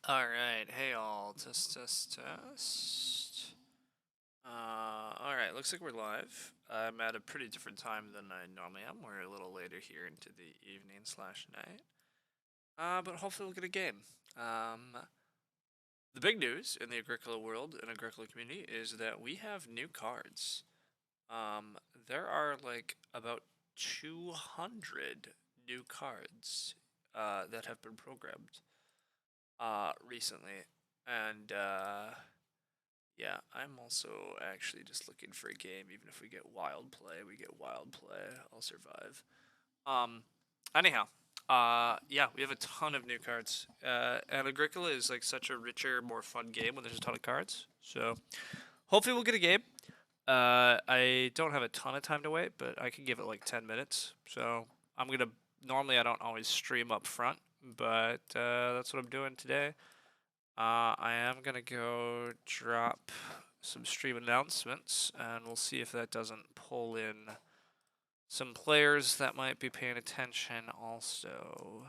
Alright, hey all, test. Alright, looks like we're live. I'm at a pretty different time than I normally am. We're a little later here into the evening slash night. But hopefully we'll get a game. The big news in the Agricola world and Agricola community is that we have new cards. There are like about 200 new cards, that have been programmed, recently. And, yeah, I'm also actually just looking for a game. Even if we get wild play, I'll survive. Um, anyhow, yeah, we have a ton of new cards. And Agricola is like such a richer, more fun game when there's a ton of cards. So hopefully we'll get a game. I don't have a ton of time to wait, but I can give it like 10 minutes. So normally I don't always stream up front, but that's what I'm doing today. I am gonna go drop some stream announcements, and we'll see if that doesn't pull in some players that might be paying attention also.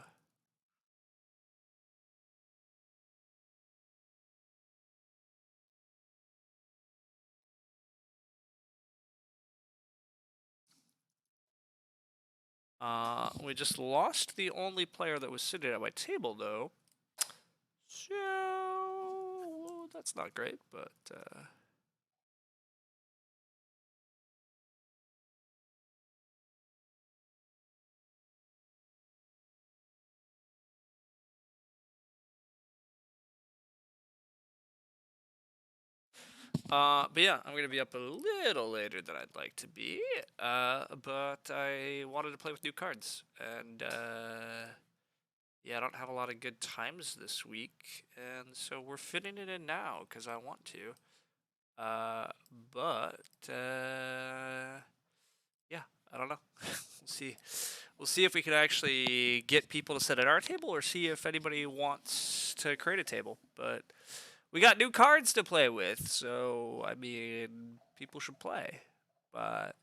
We just lost the only player that was sitting at my table, though. So that's not great, but but yeah, I'm gonna be up a little later than I'd like to be. But I wanted to play with new cards, and yeah, I don't have a lot of good times this week, and so we're fitting it in now because I want to. But yeah, I don't know. We'll see. We'll see if we can actually get people to sit at our table, or see if anybody wants to create a table. But we got new cards to play with, so I mean, people should play. But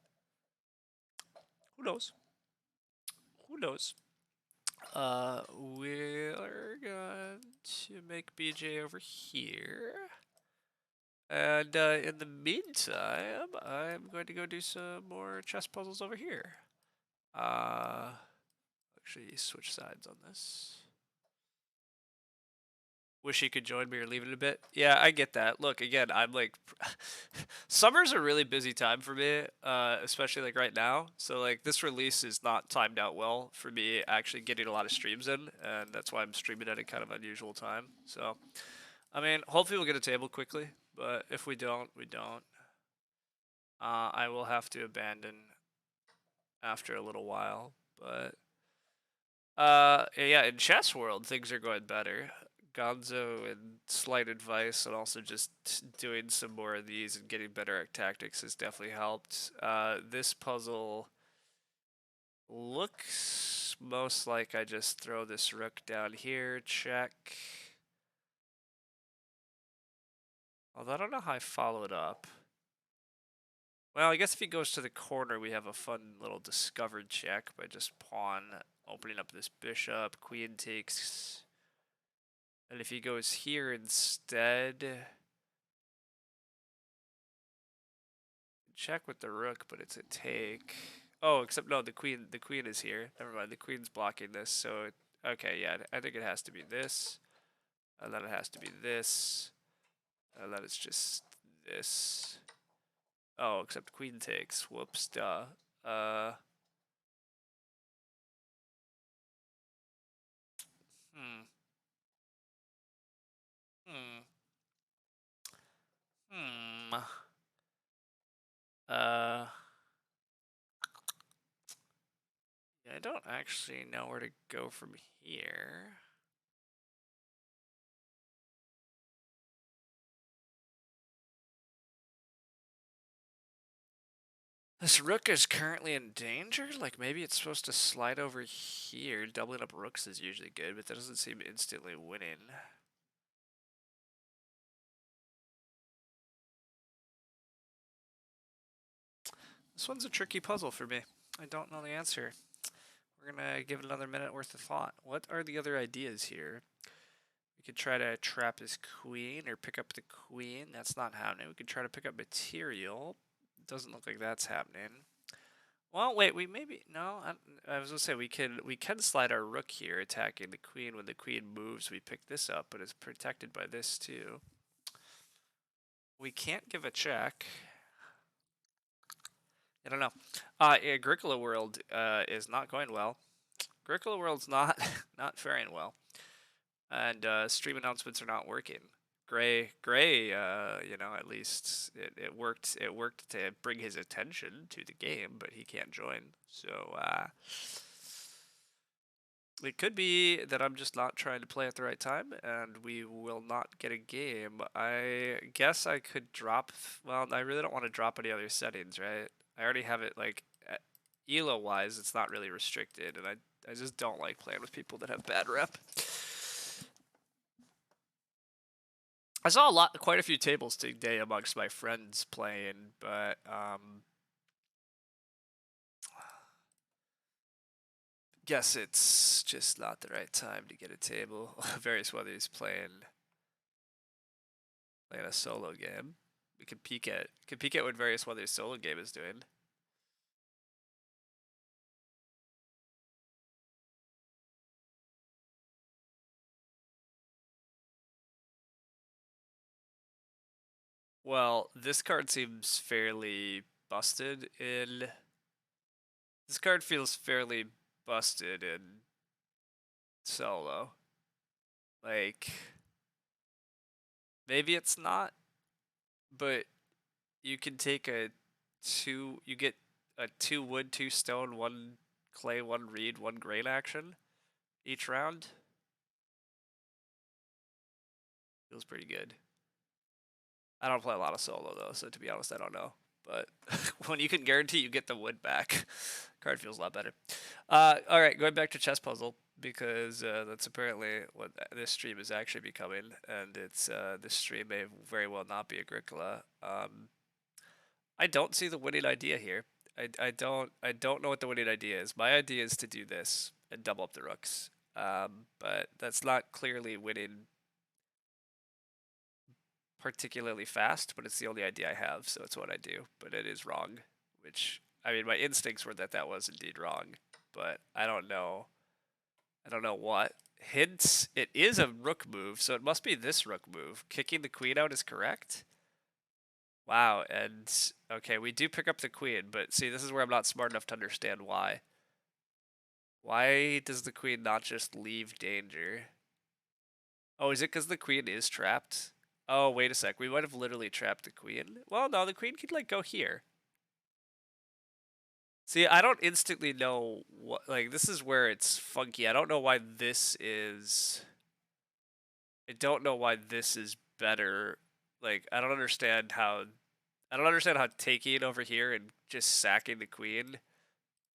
who knows? Who knows? We're going to make BGA over here. And in the meantime, I'm going to go do some more chess puzzles over here. Actually switch sides on this. Wish he could join me or leave it a bit. Yeah, I get that. Look, again, I'm like, summer's a really busy time for me, especially like right now. So like this release is not timed out well for me actually getting a lot of streams in, and that's why I'm streaming at a kind of unusual time. So, I mean, hopefully we'll get a table quickly, but if we don't, we don't. I will have to abandon after a little while, but yeah, in chess world things are going better. Gonzo and slight advice, and also just doing some more of these and getting better at tactics has definitely helped. This puzzle looks most like I just throw this rook down here, check. Although I don't know how I follow it up. Well, I guess if he goes to the corner, we have a fun little discovered check by just pawn opening up this bishop. Queen takes. And if he goes here instead, check with the rook, but it's a take. Oh, except no, the queen is here. Never mind, the queen's blocking this. So okay, yeah, I think it has to be this, and then it has to be this, and then it's just this. Oh, except queen takes. Whoops, duh. Uh. Hmm. Hmm. Hmm. Uh. Yeah, I don't actually know where to go from here. This rook is currently in danger? Like, maybe it's supposed to slide over here. Doubling up rooks is usually good, but that doesn't seem instantly winning. This one's a tricky puzzle for me. I don't know the answer. We're gonna give it another minute worth of thought. What are the other ideas here? We could try to trap his queen or pick up the queen. That's not happening. We could try to pick up material. Doesn't look like that's happening. Well, wait, we maybe no. I was gonna say we can slide our rook here, attacking the queen. When the queen moves, we pick this up, but it's protected by this too. We can't give a check. I don't know. Agricola World is not going well. Agricola World's not not faring well, and stream announcements are not working. Gray, you know, at least it worked. It worked to bring his attention to the game, but he can't join. So it could be that I'm just not trying to play at the right time, and we will not get a game. I guess I could drop. Well, I really don't want to drop any other settings, right? I already have it like ELO wise. It's not really restricted, and I just don't like playing with people that have bad rep. I saw quite a few tables today amongst my friends playing, but guess it's just not the right time to get a table. Various Weathers playing a solo game. We could peek at what Various Weathers solo game is doing. Well, this card seems fairly busted in. This card feels fairly busted in solo. Like, maybe it's not, but you can take you get a 2 wood, 2 stone, 1 clay, 1 reed, 1 grain action each round. Feels pretty good. I don't play a lot of solo though, so to be honest, I don't know. But when you can guarantee you get the wood back, card feels a lot better. All right, going back to chess puzzle because that's apparently what this stream is actually becoming, and it's this stream may very well not be Agricola. I don't see the winning idea here. I don't know what the winning idea is. My idea is to do this and double up the rooks, but that's not clearly winning particularly fast, but it's the only idea I have, so it's what I do. But it is wrong, which I mean, my instincts were that that was indeed wrong, but I don't know. I don't know what. Hints, it is a rook move, so it must be this rook move. Kicking the queen out is correct. Wow, and okay, we do pick up the queen, but see, this is where I'm not smart enough to understand why. Why does the queen not just leave danger? Oh, is it because the queen is trapped? Oh, wait a sec. We might have literally trapped the queen. Well, no, the queen could, like, go here. See, I don't instantly know what... Like, this is where it's funky. I don't know why this is... I don't know why this is better. Like, I don't understand how... I don't understand how taking it over here and just sacking the queen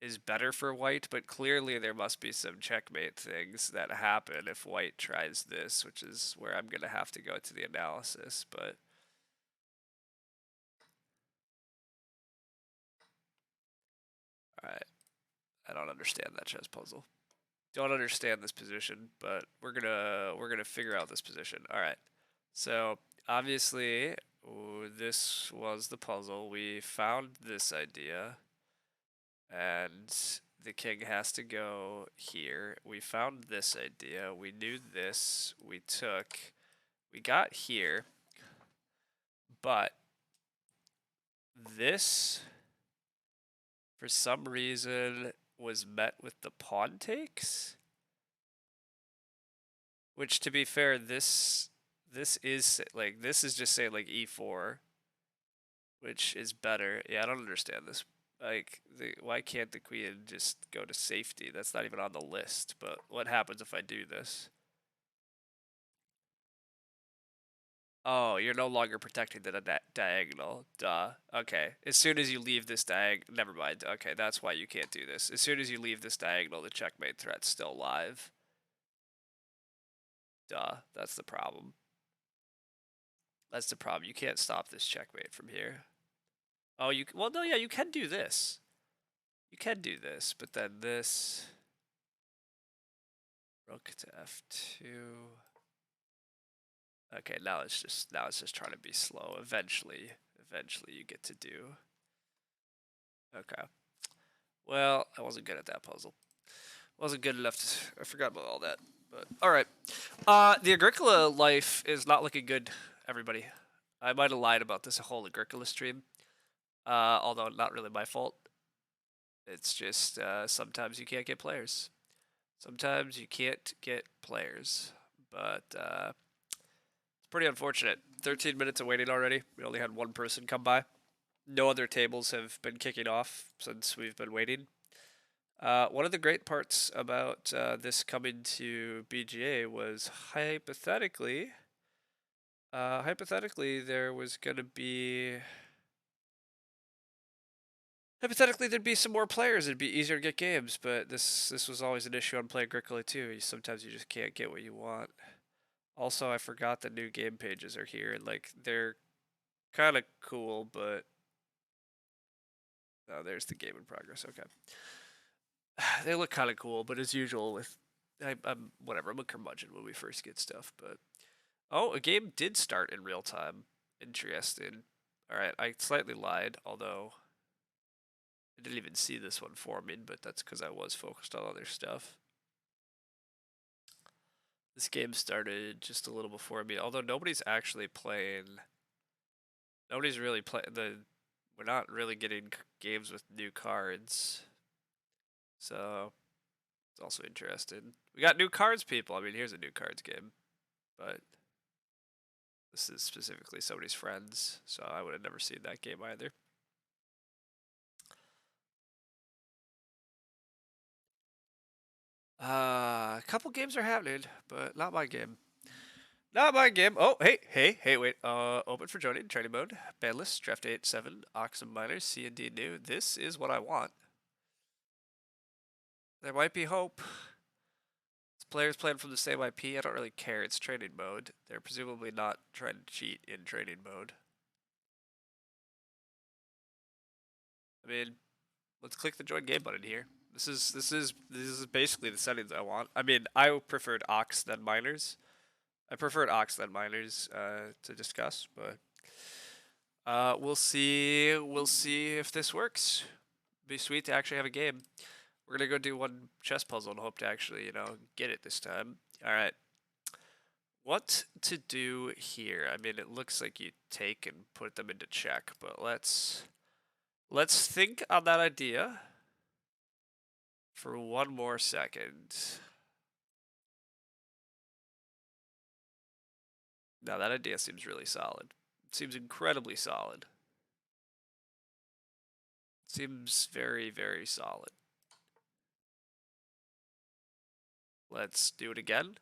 is better for white, but clearly there must be some checkmate things that happen if white tries this, which is where I'm going to have to go to the analysis, but... Alright. I don't understand that chess puzzle. Don't understand this position, but we're gonna figure out this position. Alright. So, obviously, this was the puzzle. We found this idea, and the king has to go here. We found this idea. We knew this. We got here, but this, for some reason, was met with the pawn takes, which, to be fair, this is like, this is just saying like e4, which is better. Yeah, I don't understand this. Like, why can't the queen just go to safety? That's not even on the list. But what happens if I do this? Oh, you're no longer protecting the diagonal. Duh. Okay. As soon as you leave this never mind. Okay, that's why you can't do this. As soon as you leave this diagonal, the checkmate threat's still live. Duh. That's the problem. That's the problem. You can't stop this checkmate from here. Oh, well, no, yeah, you can do this. You can do this, but then this... Rook to f2... Okay, now it's just trying to be slow. Eventually you get to do. Okay. Well, I wasn't good at that puzzle. Wasn't good enough to. I forgot about all that. But all right. The Agricola life is not looking good, everybody. I might have lied about this whole Agricola stream. Although not really my fault. It's just sometimes you can't get players. Sometimes you can't get players. But it's pretty unfortunate. 13 minutes of waiting already. We only had one person come by. No other tables have been kicking off since we've been waiting. One of the great parts about this coming to BGA was hypothetically there was gonna be hypothetically there'd be some more players. It'd be easier to get games, but this was always an issue on Play Agricola too. Sometimes you just can't get what you want. Also, I forgot the new game pages are here, and like they're kind of cool, but oh, there's the game in progress. Okay. They look kind of cool, but as usual with I'm whatever. I'm a curmudgeon when we first get stuff, but oh, a game did start in real time. Interesting. All right, I slightly lied, although I didn't even see this one forming, but that's because I was focused on other stuff. This game started just a little before me, although nobody's actually playing. Nobody's really playing the. We're not really getting games with new cards, so it's also interesting. We got new cards, people. I mean, here's a new cards game, but this is specifically somebody's friends, so I would have never seen that game either. A couple games are happening, but not my game. Not my game. Oh, hey, wait. Open for joining, training mode, ban list, draft 8-7, Oxen Miners, C&D new. This is what I want. There might be hope. It's players playing from the same IP. I don't really care. It's training mode. They're presumably not trying to cheat in training mode. I mean, let's click the join game button here. This is basically the settings I want. I mean, I preferred Ox than Miners. I preferred Ox than Miners to discuss, but we'll see. We'll see if this works. Be sweet to actually have a game. We're gonna go do one chess puzzle and hope to actually, get it this time. All right. What to do here? I mean, it looks like you take and put them into check, but let's think on that idea for one more second. Now that idea seems really solid. It seems incredibly solid. It seems very, very solid. Let's do it again.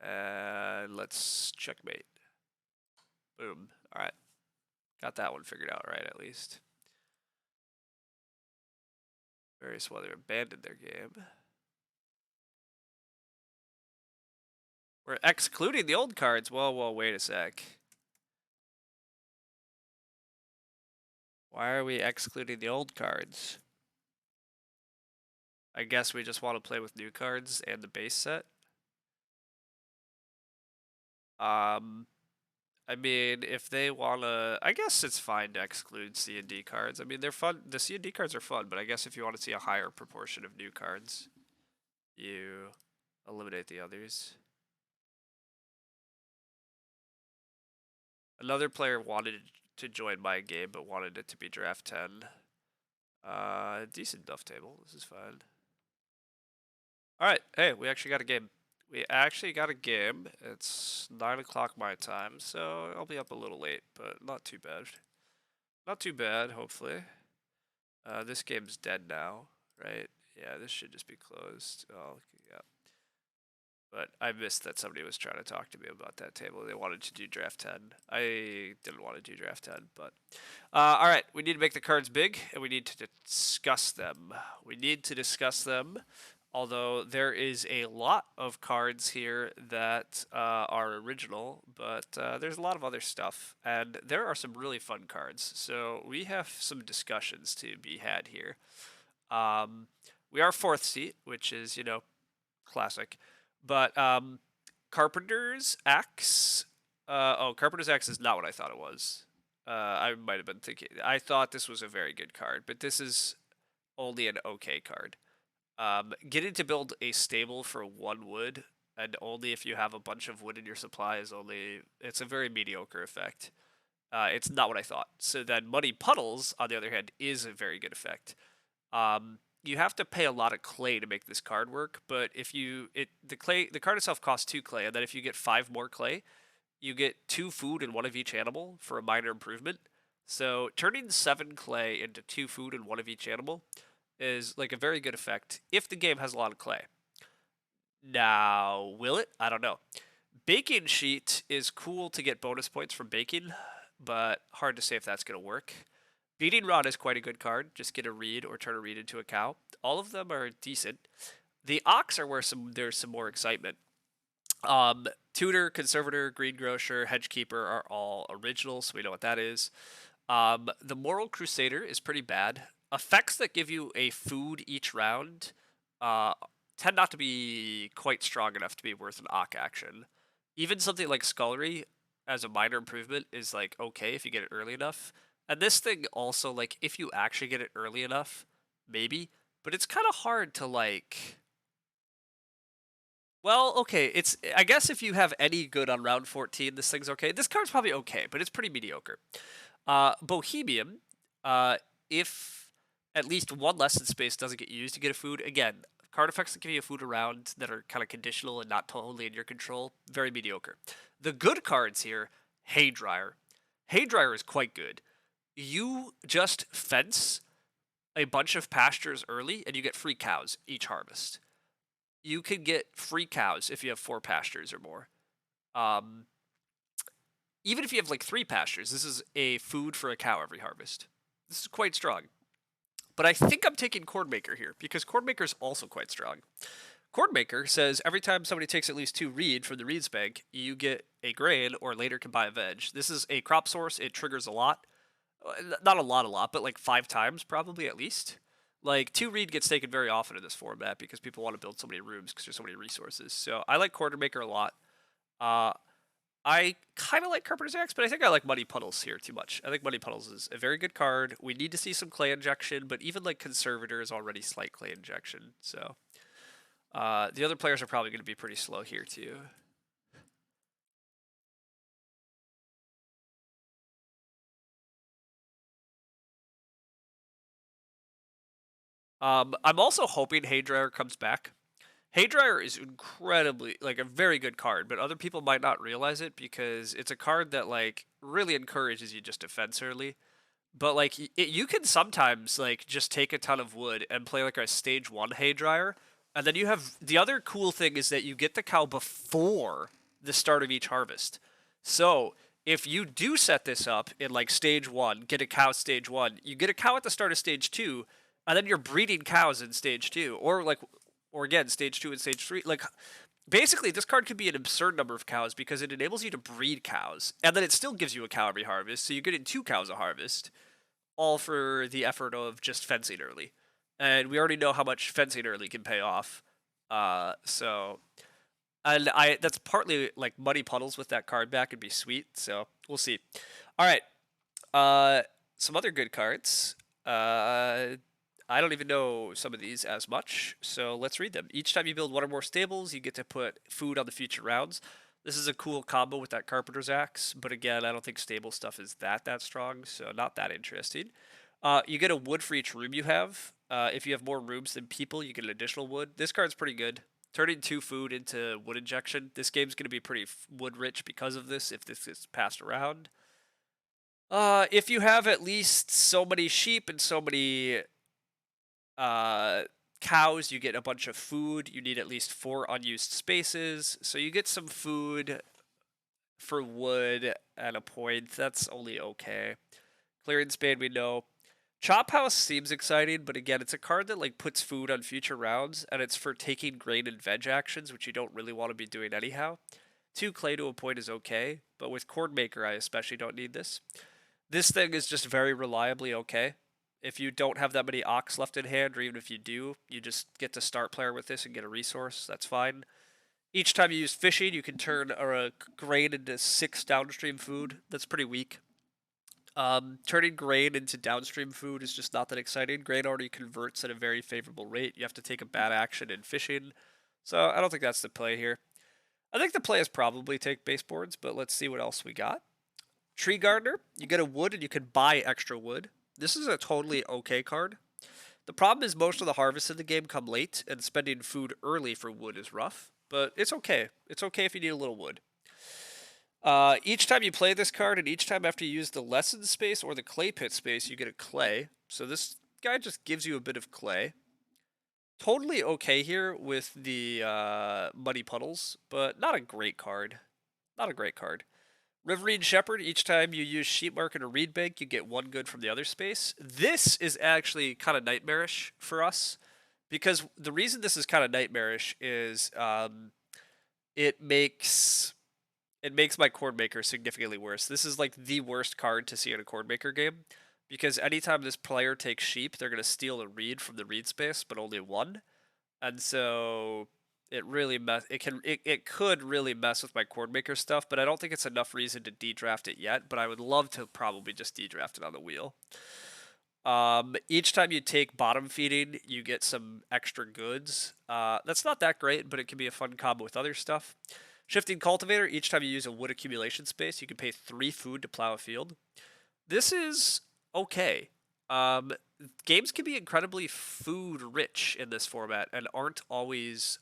And let's checkmate. Boom. All right. Got that one figured out right, at least. Various Weather abandoned their game. We're excluding the old cards. Whoa, wait a sec. Why are we excluding the old cards? I guess we just want to play with new cards and the base set. I mean, if they wanna, I guess it's fine to exclude C&D cards. I mean, they're fun. The C&D cards are fun, but I guess if you want to see a higher proportion of new cards, you eliminate the others. Another player wanted to join my game, but wanted it to be draft 10. Decent enough table. This is fine. All right. Hey, we actually got a game. We actually got a game. It's 9 o'clock my time, so I'll be up a little late, but not too bad. Not too bad, hopefully. This game's dead now, right? Yeah, this should just be closed. Oh, yeah. But I missed that somebody was trying to talk to me about that table. They wanted to do draft 10. I didn't want to do draft 10, but all right, we need to make the cards big, and we need to discuss them. We need to discuss them, although there is a lot of cards here that are original, but there's a lot of other stuff, and there are some really fun cards. So we have some discussions to be had here. We are fourth seat, which is, classic. But Carpenter's Axe. Carpenter's Axe is not what I thought it was. I might have been thinking. I thought this was a very good card, but this is only an okay card. Getting to build a stable for 1 wood, and only if you have a bunch of wood in your supply is only. It's a very mediocre effect. It's not what I thought. So then Muddy Puddles, on the other hand, is a very good effect. You have to pay a lot of clay to make this card work, but if the card itself costs 2 clay, and then if you get 5 more clay, you get 2 food and 1 of each animal for a minor improvement. So turning 7 clay into 2 food and 1 of each animal is like a very good effect if the game has a lot of clay. Now, will it? I don't know. Baking sheet is cool to get bonus points from baking, but hard to say if that's going to work. Beating rod is quite a good card. Just get a reed or turn a reed into a cow. All of them are decent. The ox are where there's some more excitement. Tutor, conservator, greengrocer, hedgekeeper are all original, so we know what that is. The moral crusader is pretty bad. Effects that give you a food each round tend not to be quite strong enough to be worth an Ock action. Even something like Scullery as a minor improvement is like okay if you get it early enough. And this thing also, like, if you actually get it early enough, maybe. But it's kind of hard to like. Well, okay, it's I guess if you have any good on round 14, this thing's okay. This card's probably okay, but it's pretty mediocre. Bohemian, if at least 1 lesson space doesn't get used to get a food, again, card effects that give you a food around that are kind of conditional and not totally in your control, very mediocre. The good cards here, Haydryer. Haydryer is quite good. You just fence a bunch of pastures early and you get free cows each harvest. You can get free cows if you have 4 pastures or more. Even if you have like 3 pastures, this is a food for a cow every harvest. This is quite strong. But I think I'm taking Cornmaker here because Cornmaker is also quite strong. Cornmaker says every time somebody takes at least 2 reed from the reeds bank, you get a grain or later can buy a veg. This is a crop source. It triggers a lot. Not a lot, but like 5 times probably at least. Like 2 reed gets taken very often in this format because people want to build so many rooms because there's so many resources. So I like Cornmaker a lot. I kind of like Carpenter's Axe, but I think I like Muddy Puddles here too much. I think Muddy Puddles is a very good card. We need to see some clay injection, but even like Conservator is already slight clay injection. So the other players are probably going to be pretty slow here too. I'm also hoping Haydryer comes back. Haydryer is incredibly, like, a very good card, but other people might not realize it because it's a card that, like, really encourages you just to fence early. But, like, you can sometimes, like, just take a ton of wood and play, like, a stage 1 Haydryer. And then you have, the other cool thing is that you get the cow before the start of each harvest. So, if you do set this up in, like, stage 1, get a cow stage 1, you get a cow at the start of stage 2, and then you're breeding cows in stage 2. Or again, stage 2 and stage 3. Like, basically, this card could be an absurd number of cows because it enables you to breed cows. And then it still gives you a cow every harvest, so you're getting 2 cows a harvest, all for the effort of just fencing early. And we already know how much fencing early can pay off. That's partly like Muddy Puddles with that card back would be sweet, so we'll see. All right. Some other good cards. I don't even know some of these as much, so let's read them. Each time you build 1 or more stables, you get to put food on the future rounds. This is a cool combo with that Carpenter's Axe, but again, I don't think stable stuff is that strong, so not that interesting. You get a wood for each room you have. If you have more rooms than people, you get an additional wood. This card's pretty good. Turning 2 food into wood injection. This game's going to be pretty wood rich because of this, if this gets passed around. If you have at least so many sheep and so many cows, you get a bunch of food. You need at least 4 unused spaces, so you get some food for wood at a point. That's only okay. Clearing Spade, we know. Chop House seems exciting, but again, it's a card that like puts food on future rounds, and it's for taking grain and veg actions, which you don't really want to be doing anyhow. 2 clay to a point is okay, but with Cornmaker, I especially don't need this. This thing is just very reliably okay. If you don't have that many ox left in hand, or even if you do, you just get to start player with this and get a resource. That's fine. Each time you use fishing, you can turn a grain into 6 downstream food. That's pretty weak. Turning grain into downstream food is just not that exciting. Grain already converts at a very favorable rate. You have to take a bad action in fishing. So I don't think that's the play here. I think the play is probably take baseboards, but let's see what else we got. Tree Gardener, you get a wood and you can buy extra wood. This is a totally okay card. The problem is most of the harvests in the game come late, and spending food early for wood is rough, but it's okay. It's okay if you need a little wood. Each time you play this card, and each time after you use the lesson space or the clay pit space, you get a clay. So this guy just gives you a bit of clay. Totally okay here with the Muddy Puddles, but not a great card. Not a great card. Riverine Shepherd, each time you use Sheep Market or Reed Bank, you get one good from the other space. This is actually kind of nightmarish for us, because the reason this is kind of nightmarish is it makes it makes my Chord Maker significantly worse. This is like the worst card to see in a Chord Maker game, because anytime this player takes Sheep, they're going to steal a Reed from the Reed space, but only one. And so it really it could really mess with my Chord Maker stuff, but I don't think it's enough reason to de-draft it yet, but I would love to probably just de-draft it on the wheel. Each time you take bottom feeding, you get some extra goods. That's not that great, but it can be a fun combo with other stuff. Shifting Cultivator, each time you use a wood accumulation space, you can pay 3 food to plow a field. This is okay. Um, Games can be incredibly food rich in this format and aren't always,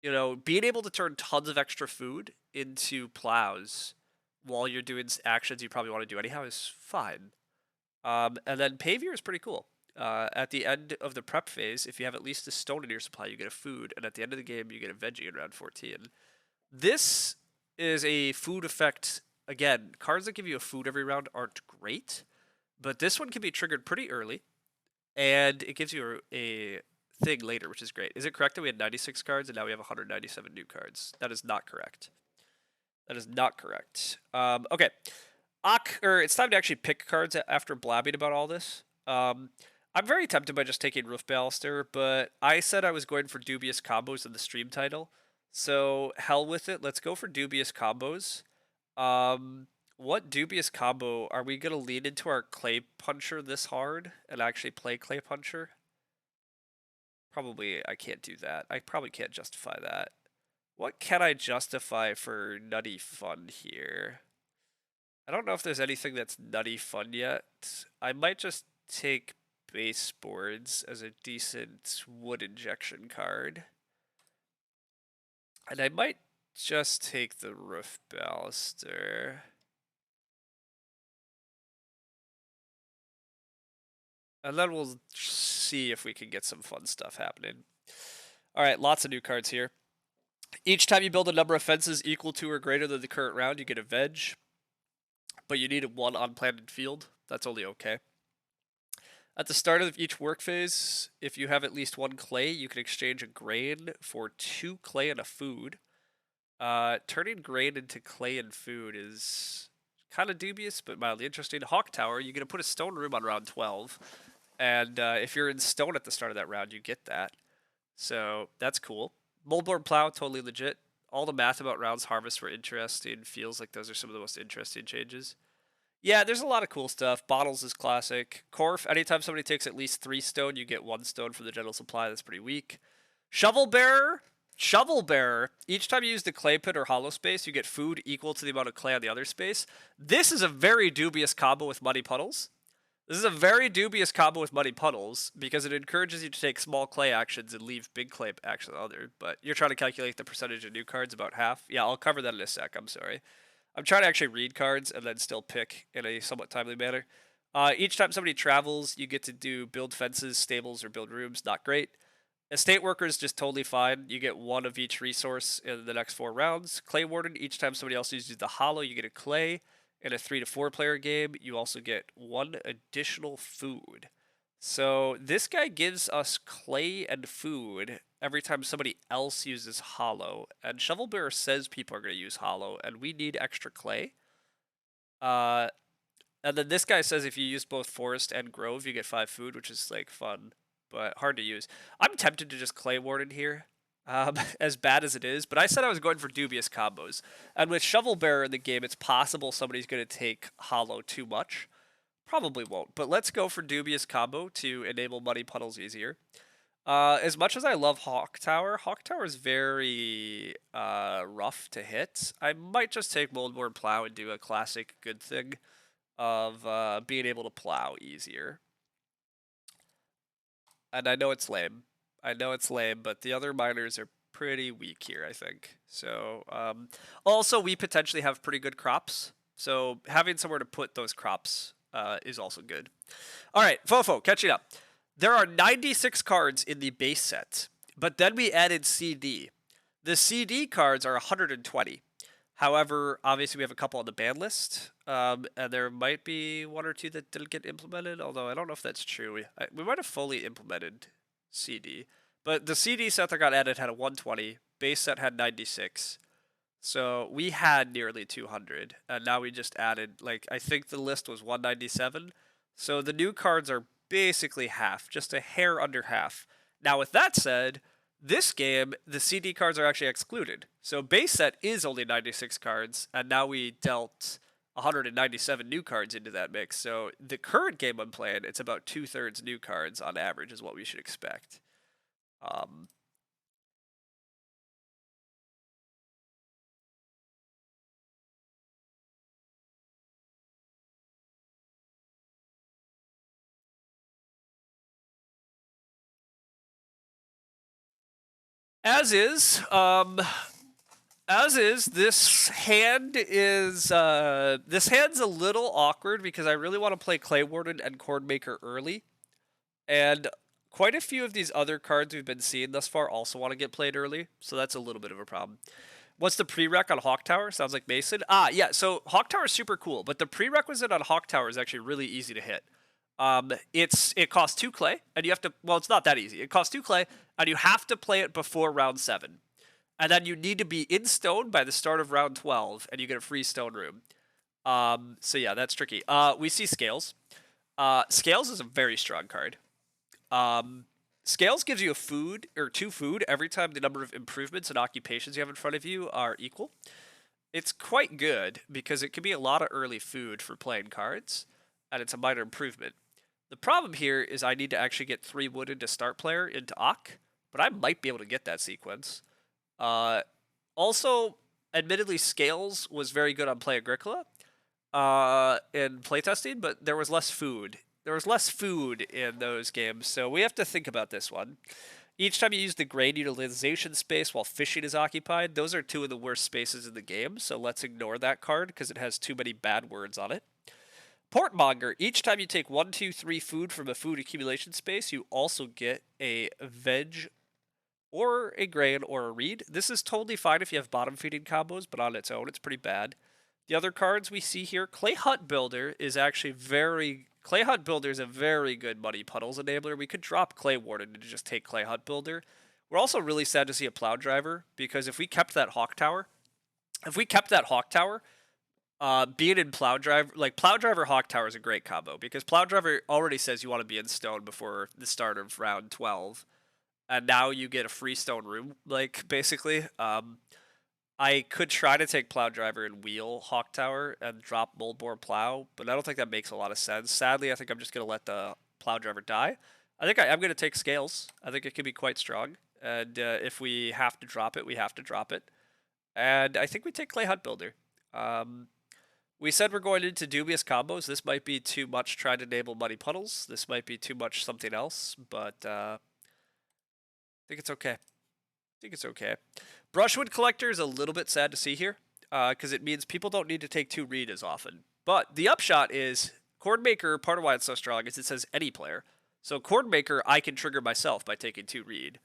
being able to turn tons of extra food into plows while you're doing actions you probably want to do anyhow is fine. And then Pavier is pretty cool. At the end of the prep phase, if you have at least a stone in your supply, you get a food, and at the end of the game, you get a veggie in round 14. This is a food effect. Again, cards that give you a food every round aren't great, but this one can be triggered pretty early, and it gives you a thing later, which is great. Is it correct that we had 96 cards and now we have 197 new cards? That is not correct. That is not correct. Okay. It's time to actually pick cards after blabbing about all this. I'm very tempted by just taking Roof Baluster, but I said I was going for dubious combos in the stream title. So hell with it. Let's go for dubious combos. What dubious combo are we gonna lean into our Clay Puncher this hard and actually play Clay Puncher? Probably I can't do that. I probably can't justify that. What can I justify for nutty fun here? I don't know if there's anything that's nutty fun yet. I might just take baseboards as a decent wood injection card. And I might just take the Roof Baluster. And then we'll see if we can get some fun stuff happening. Alright, lots of new cards here. Each time you build a number of fences equal to or greater than the current round, you get a veg. But you need one unplanted field. That's only okay. At the start of each work phase, if you have at least 1 clay, you can exchange a grain for 2 clay and a food. Turning grain into clay and food is kind of dubious, but mildly interesting. Hawk Tower, you're going to put a stone room on round 12. And if you're in stone at the start of that round, you get that. So that's cool. Moldboard Plow, totally legit. All the math about rounds harvest were interesting. Feels like those are some of the most interesting changes. Yeah, there's a lot of cool stuff. Bottles is classic. Corf, anytime somebody takes at least 3 stone, you get 1 stone from the general supply. That's pretty weak. Shovel Bearer. Shovel Bearer. Each time you use the clay pit or hollow space, you get food equal to the amount of clay on the other space. This is a very dubious combo with Muddy Puddles. This is a very dubious combo with Muddy Puddles because it encourages you to take small clay actions and leave big clay actions on other. But you're trying to calculate the percentage of new cards, about half. Yeah, I'll cover that in a sec. I'm sorry. I'm trying to actually read cards and then still pick in a somewhat timely manner. Each time somebody travels, you get to do build fences, stables, or build rooms. Not great. Estate Workers just totally fine. You get 1 of each resource in the next 4 rounds. Clay Warden, each time somebody else uses the hollow, you get a clay. In a 3 to 4 player game, you also get 1 additional food. So this guy gives us clay and food every time somebody else uses hollow. And Shovel Bearer says people are going to use hollow, and we need extra clay. And then this guy says if you use both forest and grove, you get 5 food, which is like fun, but hard to use. I'm tempted to just Clay Warden here. as bad as it is, but I said I was going for dubious combos. And with Shovel Bearer in the game, it's possible somebody's going to take Hollow too much. Probably won't, but let's go for dubious combo to enable Muddy Puddles easier. As much as I love Hawk Tower is very rough to hit. I might just take Moldborn Plow and do a classic good thing of being able to plow easier. And I know it's lame. I know it's lame, but the other miners are pretty weak here, I think. So, also, we potentially have pretty good crops. So, having somewhere to put those crops is also good. All right, Fofo, catching up. There are 96 cards in the base set, but then we added CD. The CD cards are 120. However, obviously we have a couple on the ban list, and there might be one or two that didn't get implemented, although I don't know if that's true. We might have fully implemented CD. But the CD set that got added had a 120, base set had 96. So we had nearly 200, and now we just added, like, I think the list was 197. So the new cards are basically half, just a hair under half. Now, with that said, this game, the CD cards are actually excluded. So base set is only 96 cards, and now we dealt 197 new cards into that mix. So the current game I'm playing, it's about 2/3 new cards on average is what we should expect. Um, as is, this hand is this hand's a little awkward because I really want to play Clay Warden and Cornmaker early, and quite a few of these other cards we've been seeing thus far also want to get played early, so that's a little bit of a problem. What's the prereq on Hawk Tower? Sounds like Mason. Yeah, so Hawk Tower is super cool, but the prerequisite on Hawk Tower is actually really easy to hit. It costs 2 clay, and you have to. Well, it's not that easy. It costs 2 clay, and you have to play it before round 7, and then you need to be in stone by the start of round 12, and you get a free stone room. So yeah, that's tricky. We see Scales. Scales is a very strong card. Scales gives you a food or 2 food every time the number of improvements and occupations you have in front of you are equal. It's quite good because it can be a lot of early food for playing cards, and it's a minor improvement. The problem here is I need to actually get 3 wooded to start player into Ak, but I might be able to get that sequence. Also, admittedly, Scales was very good on Play Agricola in playtesting, but there was less food. There was less food in those games, so we have to think about this one. Each time you use the grain utilization space while fishing is occupied, those are 2 of the worst spaces in the game, so let's ignore that card because it has too many bad words on it. Portmonger, each time you take 1, 2, 3 food from a food accumulation space, you also get a veg or a grain or a reed. This is totally fine if you have bottom feeding combos, but on its own, it's pretty bad. The other cards we see here, Clay Hut Builder is actually Clay Hut Builder is a very good Muddy Puddles enabler. We could drop Clay Warden to just take Clay Hut Builder. We're also really sad to see a Plow Driver, because if we kept that Hawk Tower, being in Plow Driver, like Plow Driver Hawk Tower is a great combo, because Plow Driver already says you want to be in stone before the start of round 12, and now you get a free stone room, like, basically. I could try to take Plow Driver and wheel Hawk Tower and drop Moldboard Plow, but I don't think that makes a lot of sense. Sadly, I think I'm just going to let the Plow Driver die. I think I'm going to take Scales. I think it could be quite strong, and if we have to drop it, we have to drop it. And I think we take Clay Hut Builder. We said we're going into dubious combos. This might be too much trying to enable Muddy Puddles. This might be too much something else, but I think it's okay. I think it's okay. Brushwood Collector is a little bit sad to see here, because it means people don't need to take 2 read as often. But the upshot is, Cornmaker, part of why it's so strong is it says any player. So Cornmaker, I can trigger myself by taking 2 read.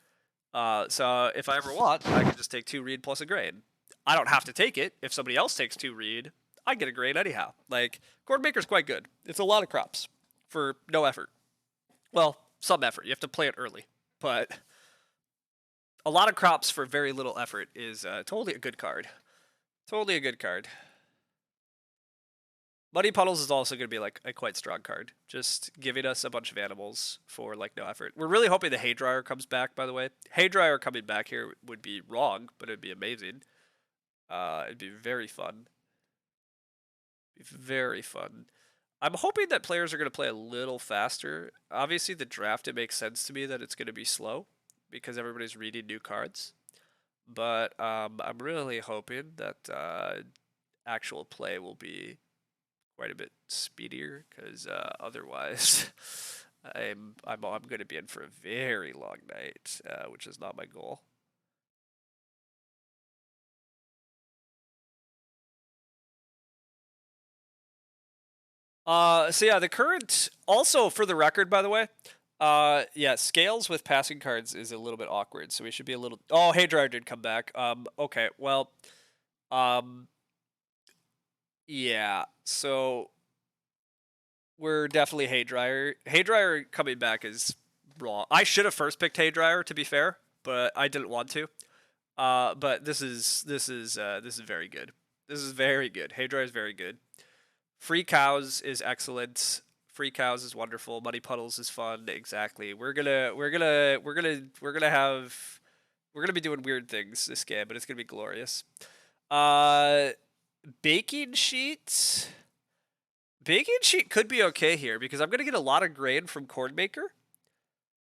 So if I ever want, I can just take 2 read plus a grain. I don't have to take it. If somebody else takes 2 read, I get a grain anyhow. Like, Cornmaker's quite good. It's a lot of crops for no effort. Well, some effort. You have to play it early. But a lot of crops for very little effort is totally a good card. Totally a good card. Muddy Puddles is also going to be like a quite strong card, just giving us a bunch of animals for like no effort. We're really hoping the Haydryer comes back, by the way. Haydryer coming back here would be wrong, but it'd be amazing. It'd be very fun. Very fun. I'm hoping that players are going to play a little faster. Obviously, the draft, it makes sense to me that it's going to be slow because everybody's reading new cards. But I'm really hoping that actual play will be quite a bit speedier because otherwise, I'm going to be in for a very long night, which is not my goal. So yeah, the current also for the record, by the way, yeah, scales with passing cards is a little bit awkward, so we should be a little. Oh, Haydryer did come back. Okay, well, um, yeah, so we're definitely Haydryer. Haydryer coming back is wrong. I should have first picked Haydryer to be fair, but I didn't want to. But this is very good. This is very good. Haydryer is very good. Free Cows is excellent. Free Cows is wonderful. Muddy Puddles is fun. Exactly. We're gonna be doing weird things this game, but it's gonna be glorious. Uh, baking sheet. Baking sheet could be okay here because I'm gonna get a lot of grain from Cornmaker.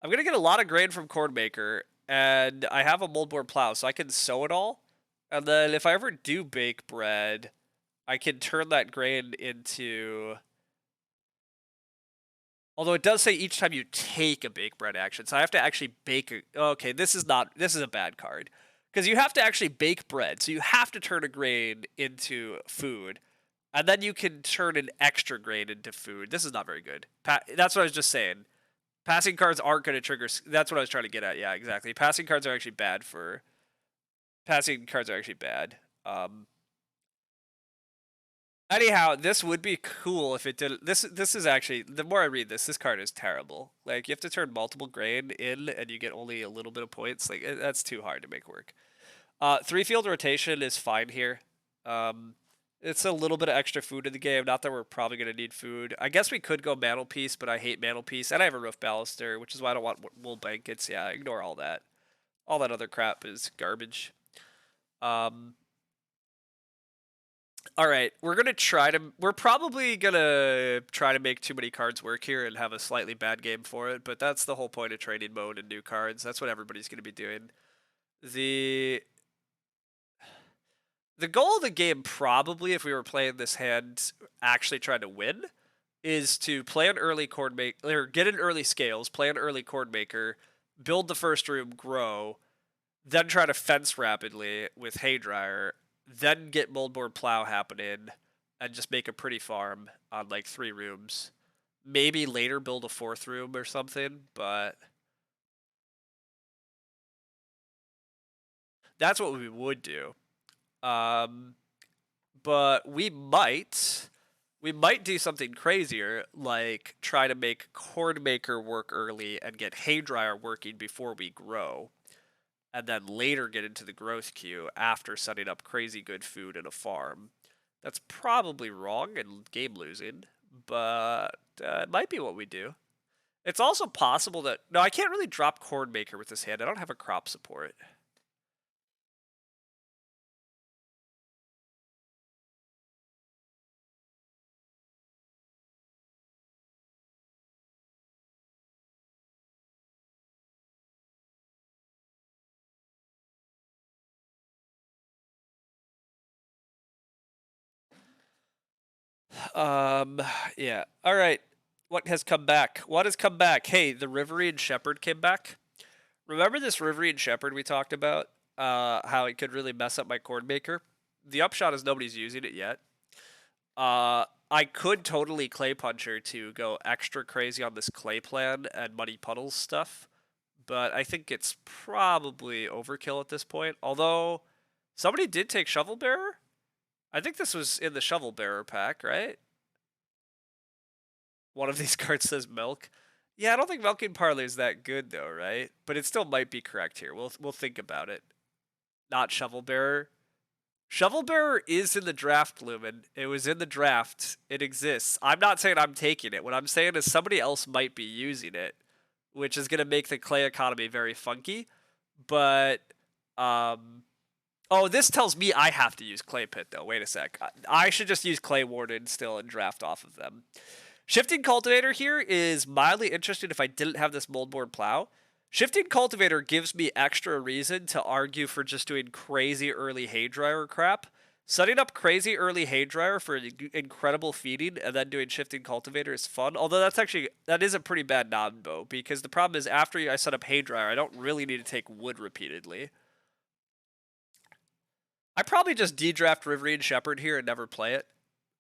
I'm gonna get a lot of grain from Cornmaker, and I have a moldboard plow, so I can sow it all. And then if I ever do bake bread, I can turn that grain into. Although it does say each time you take a bake bread action, so I have to actually bake. Okay, this is a bad card because you have to actually bake bread, so you have to turn a grain into food, and then you can turn an extra grain into food. This is not very good. That's what I was just saying. Passing cards aren't going to trigger. That's what I was trying to get at. Yeah, exactly. Passing cards are actually bad for. Passing cards are actually bad. Anyhow, this would be cool if it did. This is actually, the more I read this card is terrible. Like you have to turn multiple grain in, and you get only a little bit of points. Like that's too hard to make work. 3-field rotation is fine here. It's a little bit of extra food in the game. Not that we're probably gonna need food. I guess we could go mantelpiece, but I hate mantelpiece, and I have a roof baluster, which is why I don't want wool blankets. Yeah, ignore all that. All that other crap is garbage. All right, we're probably gonna try to make too many cards work here and have a slightly bad game for it, but that's the whole point of trading mode and new cards. That's what everybody's gonna be doing. The the goal of the game probably, if we were playing this hand actually trying to win, is to play an early chord make or get an early scales, play an early chord maker, build the first room, grow, then try to fence rapidly with Haydryer, then get moldboard plow happening, and just make a pretty farm on like 3 rooms. Maybe later build a 4th room or something, but that's what we would do. But we might do something crazier, like try to make Cornmaker work early and get Haydryer working before we grow, and then later get into the growth queue after setting up crazy good food in a farm. That's probably wrong and game losing, but it might be what we do. It's also possible that no, I can't really drop Cornmaker with this hand. I don't have a crop support. Um, yeah. All right. What has come back? What has come back? Hey, the Riverian Shepherd came back. Remember this Riverian Shepherd we talked about? How it could really mess up my Cornmaker? The upshot is nobody's using it yet. I could totally Clay Puncher to go extra crazy on this Clay plan and Muddy Puddles stuff, but I think it's probably overkill at this point. Although, somebody did take Shovel Bearer? I think this was in the Shovel Bearer pack, right? One of these cards says Milk. Yeah, I don't think Milking Parlor is that good though, right? But it still might be correct here. We'll think about it. Not Shovel Bearer. Shovel Bearer is in the draft, Lumen. It was in the draft. It exists. I'm not saying I'm taking it. What I'm saying is somebody else might be using it, which is going to make the clay economy very funky. But, oh, this tells me I have to use Clay Pit, though. Wait a sec. I should just use Clay Warden still and draft off of them. Shifting Cultivator here is mildly interesting if I didn't have this Moldboard Plow. Shifting Cultivator gives me extra reason to argue for just doing crazy early Haydryer crap. Setting up crazy early Haydryer for incredible feeding and then doing Shifting Cultivator is fun. Although that is a pretty bad non-bow, because the problem is after I set up Haydryer, I don't really need to take wood repeatedly. I probably just de-draft Riverine Shepherd here and never play it.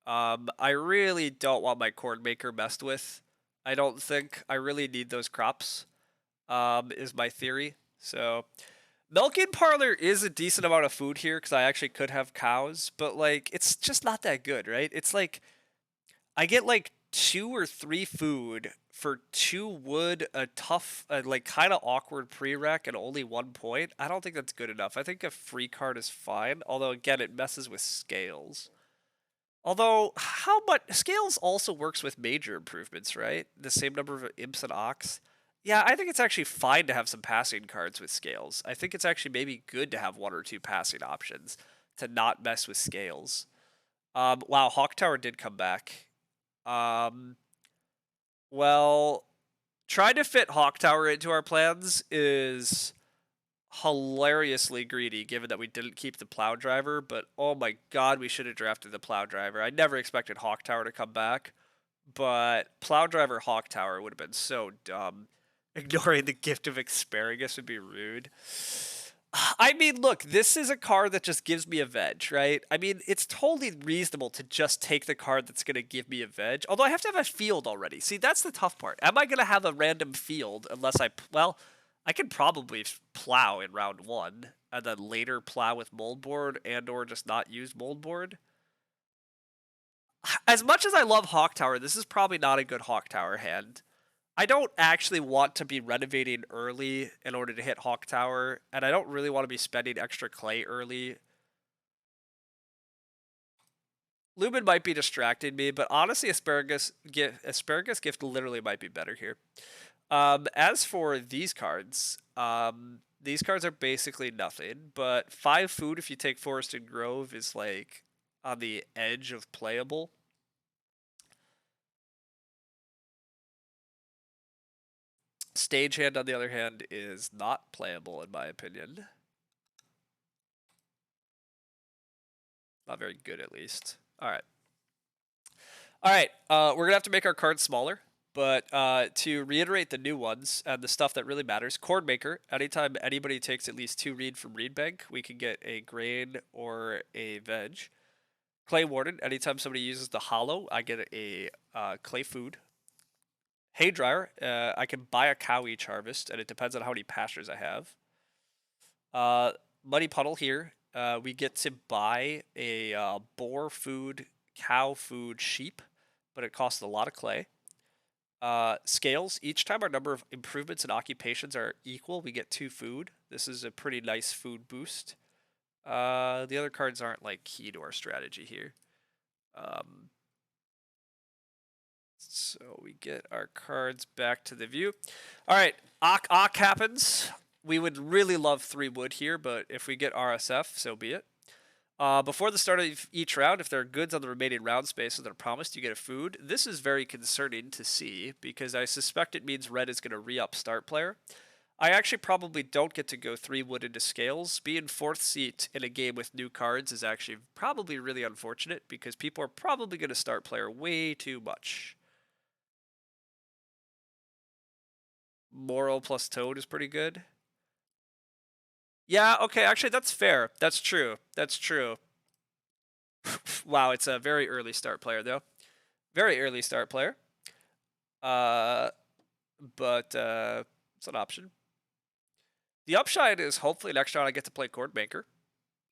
I really don't want my corn maker messed with. I don't think I really need those crops, is my theory. So, milking parlor is a decent amount of food here because I actually could have cows, but like, it's just not that good, right? It's like, I get like 2 or 3 food for 2 wood, a tough, like kind of awkward prereq, and only 1 point. I don't think that's good enough. I think a free card is fine, although again, it messes with scales. Although, how much scales also works with major improvements, right? The same number of imps and ox. Yeah, I think it's actually fine to have some passing cards with scales. I think it's actually maybe good to have 1 or 2 passing options to not mess with scales. Wow, Hawk Tower did come back. Well, trying to fit Hawk Tower into our plans is hilariously greedy given that we didn't keep the plow driver, but oh my god, we should have drafted the plow driver. I never expected Hawk Tower to come back, but plow driver Hawk Tower would have been so dumb. Ignoring the gift of asparagus would be rude. I mean, look, this is a card that just gives me a veg, right? I mean, it's totally reasonable to just take the card that's going to give me a veg, although I have to have a field already. See, that's the tough part. Am I going to have a random field unless well, I could probably plow in round 1 and then later plow with moldboard and or just not use moldboard. As much as I love Hawk Tower, this is probably not a good Hawk Tower hand. I don't actually want to be renovating early in order to hit Hawk Tower, and I don't really want to be spending extra clay early. Lumen might be distracting me, but honestly, Asparagus Gift literally might be better here. As for these cards are basically nothing, but 5 food if you take Forest and Grove is like on the edge of playable. Stagehand, on the other hand, is not playable in my opinion. Not very good, at least. All right. All right, we're going to have to make our cards smaller. But to reiterate the new ones and the stuff that really matters, Corn Maker, anytime anybody takes at least 2 read from Reed Bank, we can get a grain or a veg. Clay Warden, anytime somebody uses the hollow, I get a clay food. Haydryer, I can buy a cow each harvest, and it depends on how many pastures I have. Muddy Puddle here, we get to buy a boar food, cow food, sheep, but it costs a lot of clay. Scales, each time our number of improvements and occupations are equal, we get 2 food. This is a pretty nice food boost. The other cards aren't like key to our strategy here. So we get our cards back to the view. All right, Ock happens. We would really love 3 wood here, but if we get RSF, so be it. Before the start of each round, if there are goods on the remaining round spaces that are promised, you get a food. This is very concerning to see because I suspect it means red is going to re-up start player. I actually probably don't get to go 3 wood into scales. Being 4th seat in a game with new cards is actually probably really unfortunate because people are probably going to start player way too much. Moral plus Toad is pretty good. Yeah, okay, actually that's fair. That's true. That's true. Wow, it's a very early start player though. Very early start player. But it's an option. The upside is hopefully next round I get to play Chord Maker.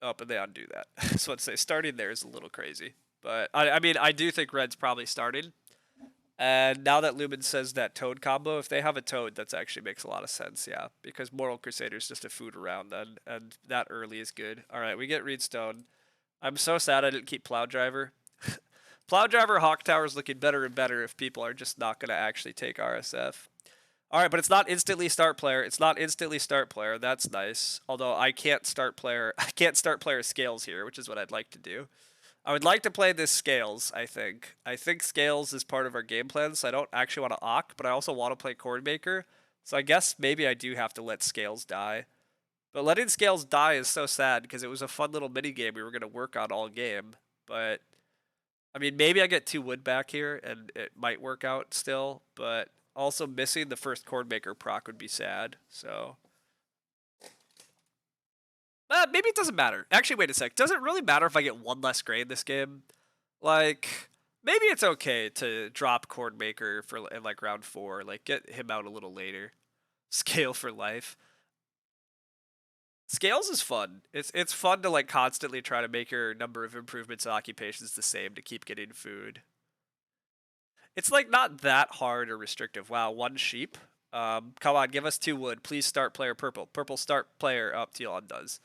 Oh, but they undo that. So I'd say starting there is a little crazy. But I mean, I do think red's probably starting. And now that Lumen says that Toad combo, if they have a Toad, that actually makes a lot of sense, yeah. Because Moral Crusader is just a food around then, and that early is good. All right, we get Reedstone. I'm so sad I didn't keep Plow Driver. Plow Driver Hawk Tower is looking better and better if people are just not going to actually take RSF. All right, but it's not instantly start player. It's not instantly start player. That's nice. Although I can't start player. I can't start player scales here, which is what I'd like to do. I would like to play this scales, I think. I think scales is part of our game plan, so I don't actually want to Ock, but I also want to play Chordmaker. So I guess maybe I do have to let scales die. But letting scales die is so sad because it was a fun little mini game we were going to work on all game. But I mean, maybe I get 2 wood back here and it might work out still, but also missing the first Chordmaker proc would be sad. So maybe it doesn't matter. Actually, wait a sec. Does it really matter if I get 1 less grain this game? Like, maybe it's okay to drop Chordmaker for in like round 4. Like, get him out a little later. Scale for life. Scales is fun. It's fun to like constantly try to make your number of improvements and occupations the same to keep getting food. It's like not that hard or restrictive. Wow, 1 sheep. Come on, give us 2 wood. Please start player purple. Purple start player up. Teal does.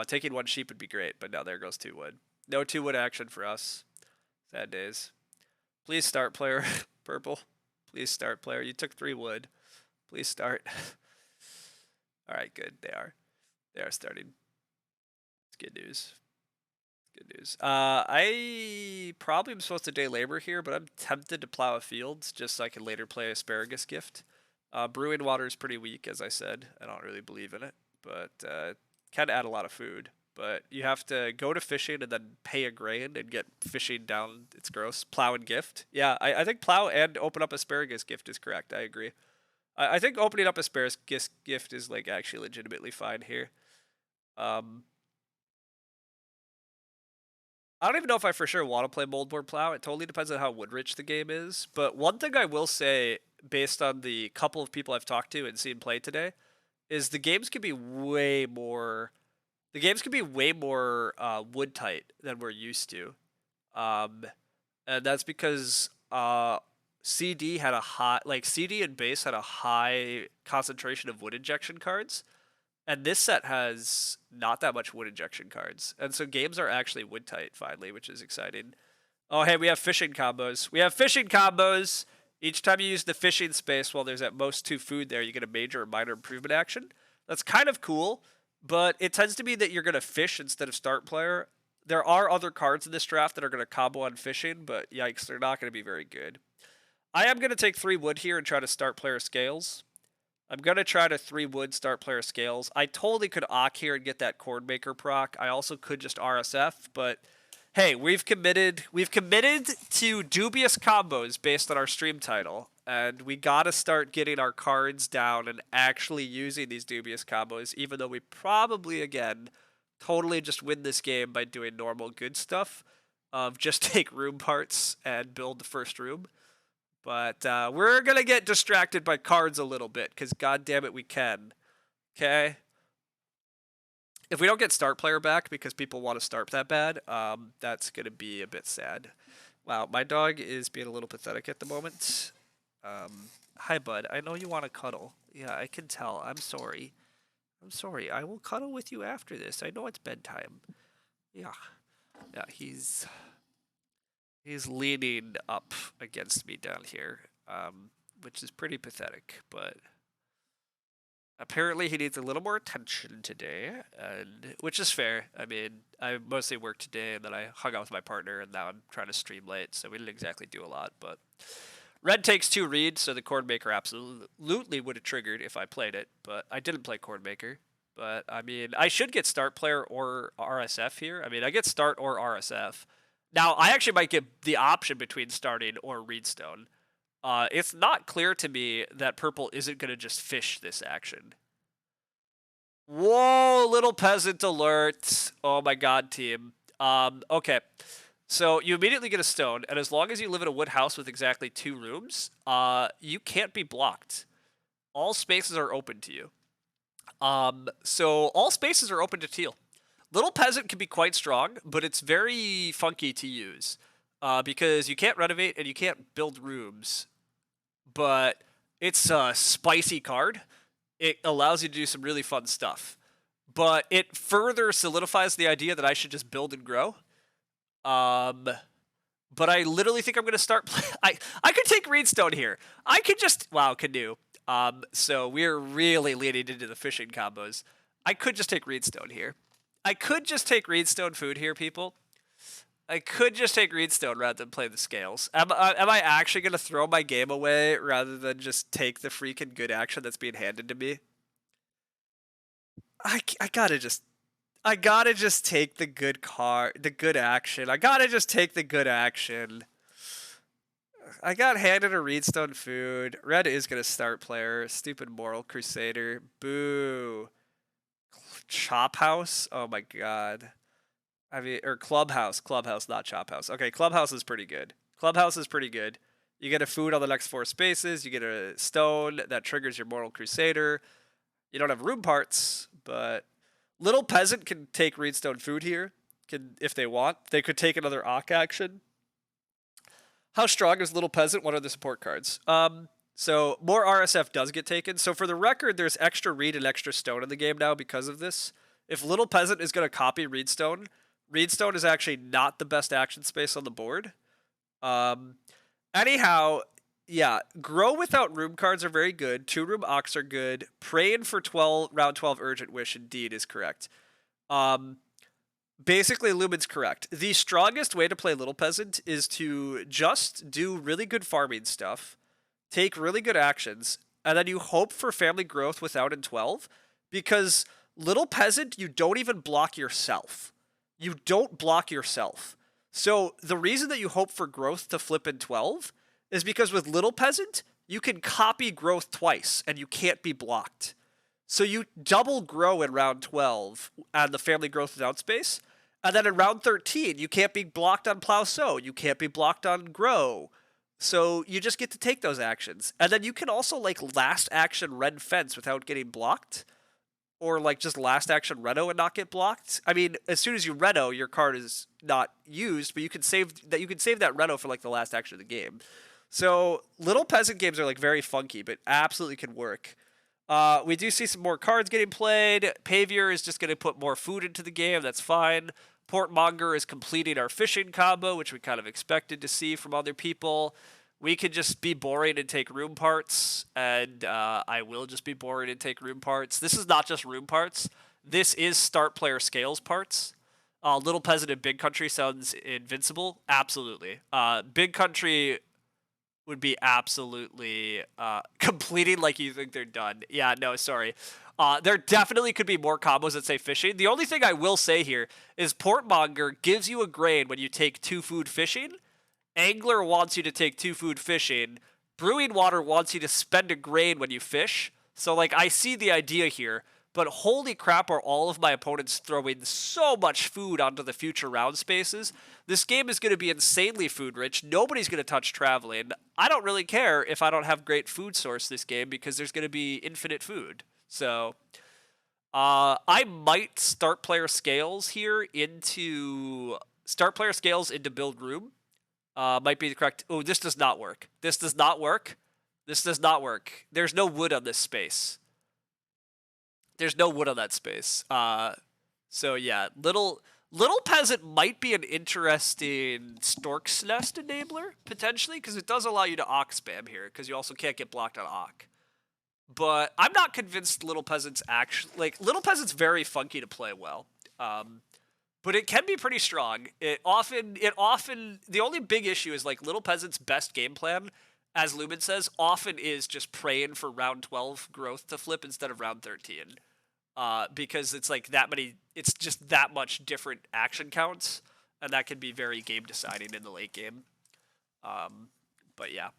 Taking 1 sheep would be great, but now there goes 2 wood. No 2 wood action for us. Sad days. Please start player purple. Please start player. You took 3 wood. Please start. All right, good. They are. They are starting. It's good news. Good news. I probably am supposed to day labor here, but I'm tempted to plow a field just so I can later play asparagus gift. Brewing water is pretty weak, as I said. I don't really believe in it, but can add a lot of food. But you have to go to fishing and then pay a grain and get fishing down. It's gross. Plow and gift. Yeah, I think plow and open up asparagus gift is correct. I agree. I think opening up asparagus gift is like actually legitimately fine here. I don't even know if I for sure want to play moldboard plow. It totally depends on how wood-rich the game is. But one thing I will say, based on the couple of people I've talked to and seen play today, is the games can be way more. The games can be way more wood tight than we're used to, and that's because CD had a high, like CD and base had a high concentration of wood injection cards. And this set has not that much wood injection cards. And so games are actually wood tight finally, which is exciting. Oh, hey, we have fishing combos. We have fishing combos. Each time you use the fishing space while there's at most 2 food there, you get a major or minor improvement action. That's kind of cool, but it tends to be that you're going to fish instead of start player. There are other cards in this draft that are going to combo on fishing, but yikes, they're not going to be very good. I am going to take 3 wood here and try to start player scales. I'm going to try to 3 wood start player scales. I totally could Ock here and get that Chordmaker proc. I also could just RSF, but hey, we've committed to dubious combos based on our stream title, and we got to start getting our cards down and actually using these dubious combos, even though we probably, again, totally just win this game by doing normal good stuff of just take room parts and build the first room. But we're going to get distracted by cards a little bit, because god damn it, we can. Okay? If we don't get start player back because people want to start that bad, that's going to be a bit sad. Wow, my dog is being a little pathetic at the moment. Hi, bud. I know you want to cuddle. Yeah, I can tell. I'm sorry. I'm sorry. I will cuddle with you after this. I know it's bedtime. Yeah. Yeah, he's leaning up against me down here, which is pretty pathetic, but apparently he needs a little more attention today, and which is fair. I mean, I mostly worked today, and then I hung out with my partner, and now I'm trying to stream late, so we didn't exactly do a lot, but red takes 2 reads, so the Chordmaker absolutely would have triggered if I played it, but I didn't play Chordmaker. But, I mean, I should get start player or RSF here. I mean, I get start or RSF. Now, I actually might get the option between starting or Reedstone. It's not clear to me that purple isn't going to just fish this action. Whoa, little peasant alert. Oh my god, team. Okay. So you immediately get a stone, and as long as you live in a wood house with exactly 2 rooms, you can't be blocked. All spaces are open to you. So all spaces are open to teal. Little Peasant can be quite strong, but it's very funky to use because you can't renovate and you can't build rooms. But it's a spicy card. It allows you to do some really fun stuff. but it further solidifies the idea that I should just build and grow. But I literally think I'm gonna start. I could take Reedstone here. I could just canoe. So we're really leaning into the fishing combos. I could just take Reedstone here. I could just take Reedstone food here, people. I could just take Reedstone rather than play the scales. Am I actually gonna throw my game away rather than just take the freaking good action that's being handed to me? I gotta just take the good card, the good action. I gotta just take the good action. I got handed a Reedstone food. Red is gonna start player. Stupid Moral Crusader. Boo. Chop House? Oh my god. I mean, or Clubhouse. Clubhouse, not Chop House. Okay, Clubhouse is pretty good. Clubhouse is pretty good. You get a food on the next 4 spaces. You get a stone that triggers your Moral Crusader. You don't have room parts, but Little Peasant can take Reedstone food here. If they want. They could take another Ock action. How strong is Little Peasant? What are the support cards? So more RSF does get taken. So for the record, there's extra Reed and extra Stone in the game now because of this. If Little Peasant is going to copy Reedstone, Reedstone is actually not the best action space on the board. Anyhow, yeah, Grow without room cards are very good. 2-room Ox are good. Praying for round 12 Urgent Wish indeed is correct. Basically, Lumen's correct. The strongest way to play Little Peasant is to just do really good farming stuff, take really good actions, and then you hope for family growth without in 12, because Little Peasant, you don't even block yourself. You don't block yourself. So the reason that you hope for growth to flip in 12 is because with Little Peasant, you can copy growth twice, and you can't be blocked. So you double grow in round 12 on the family growth without space, and then in round 13, you can't be blocked on Plow Sow. You can't be blocked on Grow. So you just get to take those actions. And then you can also like last action Red Fence without getting blocked. Or like just last action Reno and not get blocked. I mean, as soon as you Reno, your card is not used, but you can save that Reno for like the last action of the game. So Little Peasant games are like very funky, but absolutely can work. We do see some more cards getting played. Pavior is just going to put more food into the game. That's fine. Portmonger is completing our fishing combo, which we kind of expected to see from other people. We could just be boring and take room parts, and I will just be boring and take room parts. This is not just room parts. This is start player scales parts. Little Peasant and Big Country sounds invincible. Absolutely. Big Country would be absolutely completing like you think they're done. Yeah, no, sorry. There definitely could be more combos that say fishing. The only thing I will say here is Portmonger gives you a grade when you take 2 food fishing. Angler wants you to take 2 food fishing. Brewing Water wants you to spend a grade when you fish. So, like, I see the idea here, but holy crap are all of my opponents throwing so much food onto the future round spaces. This game is going to be insanely food rich. Nobody's going to touch traveling. I don't really care if I don't have great food source this game because there's going to be infinite food. So, I might start player scales here into build room. Might be the correct. Oh, this does not work. This does not work. This does not work. There's no wood on this space. There's no wood on that space. So yeah, Little Peasant might be an interesting Stork's Nest enabler potentially because it does allow you to Ock spam here because you also can't get blocked on Ock. But I'm not convinced Little Peasant's Little Peasant's very funky to play well. But it can be pretty strong. It often the only big issue is like Little Peasant's best game plan, as Lumen says, often is just praying for round 12 growth to flip instead of round 13. Because it's like it's just that much different action counts, and that can be very game deciding in the late game. But yeah.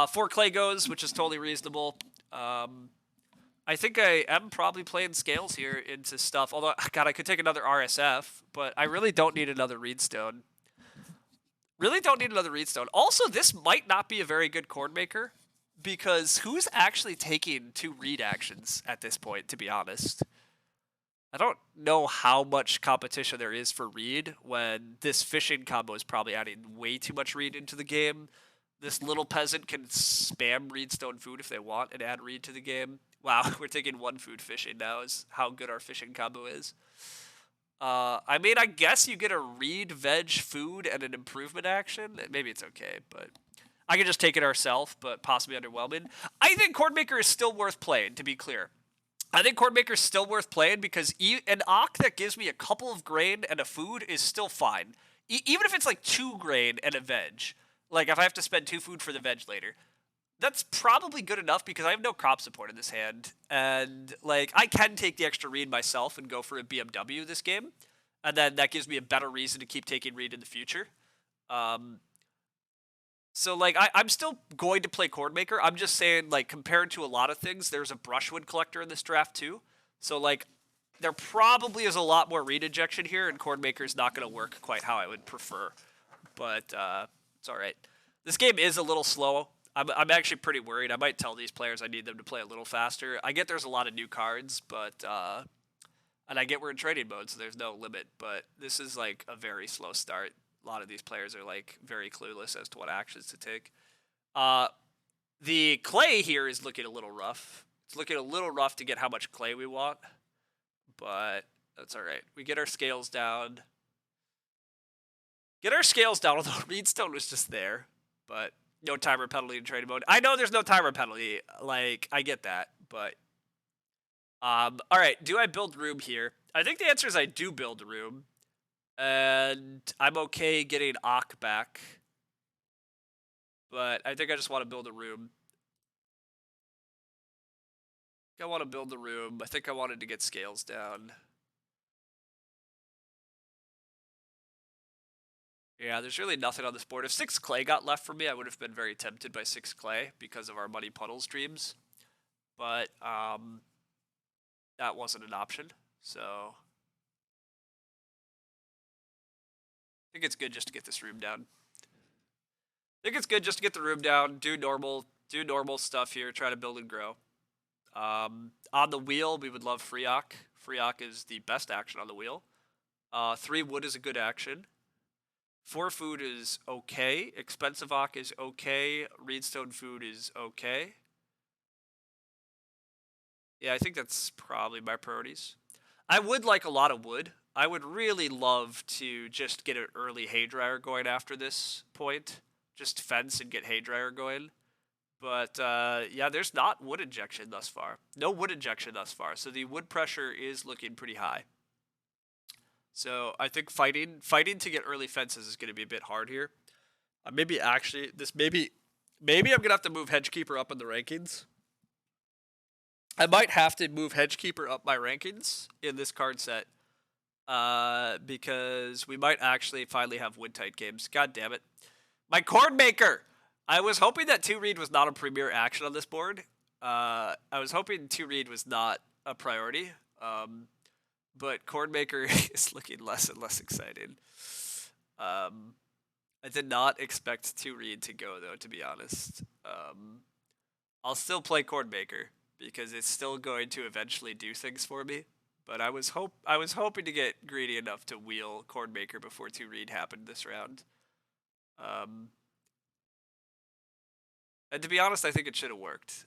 4 Clay goes, which is totally reasonable. I think I am probably playing scales here into stuff. Although, God, I could take another RSF, but I really don't need another Reedstone. Really don't need another Reedstone. Also, this might not be a very good chord maker, because who's actually taking 2 Reed actions at this point, to be honest? I don't know how much competition there is for Reed when this fishing combo is probably adding way too much Reed into the game. This Little Peasant can spam Reedstone food if they want and add Reed to the game. Wow, we're taking one food fishing now is how good our fishing combo is. I mean, I guess you get a reed, veg, food, and an improvement action. Maybe it's okay, but I could just take it ourselves, but possibly underwhelming. I think Chordmaker is still worth playing, to be clear. I think Chordmaker is still worth playing because an Ock that gives me a couple of grain and a food is still fine. Even if it's like 2 grain and a veg. Like, if I have to spend 2 food for the veg later. That's probably good enough because I have no crop support in this hand. And, like, I can take the extra reed myself and go for a BMW this game. And then that gives me a better reason to keep taking reed in the future. So, like, I'm still going to play Chordmaker. I'm just saying, like, compared to a lot of things, there's a Brushwood Collector in this draft, too. So, like, there probably is a lot more reed injection here, and Chordmaker is not going to work quite how I would prefer. But it's all right. This game is a little slow. I'm actually pretty worried. I might tell these players I need them to play a little faster. I get there's a lot of new cards, but and I get we're in trading mode, so there's no limit. But this is like a very slow start. A lot of these players are like very clueless as to what actions to take. The clay here is looking a little rough. It's looking a little rough to get how much clay we want, but that's all right. We get our scales down. Get our scales down, although Reedstone was just there, but no timer penalty in trading mode. I know there's no timer penalty. Like, I get that, but all right. Do I build room here? I think the answer is I do build room, and I'm okay getting Ock back, but I think I just want to build a room. I want to build the room. I think I wanted to get scales down. Yeah, there's really nothing on this board. If 6 clay got left for me, I would have been very tempted by 6 clay because of our Muddy Puddles dreams. But that wasn't an option, so I think it's good just to get this room down. I think it's good just to get the room down, do normal stuff here, try to build and grow. On the wheel, we would love Freeok. Freeok is the best action on the wheel. 3 wood is a good action. 4 food is okay. Expensive Ock is okay. Reedstone food is okay. Yeah, I think that's probably my priorities. I would like a lot of wood. I would really love to just get an early haydryer going after this point. Just fence and get haydryer going. But yeah, there's not wood injection thus far. No wood injection thus far. So the wood pressure is looking pretty high. So I think fighting to get early fences is going to be a bit hard here. Maybe I'm gonna have to move Hedgekeeper up in the rankings. I might have to move Hedgekeeper up my rankings in this card set, because we might actually finally have wood tight games. God damn it, my Chordmaker! I was hoping that 2 reed was not a premier action on this board. I was hoping 2 reed was not a priority. But Chordmaker is looking less and less exciting. I did not expect 2 reed to go though, to be honest. I'll still play Chordmaker because it's still going to eventually do things for me. But I was hoping to get greedy enough to wheel Chordmaker before 2 reed happened this round. And to be honest, I think it should have worked.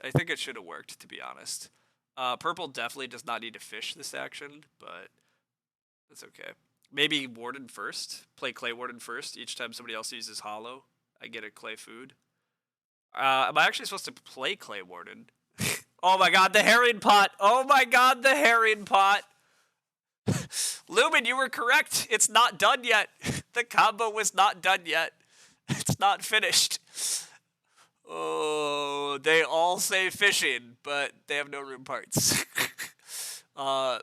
To be honest. Purple definitely does not need to fish this action, but that's okay. Maybe Warden first. Play Clay Warden first. Each time somebody else uses Hollow, I get a Clay food. Am I actually supposed to play Clay Warden? Oh my god, the herring pot! Oh my god, the herring pot! Lumen, you were correct. It's not done yet. The combo was not done yet. It's not finished. Oh, they all say fishing, but they have no room parts. Alright.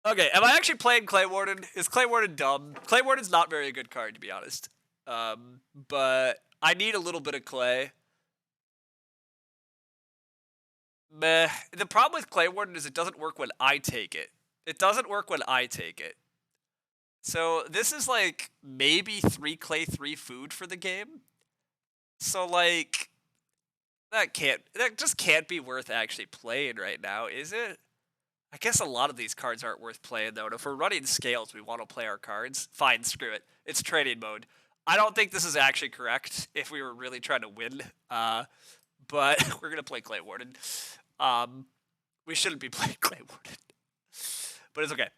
Okay, am I actually playing Clay Warden? Is Clay Warden dumb? Clay Warden's not very a good card, to be honest. But I need a little bit of clay. Meh. The problem with Clay Warden is it doesn't work when I take it. So this is like maybe 3 clay, 3 food for the game. So like that just can't be worth actually playing right now, is it? I guess a lot of these cards aren't worth playing though. And if we're running scales, we want to play our cards. Fine, screw it. It's trading mode. I don't think this is actually correct if we were really trying to win. but we're gonna play Clay Warden. We shouldn't be playing Clay Warden, but it's okay.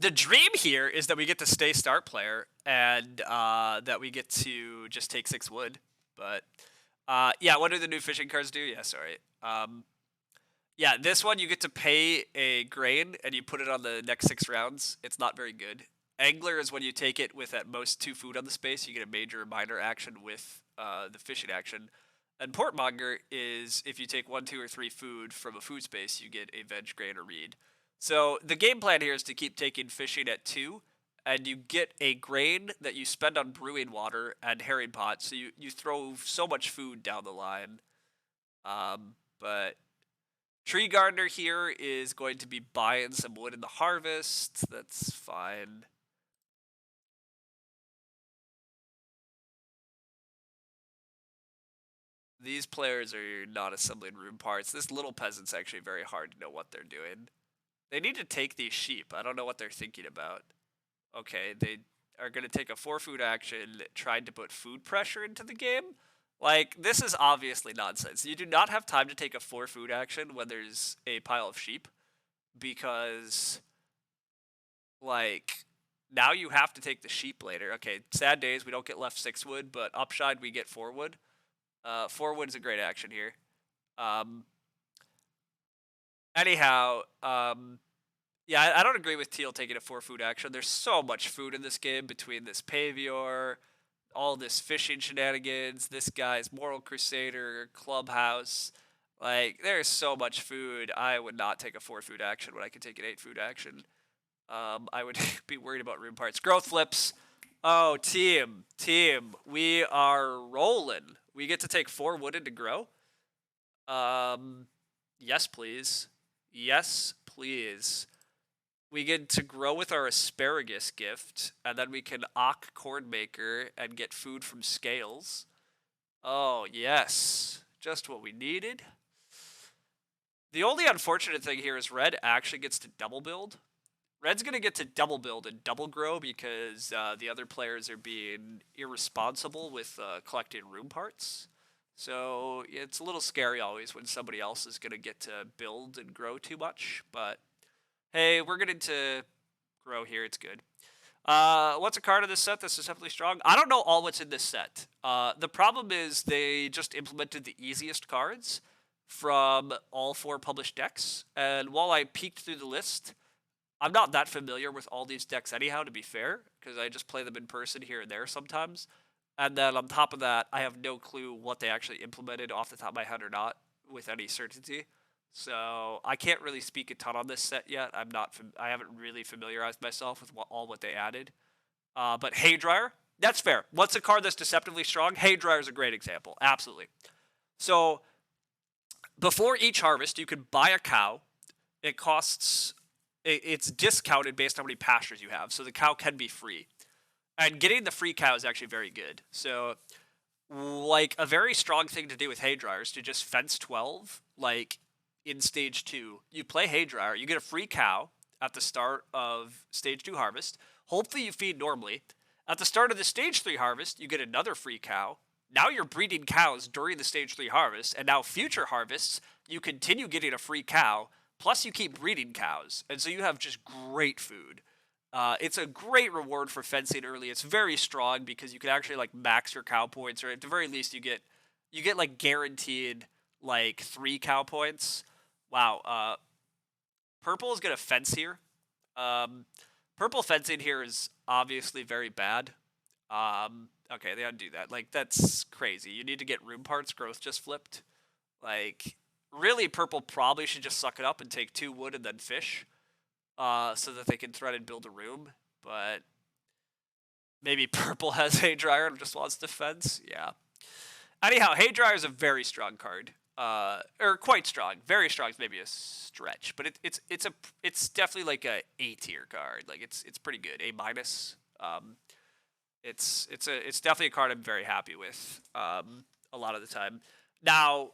The dream here is that we get to stay start player and that we get to just take 6 wood. But yeah, what do the new fishing cards do? Yeah, sorry. Yeah, this one you get to pay a grain and you put it on the next 6 rounds. It's not very good. Angler is when you take it with at most 2 food on the space. You get a major or minor action with the fishing action. And Portmonger is if you take 1, 2, or 3 food from a food space, you get a veg, grain, or reed. So the game plan here is to keep taking fishing at 2, and you get a grain that you spend on brewing water and herring pot. So you throw so much food down the line. But Tree Gardener here is going to be buying some wood in the harvest. That's fine. These players are not assembling room parts. This little peasant's actually very hard to know what they're doing. They need to take these sheep. I don't know what they're thinking about. Okay, they are going to take a 4 food action trying to put food pressure into the game. Like, this is obviously nonsense. You do not have time to take a 4 food action when there's a pile of sheep because, like, now you have to take the sheep later. Okay, sad days, we don't get left 6 wood, but upside we get 4 wood. 4 wood is a great action here. Anyhow, yeah, I don't agree with Teal taking a 4 food action. There's so much food in this game between this Pavior, all this fishing shenanigans, this guy's Moral Crusader, Clubhouse. Like, there's so much food. I would not take a 4 food action when I could take an 8 food action. I would be worried about room parts. Growth flips. Oh, team, we are rolling. We get to take 4 wood to grow. Yes, please. Yes, please. We get to grow with our asparagus gift, and then we can Ock Corn Maker and get food from scales. Oh, yes. Just what we needed. The only unfortunate thing here is red actually gets to double build. Red's going to get to double build and double grow because the other players are being irresponsible with collecting room parts. So it's a little scary always when somebody else is going to get to build and grow too much. But hey, we're getting to grow here. It's good. What's a card in this set that's deceptively strong? I don't know all what's in this set. The problem is they just implemented the easiest cards from all 4 published decks. And while I peeked through the list, I'm not that familiar with all these decks anyhow, to be fair, because I just play them in person here and there sometimes. And then on top of that, I have no clue what they actually implemented off the top of my head or not with any certainty. So I can't really speak a ton on this set yet. I haven't really familiarized myself with what they added. But Haydryer, that's fair. What's a card that's deceptively strong? Haydryer is a great example. Absolutely. So before each harvest, you can buy a cow. It costs it's discounted based on how many pastures you have, so the cow can be free. And getting the free cow is actually very good. So, like, a very strong thing to do with Haydryer is to just fence 12, like, in Stage 2. You play Haydryer, you get a free cow at the start of Stage 2 harvest. Hopefully you feed normally. At the start of the Stage 3 harvest, you get another free cow. Now you're breeding cows during the Stage 3 harvest, and now future harvests, you continue getting a free cow, plus you keep breeding cows, and so you have just great food. It's a great reward for fencing early. It's very strong because you can actually like max your cow points, or at the very least you get like guaranteed like 3 cow points. Wow. Purple is gonna fence here. Purple fencing here is obviously very bad. Okay, they undo that. Like that's crazy. You need to get room parts. Growth just flipped. Like really, purple probably should just suck it up and take 2 wood and then fish, so that they can try to build a room. But maybe purple has Haydryer and just wants defense. Yeah. Anyhow, Haydryer is a very strong card. Or quite strong. Very strong is maybe a stretch, but it's definitely like a A tier card. Like it's pretty good. A minus. It's definitely a card I'm very happy with. A lot of the time. Now,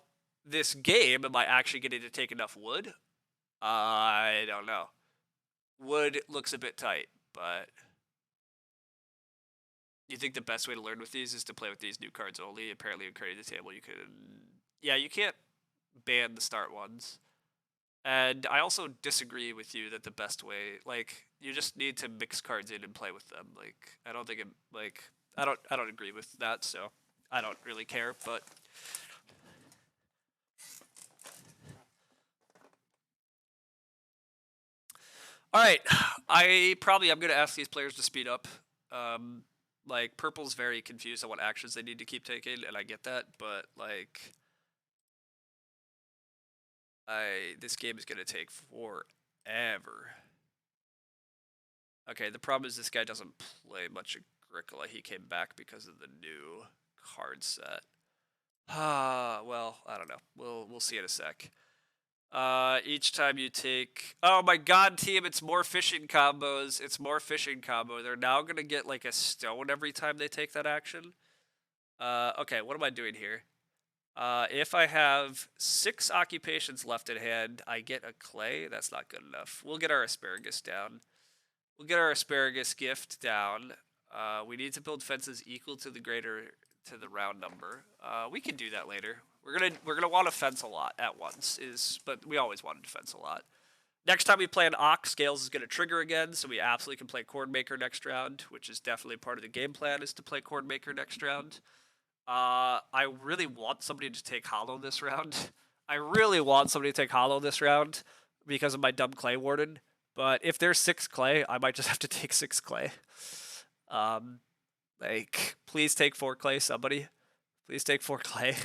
this game, am I actually getting to take enough wood? I don't know. Wood looks a bit tight, but you think the best way to learn with these is to play with these new cards only? Apparently, in creating the table, you can. Yeah, you can't ban the start ones. And I also disagree with you that the best way, like, you just need to mix cards in and play with them. Like, I don't think it, like, I don't agree with that. So I don't really care. But all right, I'm gonna ask these players to speed up. Like purple's very confused on what actions they need to keep taking, and I get that. But like, this game is gonna take forever. Okay, the problem is this guy doesn't play much Agricola. He came back because of the new card set. Well, I don't know. We'll see in a sec. Each time you take, oh my god, team, it's more fishing combos. It's more fishing combo. They're now gonna get like a stone every time they take that action. Okay, what am I doing here? If I have 6 occupations left at hand, I get a clay. That's not good enough. We'll get our asparagus down. We'll get our asparagus gift down. We need to build fences equal to the round number. We can do that later. We're gonna want to fence a lot at once, but we always wanted to fence a lot. Next time we play an ox, scales is gonna trigger again, so we absolutely can play Cornmaker next round, which is definitely part of the game plan is to play Cornmaker next round. I really want somebody to take Hollow this round. I really want somebody to take Hollow this round because of my dumb Clay Warden. But if there's 6 clay, I might just have to take 6 clay. Like, please take 4 clay, somebody. Please take 4 clay.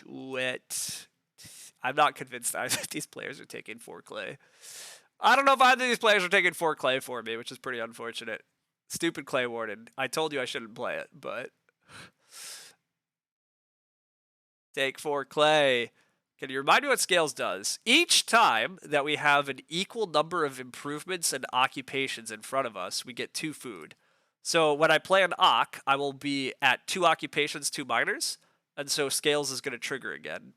Do it. I'm not convinced that these players are taking 4 clay. I don't know if either of these players are taking 4 clay for me, which is pretty unfortunate. Stupid Clay Warden. I told you I shouldn't play it, but... Take 4 clay. Can you remind me what Scales does? Each time that we have an equal number of improvements and occupations in front of us, we get 2 food. So when I play an Ock, I will be at 2 occupations, 2 miners, and so Scales is going to trigger again.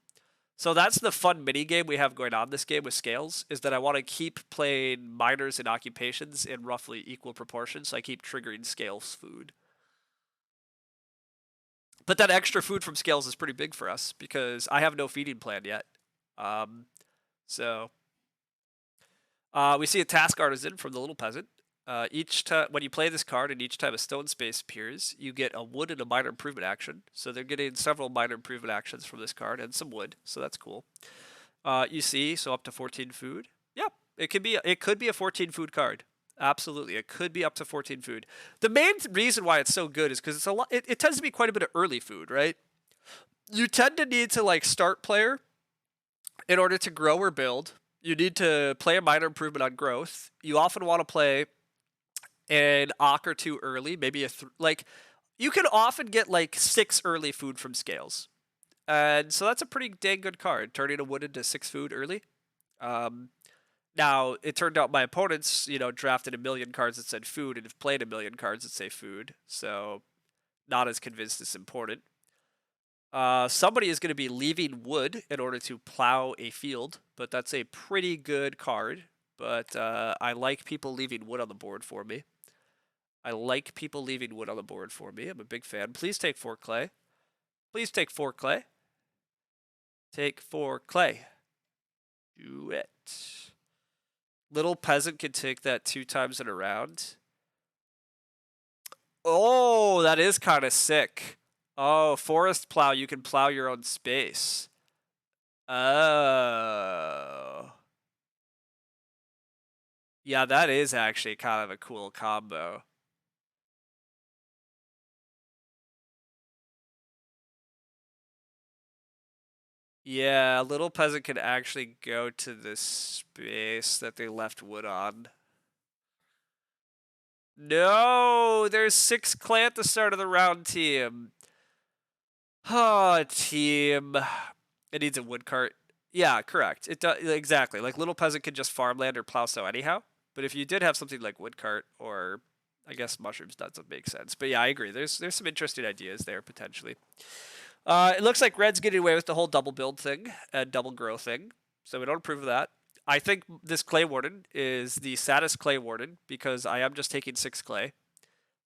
So that's the fun mini game we have going on this game with Scales, is that I want to keep playing miners and occupations in roughly equal proportions, so I keep triggering Scales food. But that extra food from Scales is pretty big for us because I have no feeding plan yet. So we see a task artisan from the little peasant. Each time when you play this card, and each time a stone space appears, you get a wood and a minor improvement action. So they're getting several minor improvement actions from this card and some wood. So that's cool. You see, so up to 14 food. Yeah, it could be a 14 food card. Absolutely, it could be up to 14 food. The main reason why it's so good is because it's a lot. It tends to be quite a bit of early food, right? You tend to need to like start player in order to grow or build. You need to play a minor improvement on growth. You often want to play an Ock or 2 early, maybe like you can often get like 6 early food from Scales, and so that's a pretty dang good card. Turning a wood into 6 food early. Now, it turned out my opponents, drafted a million cards that said food and have played a million cards that say food. So, not as convinced it's important. Somebody is going to be leaving wood in order to plow a field, but that's a pretty good card. But I like people leaving wood on the board for me. I'm a big fan. Please take 4 clay. Please take 4 clay. Take 4 clay. Do it. Little peasant can take that 2 times in a round. Oh, that is kind of sick. Oh, forest plow, you can plow your own space. Oh. Yeah, that is actually kind of a cool combo. Yeah, little peasant can actually go to the space that they left wood on. No, there's 6 clay at the start of the round, team. Oh, team. It needs a wood cart. Yeah, correct. It does exactly. Like little peasant could just farmland or plow snow anyhow. But if you did have something like wood cart or I guess mushrooms doesn't make sense. But yeah, I agree. There's some interesting ideas there potentially. It looks like red's getting away with the whole double build thing and double grow thing. So we don't approve of that. I think this clay warden is the saddest clay warden because I am just taking 6 clay.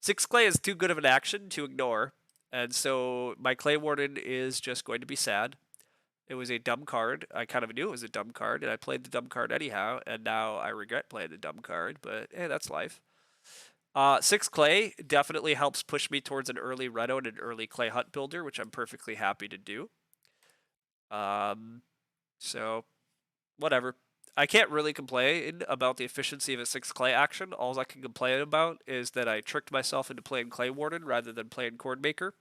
6 clay is too good of an action to ignore, and so my Clay Warden is just going to be sad. It was a dumb card. I kind of knew it was a dumb card, and I played the dumb card anyhow, and now I regret playing the dumb card, but hey, that's life. 6 clay definitely helps push me towards an early Reno and an early clay hut builder, which I'm perfectly happy to do. So, whatever. I can't really complain about the efficiency of a 6 clay action. All I can complain about is that I tricked myself into playing Clay Warden rather than playing Chord Maker.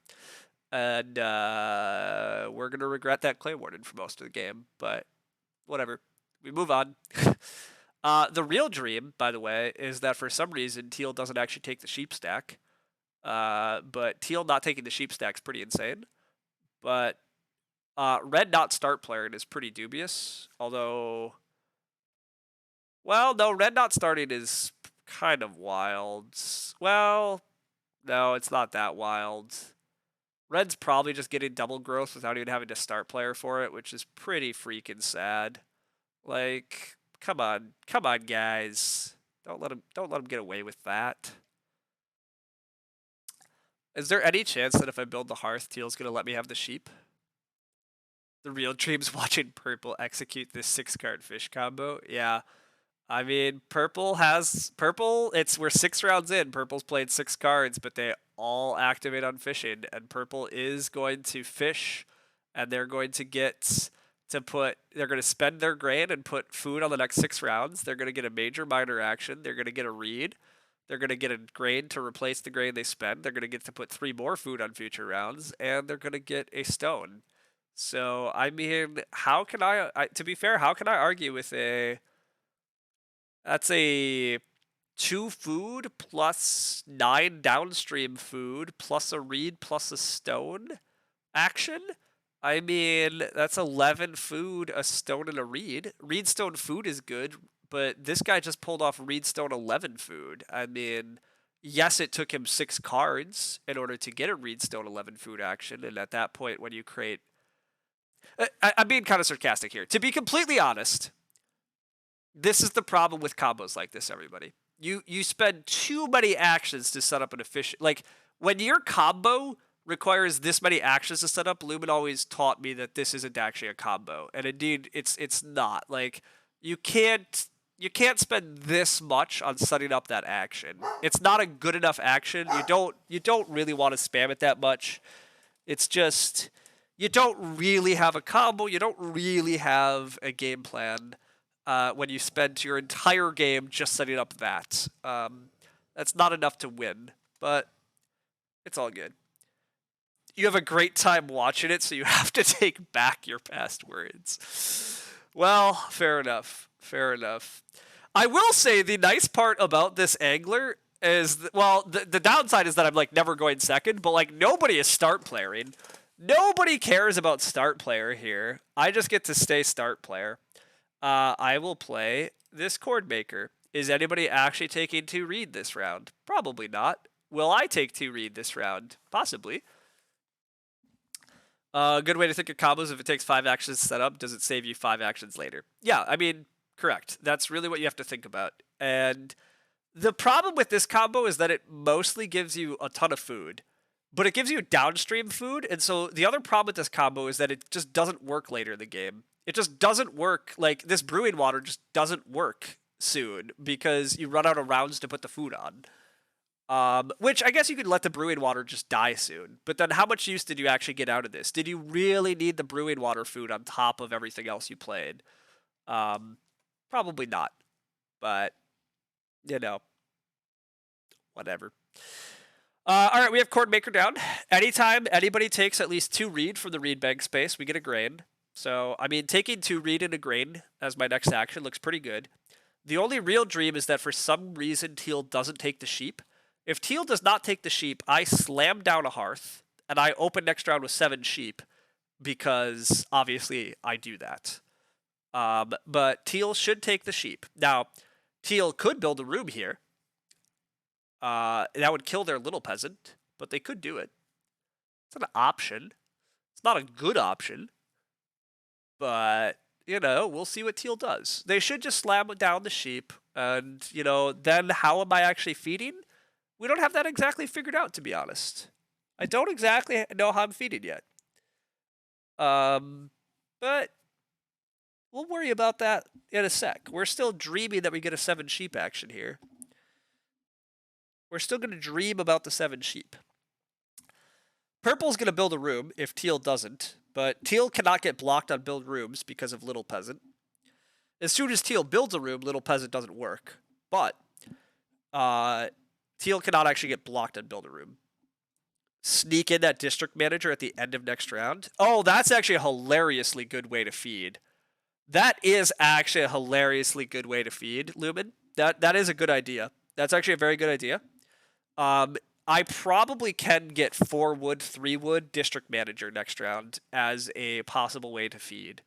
And we're going to regret that Clay Warden for most of the game, but whatever. We move on. The real dream, by the way, is that for some reason Teal doesn't actually take the sheep stack. But Teal not taking the sheep stack is pretty insane. But Red not start player is pretty dubious. Although, well, no, Red not starting is kind of wild. Well, no, it's not that wild. Red's probably just getting double growth without even having to start player for it, which is pretty freaking sad. Like, come on, guys. Don't let him get away with that. Is there any chance that if I build the hearth, Teal's gonna let me have the sheep? The real dream's watching Purple execute this 6-card fish combo. Yeah. I mean, we're 6 rounds in. Purple's played 6 cards, but they all activate on fishing, and Purple is going to fish, and they're going to they're going to spend their grain and put food on the next 6 rounds. They're going to get a major minor action. They're going to get a reed. They're going to get a grain to replace the grain they spend. They're going to get to put 3 more food on future rounds, and they're going to get a stone. So, I mean, to be fair, how can I argue with that's a 2 food plus 9 downstream food plus a reed plus a stone action? I mean, that's 11 food, a stone, and a reed. Reed stone food is good, but this guy just pulled off reed stone 11 food. I mean, yes, it took him 6 cards in order to get a reed stone 11 food action, and at that point, when you create... I'm being kind of sarcastic here. To be completely honest, this is the problem with combos like this, everybody. You spend too many actions to set up an efficient... Like, when your combo requires this many actions to set up, Lumen always taught me that this isn't actually a combo. And indeed, it's not. Like, you can't spend this much on setting up that action. It's not a good enough action. You don't really want to spam it that much. It's just... You don't really have a combo. You don't really have a game plan when you spend your entire game just setting up that. That's not enough to win, but it's all good. You have a great time watching it, so you have to take back your past words. Well, fair enough. Fair enough. I will say the nice part about this angler is, the downside is that I'm, like, never going second, but, like, nobody is start playering. Nobody cares about start player here. I just get to stay start player. I will play this Chord Maker. Is anybody actually taking 2 reed this round? Probably not. Will I take 2 reed this round? Possibly. A good way to think of combos, if it takes 5 actions to set up, does it save you 5 actions later? Yeah, I mean, correct. That's really what you have to think about. And the problem with this combo is that it mostly gives you a ton of food. But it gives you downstream food, and so the other problem with this combo is that it just doesn't work later in the game. It just doesn't work. Like, this brewing water just doesn't work soon because you run out of rounds to put the food on. Which I guess you could let the brewing water just die soon. But then how much use did you actually get out of this? Did you really need the brewing water food on top of everything else you played? Probably not. But, you know, whatever. All right, we have Chord Maker down. Anytime anybody takes at least 2 reed from the reed bank space, we get a grain. So, I mean, taking 2 reed and a grain as my next action looks pretty good. The only real dream is that for some reason Teal doesn't take the sheep. If Teal does not take the sheep, I slam down a hearth, and I open next round with 7 sheep, because obviously I do that. But Teal should take the sheep. Now, Teal could build a room here. That would kill their little peasant, but they could do it. It's an option. It's not a good option, but, you know, we'll see what Teal does. They should just slam down the sheep, and, you know, then how am I actually feeding? We don't have that exactly figured out, to be honest. I don't exactly know how I'm feeding yet. But we'll worry about that in a sec. We're still dreaming that we get a 7 sheep action here. We're still going to dream about the 7 sheep. Purple's going to build a room if teal doesn't, but teal cannot get blocked on build rooms because of little peasant. As soon as teal builds a room, little peasant doesn't work. But teal cannot actually get blocked on build a room. Sneak in that district manager at the end of next round. Oh, that's actually a hilariously good way to feed. That is actually a hilariously good way to feed, Lumen. That is a good idea. That's actually a very good idea. I probably can get 4 wood, 3 wood district manager next round as a possible way to feed.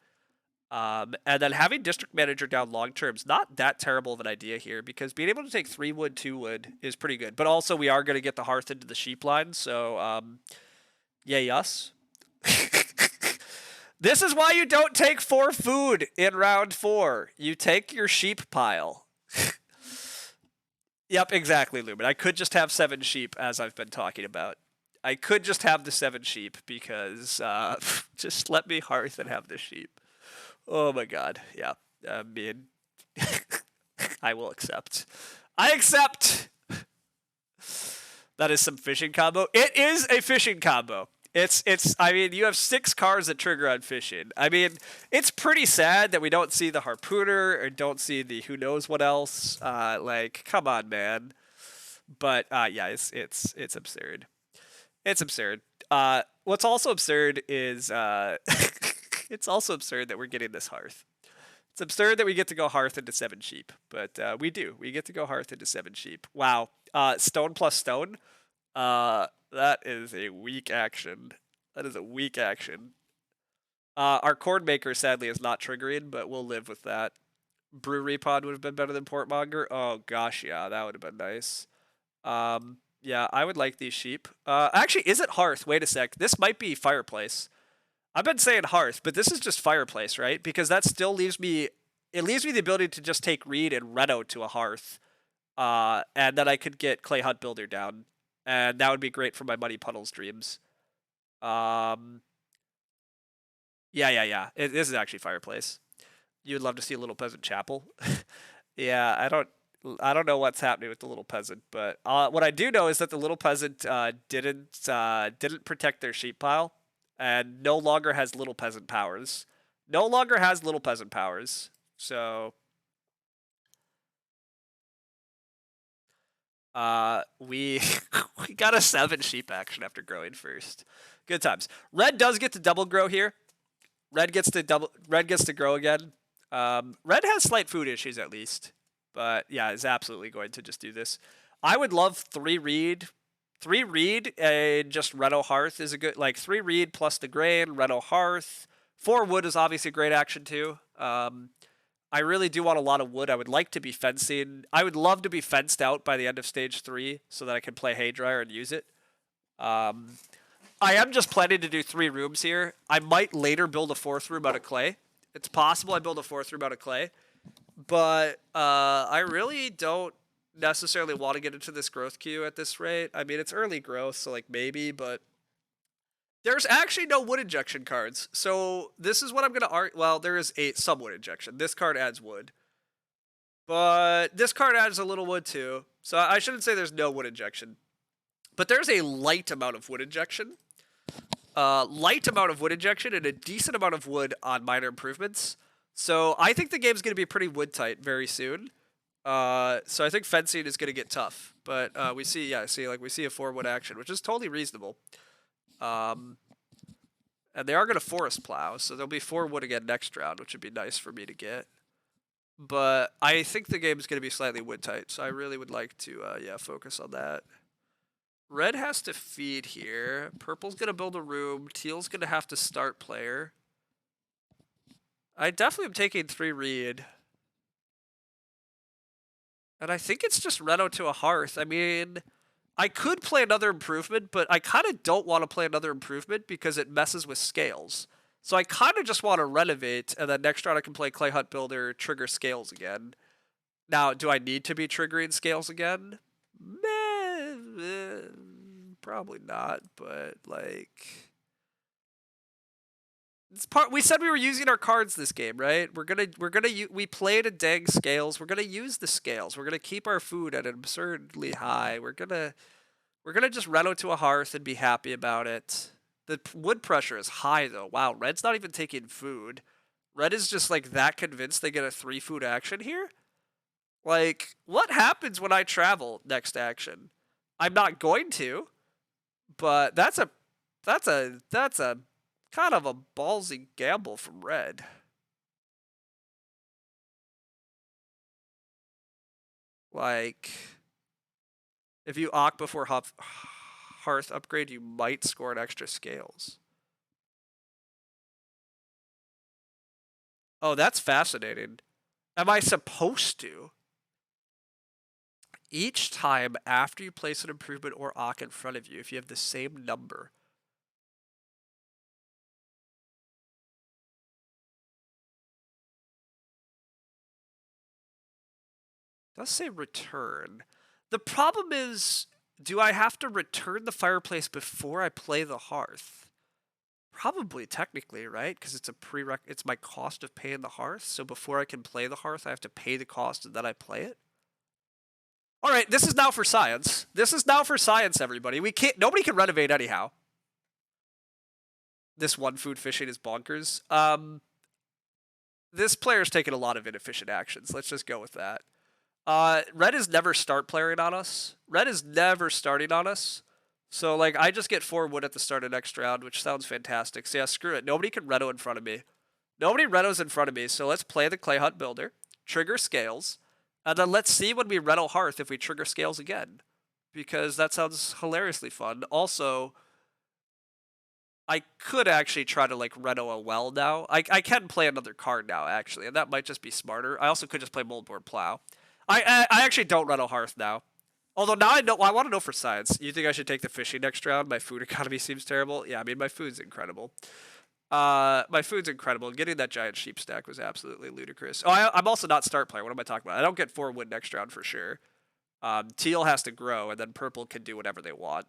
And then having district manager down long term is not that terrible of an idea here, because being able to take 3 wood, 2 wood is pretty good. But also we are going to get the hearth into the sheep line, so yay us. This is why you don't take 4 food in round 4. You take your sheep pile. Yep, exactly, Lumen. I could just have 7 sheep, as I've been talking about. I could just have the 7 sheep, because just let me hearth and have the sheep. Oh my god, yeah. I mean, I will accept. I accept! That is some fishing combo. It is a fishing combo. I mean, you have 6 cards that trigger on fishing. I mean, it's pretty sad that we don't see the harpooner or don't see the who knows what else. Like, come on, man. But yeah, it's absurd. It's absurd. What's also absurd is it's also absurd that we're getting this hearth. It's absurd that we get to go hearth into 7 sheep, but we do. We get to go hearth into 7 sheep. Wow. Stone plus stone. That is a weak action. That is a weak action. Our corn maker sadly is not triggering, but we'll live with that. Brewery pod would have been better than Portmonger. Oh gosh, yeah, that would have been nice. Yeah, I would like these sheep. Actually, is it hearth? Wait a sec. This might be fireplace. I've been saying hearth, but this is just fireplace, right? Because that still leaves me. It leaves me the ability to just take Reed and Reno to a hearth, and then I could get Clay Hut Builder down, and that would be great for my Muddy Puddles dreams. Yeah. This is actually fireplace. You'd love to see a little peasant chapel. Yeah, I don't know what's happening with the little peasant, but what I do know is that the little peasant didn't protect their sheep pile, and no longer has little peasant powers. No longer has little peasant powers. So we we got a 7 sheep action after growing first. Good times. Red does get to double grow here. Red gets to grow again. Red has slight food issues at least, but yeah, is absolutely going to just do this. I would love 3 Reed. 3 Reed and just Reno Hearth is a good, like 3 Reed plus the grain, Reno Hearth. 4 wood is obviously a great action too. I really do want a lot of wood. I would like to be fencing. I would love to be fenced out by the end of stage 3 so that I can play Haydryer and use it. I am just planning to do 3 rooms here. I might later build a 4th room out of clay. It's possible I build a 4th room out of clay. But I really don't necessarily want to get into this growth queue at this rate. I mean, it's early growth, so like maybe, but there's actually no wood injection cards. So this is what I'm going to argue. Well, there is some wood injection. This card adds wood. But this card adds a little wood too. So I shouldn't say there's no wood injection. But there's a light amount of wood injection. Light amount of wood injection and a decent amount of wood on minor improvements. So I think the game's going to be pretty wood tight very soon. So I think fencing is going to get tough. But we see a 4 wood action, which is totally reasonable. And they are going to forest plow, so there'll be 4 wood again next round, which would be nice for me to get. But I think the game is going to be slightly wood tight, so I really would like to focus on that. Red has to feed here. Purple's going to build a room. Teal's going to have to start player. I definitely am taking 3 Reed. And I think it's just Reno to a hearth. I mean, I could play another improvement, but I kind of don't want to play another improvement because it messes with scales. So I kind of just want to renovate, and then next round I can play Clay Hut Builder, trigger scales again. Now, do I need to be triggering scales again? Meh, Probably not, but like it's part. We said we were using our cards this game, right? We played a dang scales. We're gonna use the scales. We're gonna keep our food at an absurdly high. We're gonna just reno to a hearth and be happy about it. The wood pressure is high though. Wow, red's not even taking food. Red is just like that convinced they get a 3 food action here. Like, what happens when I travel next action? I'm not going to, but that's a kind of a ballsy gamble from red. Like, if you Ock before Hearth upgrade, you might score an extra scales. Oh, that's fascinating. Am I supposed to? Each time after you place an improvement or Ock in front of you, if you have the same number. It does say return. The problem is, do I have to return the fireplace before I play the hearth? Probably, technically, right? Because it's a prereq. It's my cost of paying the hearth. So before I can play the hearth, I have to pay the cost and then I play it. All right, this is now for science. This is now for science, everybody. We can't. Nobody can renovate anyhow. This one food fishing is bonkers. This player's taking a lot of inefficient actions. Let's just go with that. Red is never start playing on us. Red is never starting on us. So, like, I just get 4 wood at the start of next round, which sounds fantastic. So, yeah, screw it. Nobody can reno in front of me. Nobody renos in front of me, so let's play the Clay Hut Builder, trigger scales, and then let's see when we reno Hearth if we trigger scales again. Because that sounds hilariously fun. Also, I could actually try to, like, reno a well now. I can play another card now, actually, and that might just be smarter. I also could just play Moldboard Plow. I actually don't reno Hearth now. Although now I know, I want to know for science. You think I should take the fishing next round? My food economy seems terrible. Yeah, I mean, my food's incredible. My food's incredible. Getting that giant sheep stack was absolutely ludicrous. Oh, I'm also not start player. What am I talking about? I don't get 4 wood next round for sure. Teal has to grow, and then purple can do whatever they want.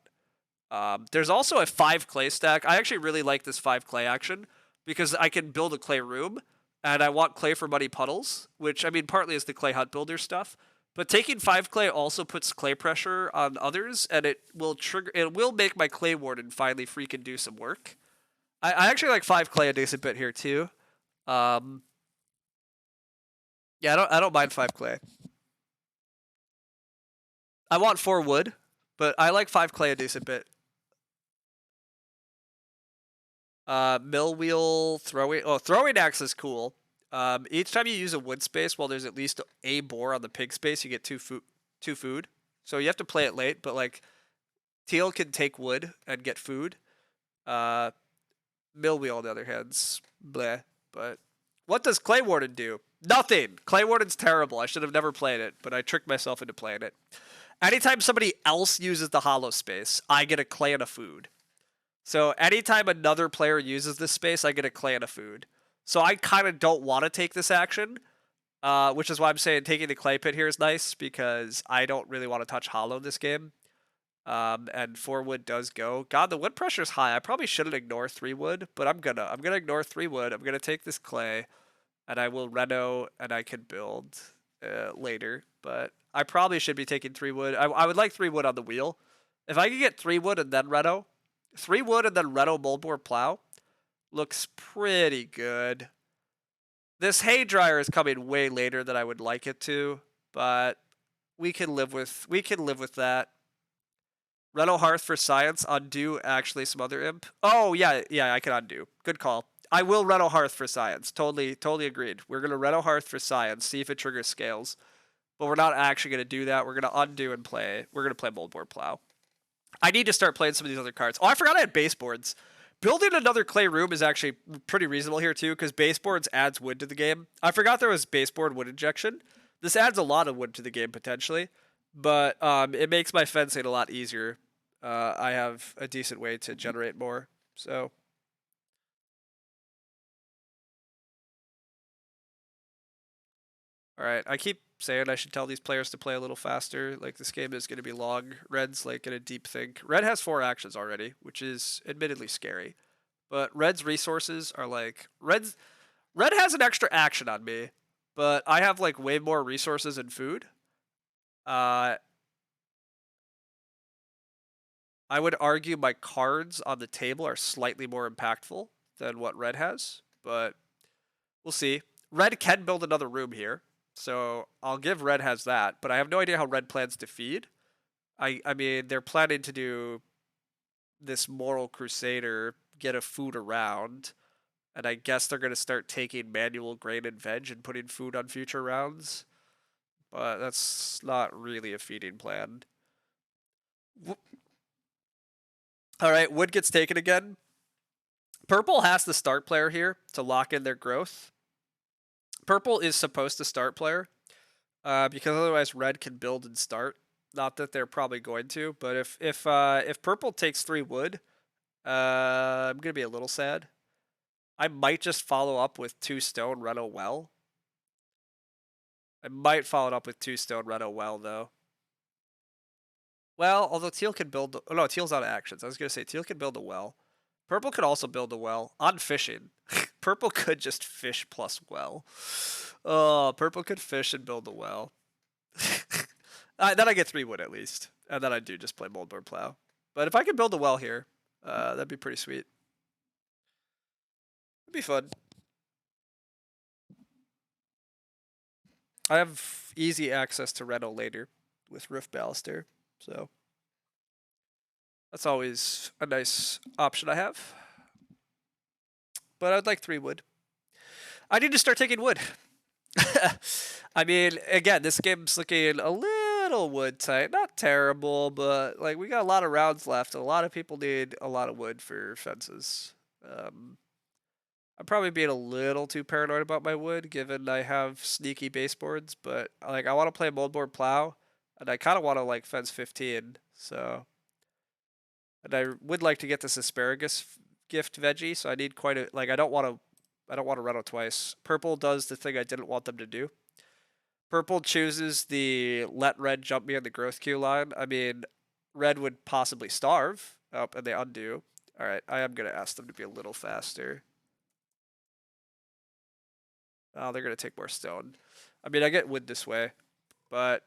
There's also a 5 clay stack. I actually really like this 5 clay action because I can build a clay room, and I want clay for muddy puddles, which, I mean, partly is the clay hut builder stuff. But taking 5 clay also puts clay pressure on others, and it will trigger. It will make my clay warden finally freaking do some work. I actually like 5 clay a decent bit here too. Yeah, I don't mind 5 clay. I want 4 wood, but I like 5 clay a decent bit. Mill wheel, throwing axe is cool. Each time you use a wood space, while there's at least a boar on the pig space, you get 2 food. So you have to play it late, but like teal can take wood and get food. Mill wheel on the other hand's bleh. But what does Clay Warden do? Nothing. Clay Warden's terrible. I should have never played it, but I tricked myself into playing it. Anytime somebody else uses the hollow space, I get a clay and a food. So anytime another player uses this space, I get a clay and a food. So I kind of don't want to take this action, which is why I'm saying taking the clay pit here is nice because I don't really want to touch hollow this game. And 4 wood does go. God, the wood pressure is high. I probably shouldn't ignore 3 wood, but I'm gonna ignore 3 wood. I'm gonna take this clay, and I will reno, and I can build later. But I probably should be taking 3 wood. I would like 3 wood on the wheel. If I could get 3 wood and then reno, 3 wood and then reno moldboard plow, looks pretty good. This hay dryer is coming way later than I would like it to, but we can live with that. Reno Hearth for science. Undo actually some other imp. Oh, yeah, I can undo. Good call. I will Reno Hearth for science. Totally agreed. We're going to Reno Hearth for science, see if it triggers scales. But we're not actually going to do that. We're going to undo and play. We're going to play Moldboard Plow. I need to start playing some of these other cards. Oh, I forgot I had baseboards. Building another clay room is actually pretty reasonable here, too, because baseboards adds wood to the game. I forgot there was baseboard wood injection. This adds a lot of wood to the game, potentially. But it makes my fencing a lot easier. I have a decent way to generate more. So, all right, I keep saying I should tell these players to play a little faster. Like, this game is going to be long. Red's like in a deep think. Red has 4 actions already, which is admittedly scary. But Red's resources are like Red has an extra action on me, but I have like way more resources and food. I would argue my cards on the table are slightly more impactful than what Red has, but we'll see. Red can build another room here, so I'll give Red has that, but I have no idea how Red plans to feed. I mean, they're planning to do this Moral Crusader, get a food around, and I guess they're going to start taking manual grain and veg and putting food on future rounds, but that's not really a feeding plan. All right, wood gets taken again. Purple has the start player here to lock in their growth. Purple is supposed to start player, because otherwise red can build and start. Not that they're probably going to, but if purple takes 3 wood, I'm gonna be a little sad. I might just follow up with 2 stone, run a well. I might follow it up with 2 stone, run a well though. Well, although teal can build. Oh no, teal's out of actions. I was gonna say teal can build a well. Purple could also build a well on fishing. Purple could just fish plus well. Oh, purple could fish and build a well. Then I get 3 wood at least, and then I do just play moldboard plow. But if I could build a well here, that'd be pretty sweet. It'd be fun. I have easy access to Reno later with Roof Baluster, so that's always a nice option I have. But I'd like 3 wood. I need to start taking wood. I mean, again, this game's looking a little wood tight. Not terrible, but like we got a lot of rounds left. A lot of people need a lot of wood for fences. I'm probably being a little too paranoid about my wood, given I have sneaky baseboards. But like, I want to play moldboard plow, and I kind of want to like fence 15. So, and I would like to get this asparagus gift veggie. So I need quite a like. I don't want to run out twice. Purple does the thing I didn't want them to do. Purple chooses the let red jump me on the growth queue line. I mean, red would possibly starve. Oh, and they undo. All right, I am gonna ask them to be a little faster. Oh, they're going to take more stone. I mean, I get wood this way. But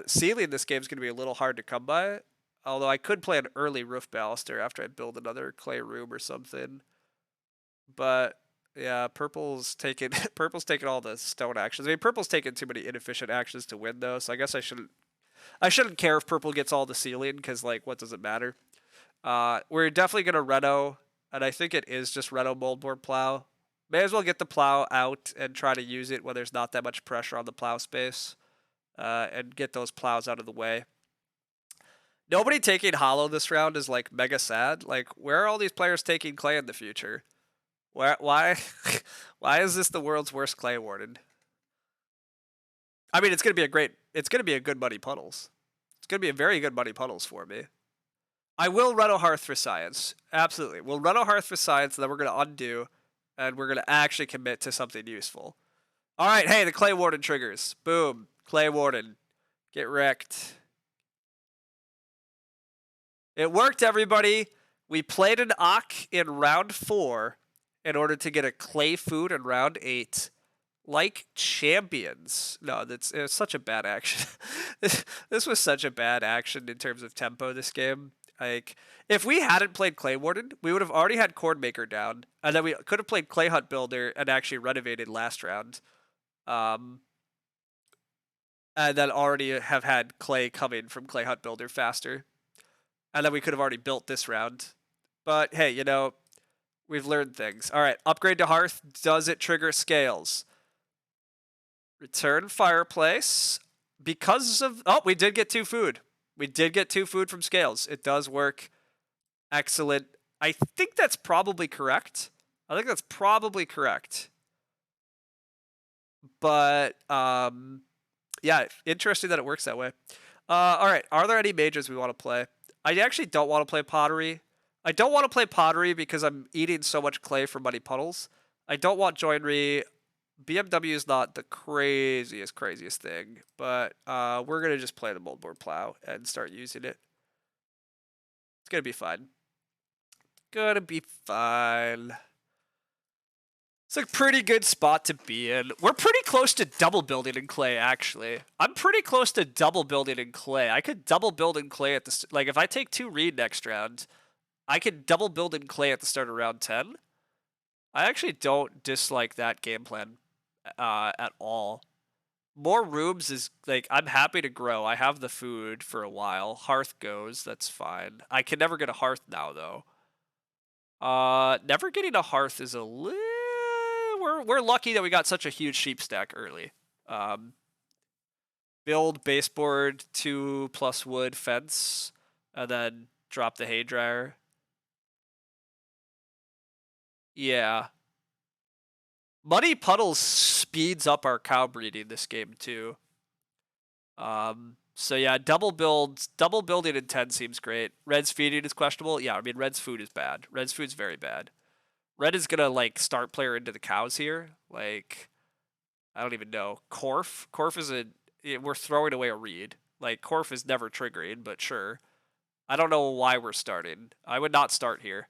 sealing this game is going to be a little hard to come by. Although I could play an early roof baluster after I build another clay room or something. But yeah, purple's taking purple's taking all the stone actions. I mean, purple's taking too many inefficient actions to win though. So I guess I shouldn't care if purple gets all the sealing because like what does it matter? We're definitely going to Reno, and I think it is just Reno moldboard plow. May as well get the plow out and try to use it when there's not that much pressure on the plow space, and get those plows out of the way. Nobody taking hollow this round is like mega sad. Like, where are all these players taking clay in the future? Why why is this the world's worst clay warden? I mean, it's gonna be a good Muddy Puddles. It's gonna be a very good Muddy Puddles for me. I will run a Hearth for Science. Absolutely. We'll run a Hearth for Science, and then we're gonna undo. And we're going to actually commit to something useful. All right, hey, the Clay Warden triggers. Boom. Clay Warden. Get wrecked. It worked, everybody. We played an Ock in round 4 in order to get a Clay food in round 8. Like champions. No, it was such a bad action. This was such a bad action in terms of tempo, this game. Like, if we hadn't played Clay Warden, we would have already had Cornmaker down, and then we could have played Clay Hut Builder and actually renovated last round. And then already have had Clay coming from Clay Hut Builder faster. And then we could have already built this round. But hey, you know, we've learned things. All right, upgrade to Hearth. Does it trigger scales? Return Fireplace. Because of... Oh, we did get 2 food. We did get 2 food from scales. It does work. Excellent. I think that's probably correct. But, yeah, interesting that it works that way. All right, are there any majors we want to play? I actually don't want to play Pottery. I don't want to play Pottery because I'm eating so much clay for Muddy Puddles. I don't want Joinery. BMW is not the craziest thing, but we're gonna just play the moldboard plow and start using it. It's gonna be fine. Gonna be fine. It's a pretty good spot to be in. We're pretty close to double building in clay, actually. I'm pretty close to double building in clay. I could double build in clay at the like if I take 2 reed next round, I could double build in clay at the start of round 10. I actually don't dislike that game plan at all. More rooms is like I'm happy to grow. I have the food for a while. Hearth goes, that's fine. I can never get a hearth now though. Never getting a hearth is a little. We're lucky that we got such a huge sheep stack early. Build baseboard 2+ wood fence, and then drop the hay dryer. Yeah. Muddy Puddles speeds up our cow breeding this game too. So yeah, double building in 10 seems great. Red's feeding is questionable. Yeah, I mean Red's food is bad. Red's food's very bad. Red is gonna like start player into the cows here. Like, I don't even know. Corf. Corf is we're throwing away a reed. Like Corf is never triggering, but sure. I don't know why we're starting. I would not start here.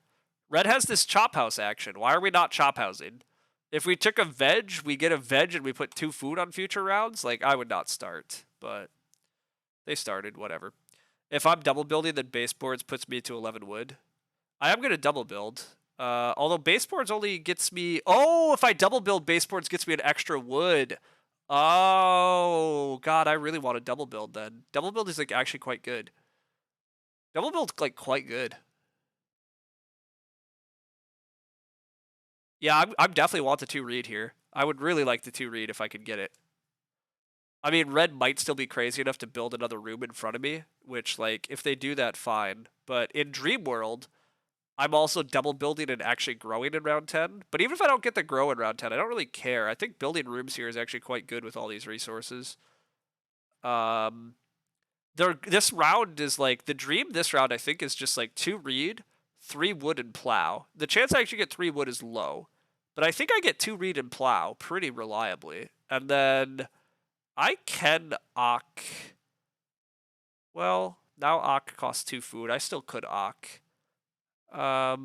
Red has this chop house action. Why are we not chop housing? If we took a veg, we get a veg and we put 2 food on future rounds. Like, I would not start, but they started. Whatever. If I'm double building, then baseboards puts me to 11 wood. I am gonna double build. Although baseboards only gets me. Oh, if I double build, baseboards gets me an extra wood. Oh god, I really want to double build then. Double build is like actually quite good. Double build's like quite good. Yeah, I'm definitely want the 2 read here. I would really like the 2 read if I could get it. I mean, red might still be crazy enough to build another room in front of me, which like if they do that, fine. But in Dream World, I'm also double building and actually growing in round 10. But even if I don't get the grow in round 10, I don't really care. I think building rooms here is actually quite good with all these resources. This round is like the dream. This round I think is just like 2 reed, 3 wood and plow. The chance I actually get 3 wood is low, but I think I get 2 reed and plow pretty reliably. And then I can Ock. Well, now Ock costs 2 food. I still could Ock. I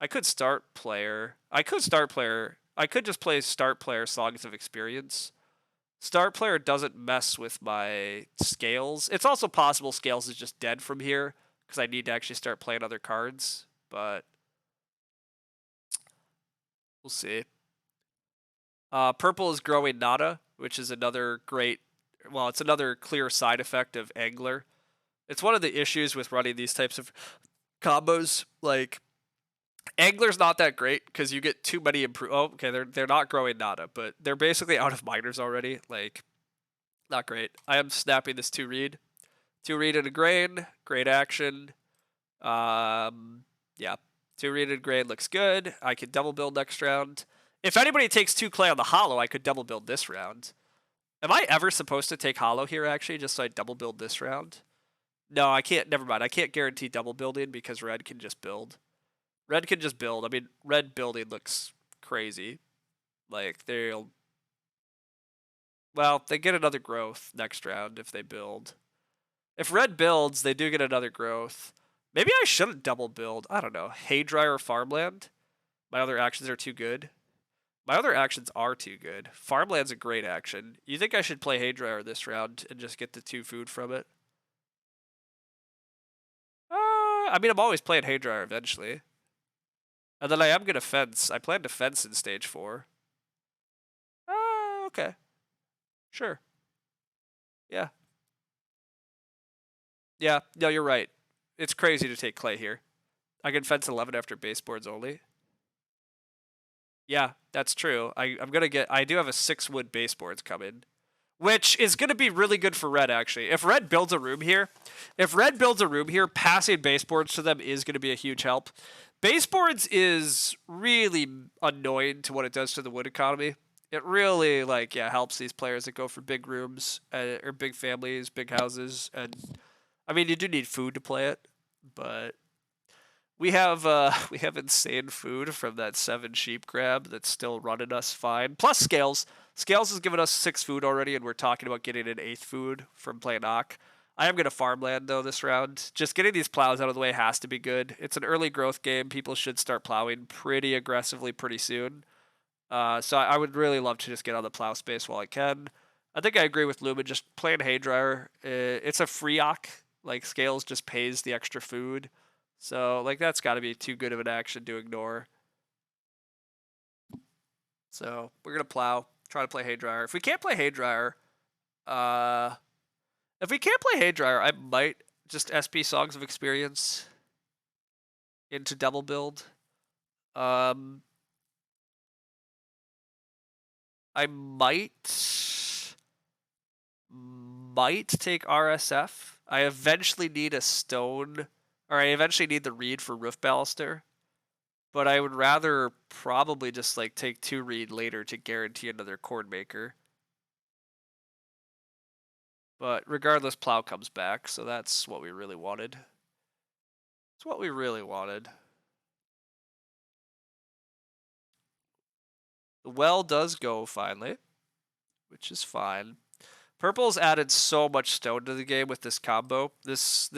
could start player. I could start player. I could just play start player Songs of Experience. Start player doesn't mess with my scales. It's also possible scales is just dead from here because I need to actually start playing other cards, but we'll see. Purple is growing nada, which is another great. Well, it's another clear side effect of Angler. It's one of the issues with running these types of combos. Like Angler's not that great because you get too many improve. Oh, okay, they're not growing nada, but they're basically out of miners already. Like, not great. I am snapping this 2 read. 2 read and a grain, great action. Yeah, 2 read and a grain looks good. I can double build next round. If anybody takes 2 clay on the hollow, I could double build this round. Am I ever supposed to take hollow here actually, just so I double build this round? No, I can't. Never mind. I can't guarantee double building because red can just build. Red can just build. I mean, red building looks crazy. Like, they'll. Well, they get another growth next round if they build. If red builds, they do get another growth. Maybe I shouldn't double build. I don't know. Hay dryer or farmland? My other actions are too good. My other actions are too good. Farmland's a great action. You think I should play hay dryer this round and just get the 2 food from it? I mean, I'm always playing hay dryer eventually. And then I am gonna fence. I plan to fence in stage 4. Okay. Sure. Yeah. Yeah, no, you're right. It's crazy to take clay here. I can fence 11 after baseboards only. Yeah, that's true. I'm gonna get. I do have a 6 wood baseboards coming, which is gonna be really good for red actually. If red builds a room here, passing baseboards to them is gonna be a huge help. Baseboards is really annoying to what it does to the wood economy. It really helps these players that go for big rooms or big families, big houses, and I mean you do need food to play it, but We have we have insane food from that 7 sheep grab that's still running us fine. Plus scales. Scales has given us 6 food already, and we're talking about getting an 8th food from playing Ock. I am gonna farmland though this round. Just getting these plows out of the way has to be good. It's an early growth game. People should start plowing pretty aggressively pretty soon. So I would really love to just get on the plow space while I can. I think I agree with Lumen. Just playing Haydryer. It's a free Ock. Like Scales just pays the extra food. So, like, that's got to be too good of an action to ignore. So, we're going to plow, try to play Haydryer. If we can't play Haydryer, I might just SP Songs of Experience into double build. I might take RSF. I eventually need a stone, or I eventually need the reed for Roof Baluster. But I would rather probably just like take 2 reed later to guarantee another corn maker. But regardless, plow comes back, so that's what we really wanted. It's what we really wanted. The well does go finally, which is fine. Purple's added so much stone to the game with this combo. This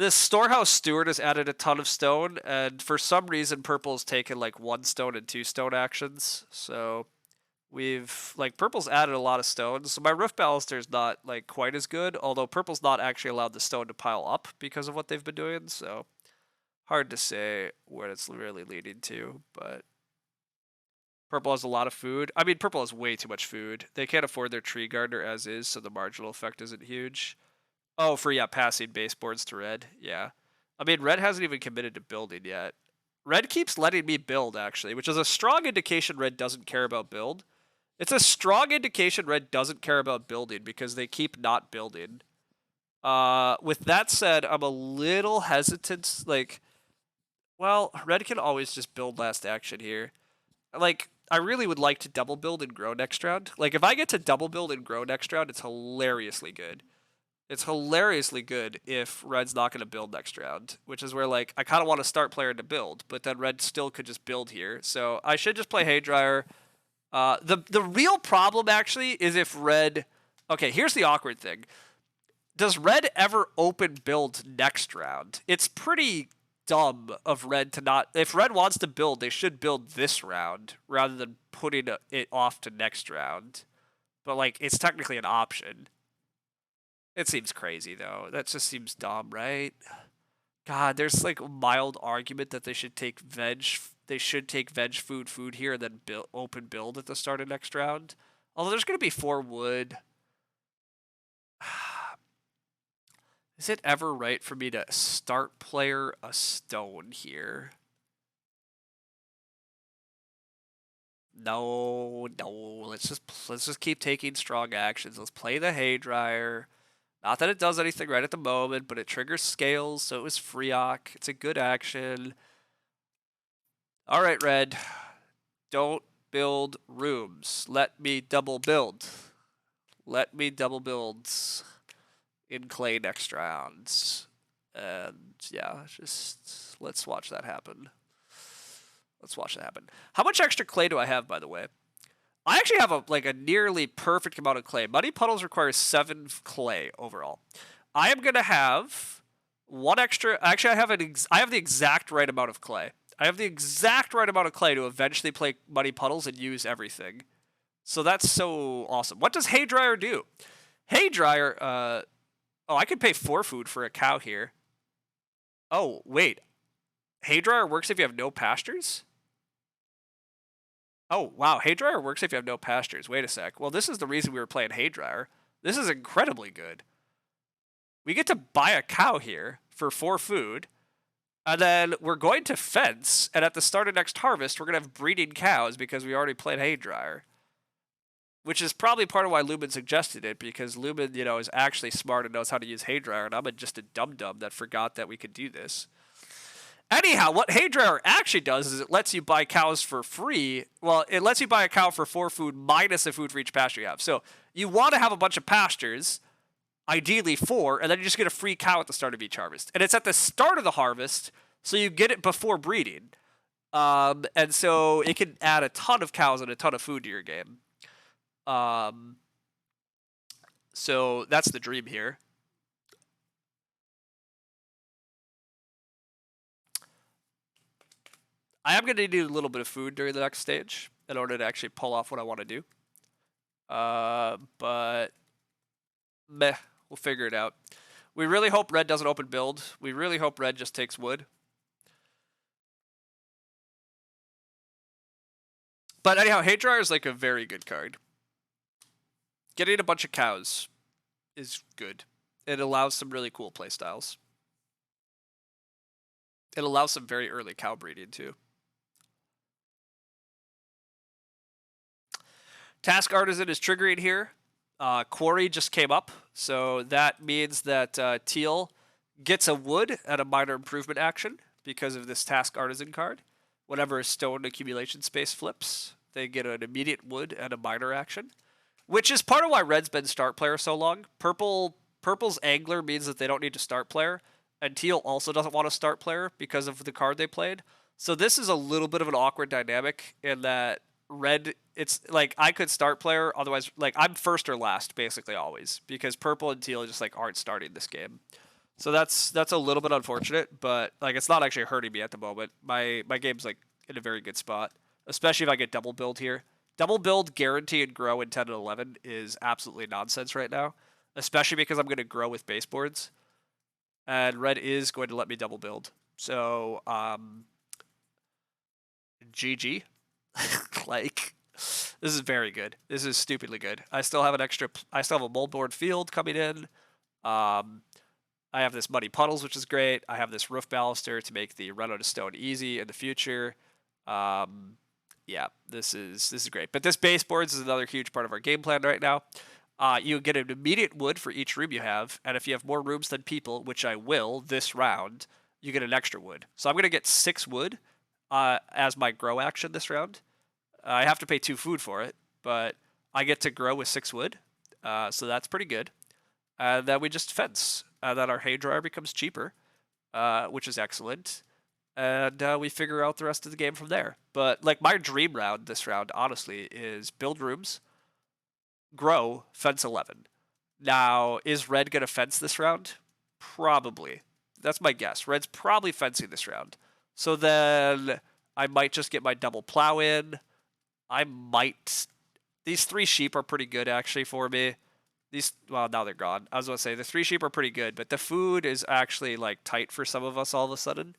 Storehouse Steward has added a ton of stone, and for some reason, Purple's taken like 1 stone and 2 stone actions. So Purple's added a lot of stones. So my Roof Baluster is not like quite as good, although Purple's not actually allowed the stone to pile up because of what they've been doing. So hard to say where it's really leading to, but Purple has a lot of food. I mean, Purple has way too much food. They can't afford their Tree Gardener as is, so the marginal effect isn't huge. Oh, for passing baseboards to Red. Yeah. I mean, Red hasn't even committed to building yet. Red keeps letting me build, actually, which is a strong indication Red doesn't care about build. It's a strong indication Red doesn't care about building because they keep not building. With that said, I'm a little hesitant. Like, well, Red can always just build last action here. Like, I really would like to double build and grow next round. Like, if I get to double build and grow next round, it's hilariously good. It's hilariously good if Red's not going to build next round, which is where, like, I kind of want to start player to build, but then Red still could just build here. So I should just play Haydryer. The real problem, actually, is if Red... Okay, here's the awkward thing. Does Red ever open build next round? It's pretty dumb of Red to not... If Red wants to build, they should build this round rather than putting it off to next round. But, like, it's technically an option. It seems crazy, though. That just seems dumb, right? God, there's like a mild argument that they should take veg. They should take veg food here and then open build at the start of next round. Although there's going to be 4 wood. Is it ever right for me to start player a stone here? No. Let's just keep taking strong actions. Let's play the Haydryer. Not that it does anything right at the moment, but it triggers scales, so it was Freeock. It's a good action. All right, Red. Don't build rooms. Let me double build. Let me double build in clay next round. And yeah, just let's watch that happen. Let's watch that happen. How much extra clay do I have, by the way? I actually have a nearly perfect amount of clay. Muddy Puddles requires 7 clay overall. I am gonna have 1 extra. Actually, I have the exact right amount of clay. I have the exact right amount of clay to eventually play Muddy Puddles and use everything. So that's so awesome. What does Haydryer do? Haydryer. Oh, I could pay 4 food for a cow here. Oh wait, Haydryer works if you have no pastures. Oh, wow. Haydryer works if you have no pastures. Wait a sec. Well, this is the reason we were playing Haydryer. This is incredibly good. We get to buy a cow here for 4 food, and then we're going to fence, and at the start of next harvest, we're going to have breeding cows because we already played Haydryer. Which is probably part of why Lumen suggested it, because Lumen, is actually smart and knows how to use Haydryer, and I'm just a dum-dum that forgot that we could do this. Anyhow, what Haydryer actually does is it lets you buy cows for free. Well, it lets you buy a cow for 4 food minus a food for each pasture you have. So you want to have a bunch of pastures. ideally 4, and then you just get a free cow at the start of each harvest. And it's at the start of the harvest, so you get it before breeding. And so it can add a ton of cows and a ton of food to your game. So that's the dream here. I am going to need a little bit of food during the next stage in order to actually pull off what I want to do. But meh, we'll figure it out. We really hope red doesn't open build. We really hope red just takes wood. But anyhow, Hay Dryer is like a very good card. Getting a bunch of cows is good. It allows some really cool playstyles. It allows some very early cow breeding too. Task Artisan is triggering here. Quarry just came up, so that means that Teal gets a wood at a minor improvement action because of this Task Artisan card. Whenever a stone accumulation space flips, they get an immediate wood and a minor action, which is part of why Red's been start player so long. Purple's Angler means that they don't need to start player, and Teal also doesn't want to start player because of the card they played. So this is a little bit of an awkward dynamic in that Red, it's like I could start player, otherwise like I'm first or last basically always because Purple and Teal just like aren't starting this game. So that's a little bit unfortunate, but like it's not actually hurting me at the moment. My game's like in a very good spot, especially if I get double build here. Double build, guarantee, and grow in 10 and 11 is absolutely nonsense right now, especially because I'm going to grow with baseboards, and red is going to let me double build. So GG. Like, this is very good. This is stupidly good. I still have a moldboard field coming in. I have this muddy puddles, which is great. I have this roof baluster to make the run out of stone easy in the future. Yeah, this is great. But this baseboards is another huge part of our game plan right now. You get an immediate wood for each room you have, and if you have more rooms than people, which I will this round, you get an extra wood. So I'm going to get 6 wood as my grow action this round. I have to pay 2 food for it, but I get to grow with 6 wood, so that's pretty good. And then we just fence. Then our hay dryer becomes cheaper, which is excellent. And we figure out the rest of the game from there. But like my dream round this round, honestly, is build rooms, grow, fence 11. Now, is red going to fence this round? Probably. That's my guess. Red's probably fencing this round. So then I might just get my double plow in. I might... These 3 sheep are pretty good, actually, for me. Well, now they're gone. I was going to say, the 3 sheep are pretty good, but the food is actually, like, tight for some of us all of a sudden.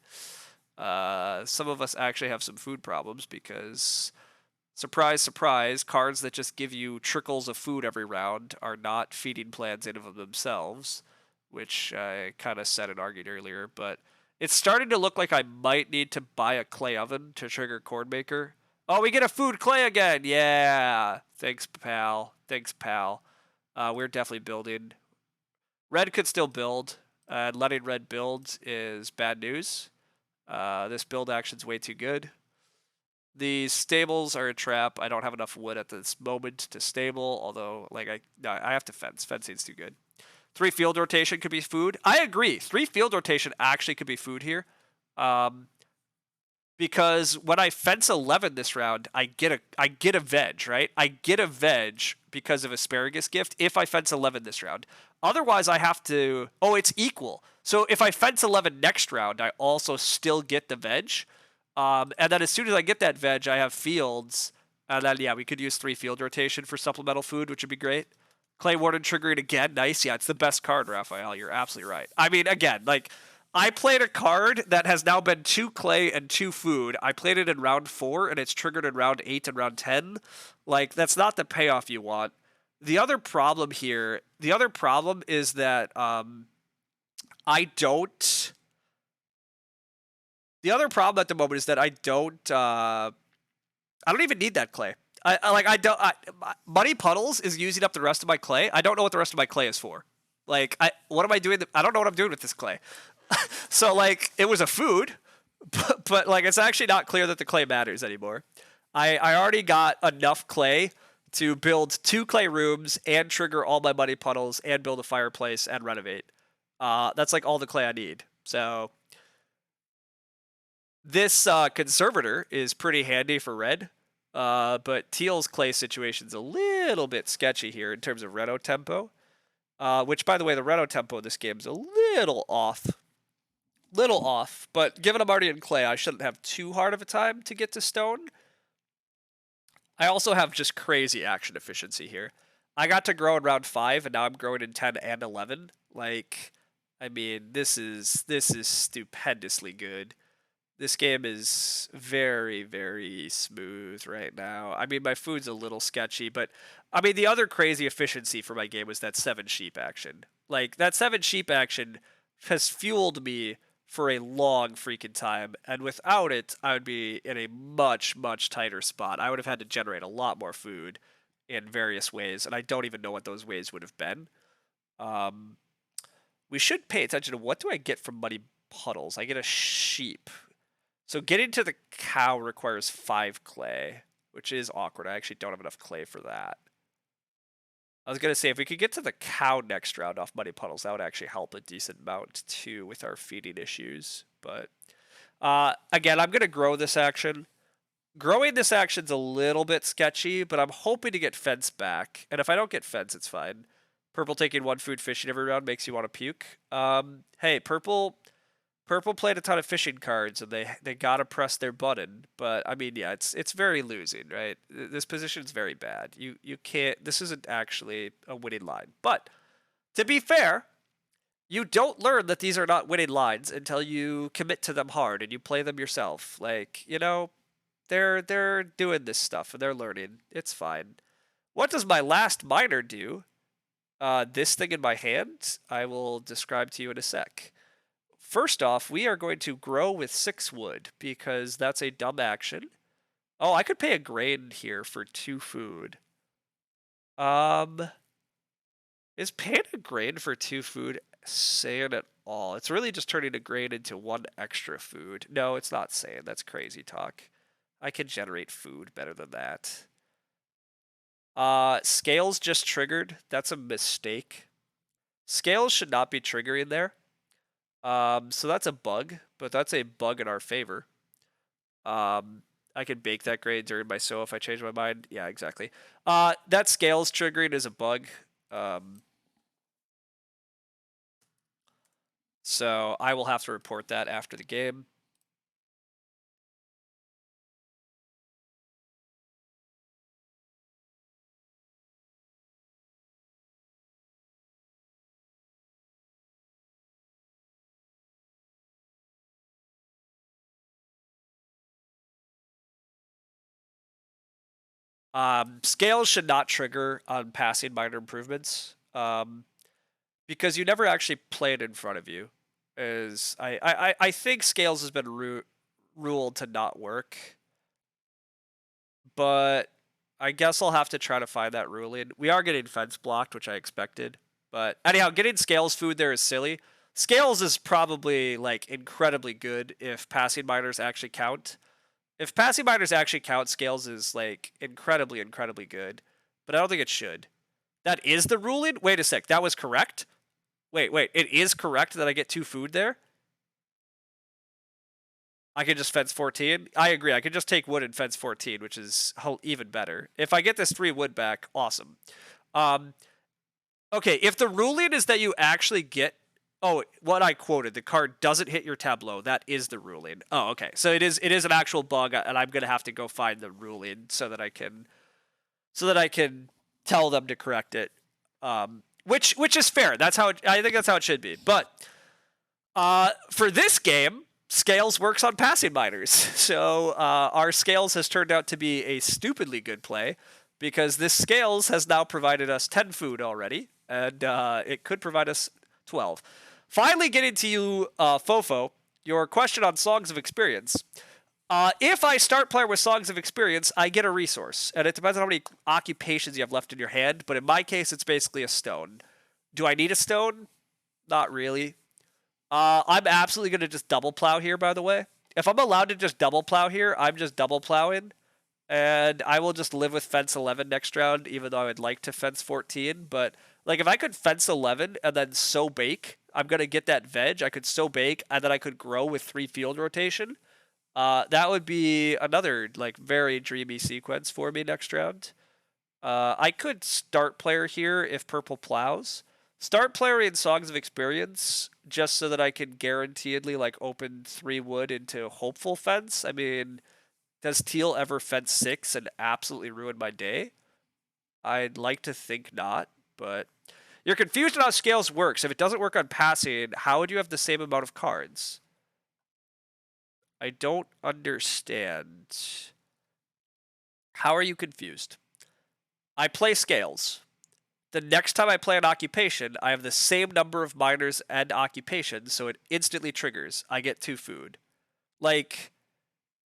Some of us actually have some food problems because, surprise, surprise, cards that just give you trickles of food every round are not feeding plans in of themselves, which I kind of said and argued earlier, but it's starting to look like I might need to buy a clay oven to trigger corn maker. Oh, we get a food clay again! Yeah! Thanks, pal. Thanks, pal. We're definitely building. Red could still build, and letting red build is bad news. This build action's way too good. These stables are a trap. I don't have enough wood at this moment to stable, although like I have to fence. Fencing's too good. 3 field rotation could be food. I agree. 3 field rotation actually could be food here. Because when I fence 11 this round, I get a veg, right? I get a veg because of asparagus gift if I fence 11 this round. Otherwise, I have to... Oh, it's equal. So if I fence 11 next round, I also still get the veg. And then as soon as I get that veg, I have fields. And then, yeah, we could use 3 field rotation for supplemental food, which would be great. Clay Warden triggering again. Nice. Yeah, it's the best card, Raphael. You're absolutely right. I mean, again, like... I played a card that has now been 2 clay and 2 food. I played it in round 4, and it's triggered in round 8 and round 10. Like, that's not the payoff you want. The other problem here, is that I don't... The other problem at the moment is that I don't even need that clay. Muddy Puddles is using up the rest of my clay. I don't know what the rest of my clay is for. Like, what am I doing? I don't know what I'm doing with this clay. So, like, it was a food, but, like, it's actually not clear that the clay matters anymore. I already got enough clay to build 2 clay rooms and trigger all my muddy puddles and build a fireplace and renovate. That's like all the clay I need. So this conservator is pretty handy for red, but teal's clay situation's a little bit sketchy here in terms of reno tempo. Which, by the way, the reno tempo of this game is a little off. But given I'm already in clay, I shouldn't have too hard of a time to get to stone. I also have just crazy action efficiency here. I got to grow in round 5, and now I'm growing in 10 and 11. Like, I mean, this is stupendously good. This game is very, very smooth right now. I mean, my food's a little sketchy, but I mean, the other crazy efficiency for my game was that 7 sheep action. Like, that 7 sheep action has fueled me for a long freaking time, and without it, I would be in a much, much tighter spot. I would have had to generate a lot more food in various ways, and I don't even know what those ways would have been. We should pay attention to what do I get from muddy puddles. I get a sheep. So getting to the cow requires 5 clay, which is awkward. I actually don't have enough clay for that. I was going to say, if we could get to the cow next round off muddy puddles, that would actually help a decent amount, too, with our feeding issues. But, again, I'm going to grow this action. Growing this action's a little bit sketchy, but I'm hoping to get fence back. And if I don't get fence, it's fine. Purple taking 1 food fishing every round makes you want to puke. Hey, Purple played a ton of fishing cards, and they gotta press their button. But I mean, yeah, it's very losing, right? This position's very bad. You can't. This isn't actually a winning line. But to be fair, you don't learn that these are not winning lines until you commit to them hard and you play them yourself. Like, you know, they're doing this stuff and they're learning. It's fine. What does my last miner do? This thing in my hand, I will describe to you in a sec. First off, we are going to grow with 6 wood because that's a dumb action. Oh, I could pay a grain here for 2 food. Is paying a grain for 2 food sane at all? It's really just turning a grain into 1 extra food. No, it's not sane. That's crazy talk. I can generate food better than that. Scales just triggered. That's a mistake. Scales should not be triggering there. So that's a bug, but that's a bug in our favor. I can bake that grain during my sow if I change my mind. Yeah, exactly. That scales triggering is a bug. So I will have to report that after the game. Scales should not trigger on passing minor improvements. Because you never actually play it in front of you. I think scales has been ruled to not work, but I guess I'll have to try to find that ruling. We are getting fence blocked, which I expected, but anyhow, getting scales food there is silly. Scales is probably like incredibly good if passing minors actually count. If passing minors actually count, scales is like incredibly, incredibly good, but I don't think it should. That is the ruling? Wait a sec, that was correct? Wait, it is correct that I get 2 food there? I can just fence 14? I agree, I can just take wood and fence 14, which is even better. If I get this 3 wood back, awesome. Okay, if the ruling is that you actually get... Oh, what I quoted, the card doesn't hit your tableau, that is the ruling. Oh, okay, so it is an actual bug, and I'm going to have to go find the ruling so that I can tell them to correct it. Which is fair. I think that's how it should be. But for this game, scales works on passing minors. So our scales has turned out to be a stupidly good play because this scales has now provided us 10 food already, and it could provide us 12. Finally, getting to you, Fofo, your question on Songs of Experience. If I start playing with Songs of Experience, I get a resource, and it depends on how many occupations you have left in your hand, but in my case, it's basically a stone. Do I need a stone? Not really. I'm absolutely going to just double plow here, by the way. If I'm allowed to just double plow here, I'm just double plowing. and I will just live with fence 11 next round, even though I would like to fence 14. But like, if I could fence 11 and then sow bake, I'm gonna get that veg. I could sow bake, and then I could grow with 3 field rotation. That would be another like very dreamy sequence for me next round. I could start player here if purple plows. Start player in Songs of Experience just so that I can guaranteedly like open 3 wood into hopeful fence. I mean, does teal ever fence 6 and absolutely ruin my day? I'd like to think not, but you're confused on how scales works. If it doesn't work on passing, how would you have the same amount of cards? I don't understand. How are you confused? I play scales. The next time I play an occupation, I have the same number of miners and occupations, so it instantly triggers. I get 2 food. Like,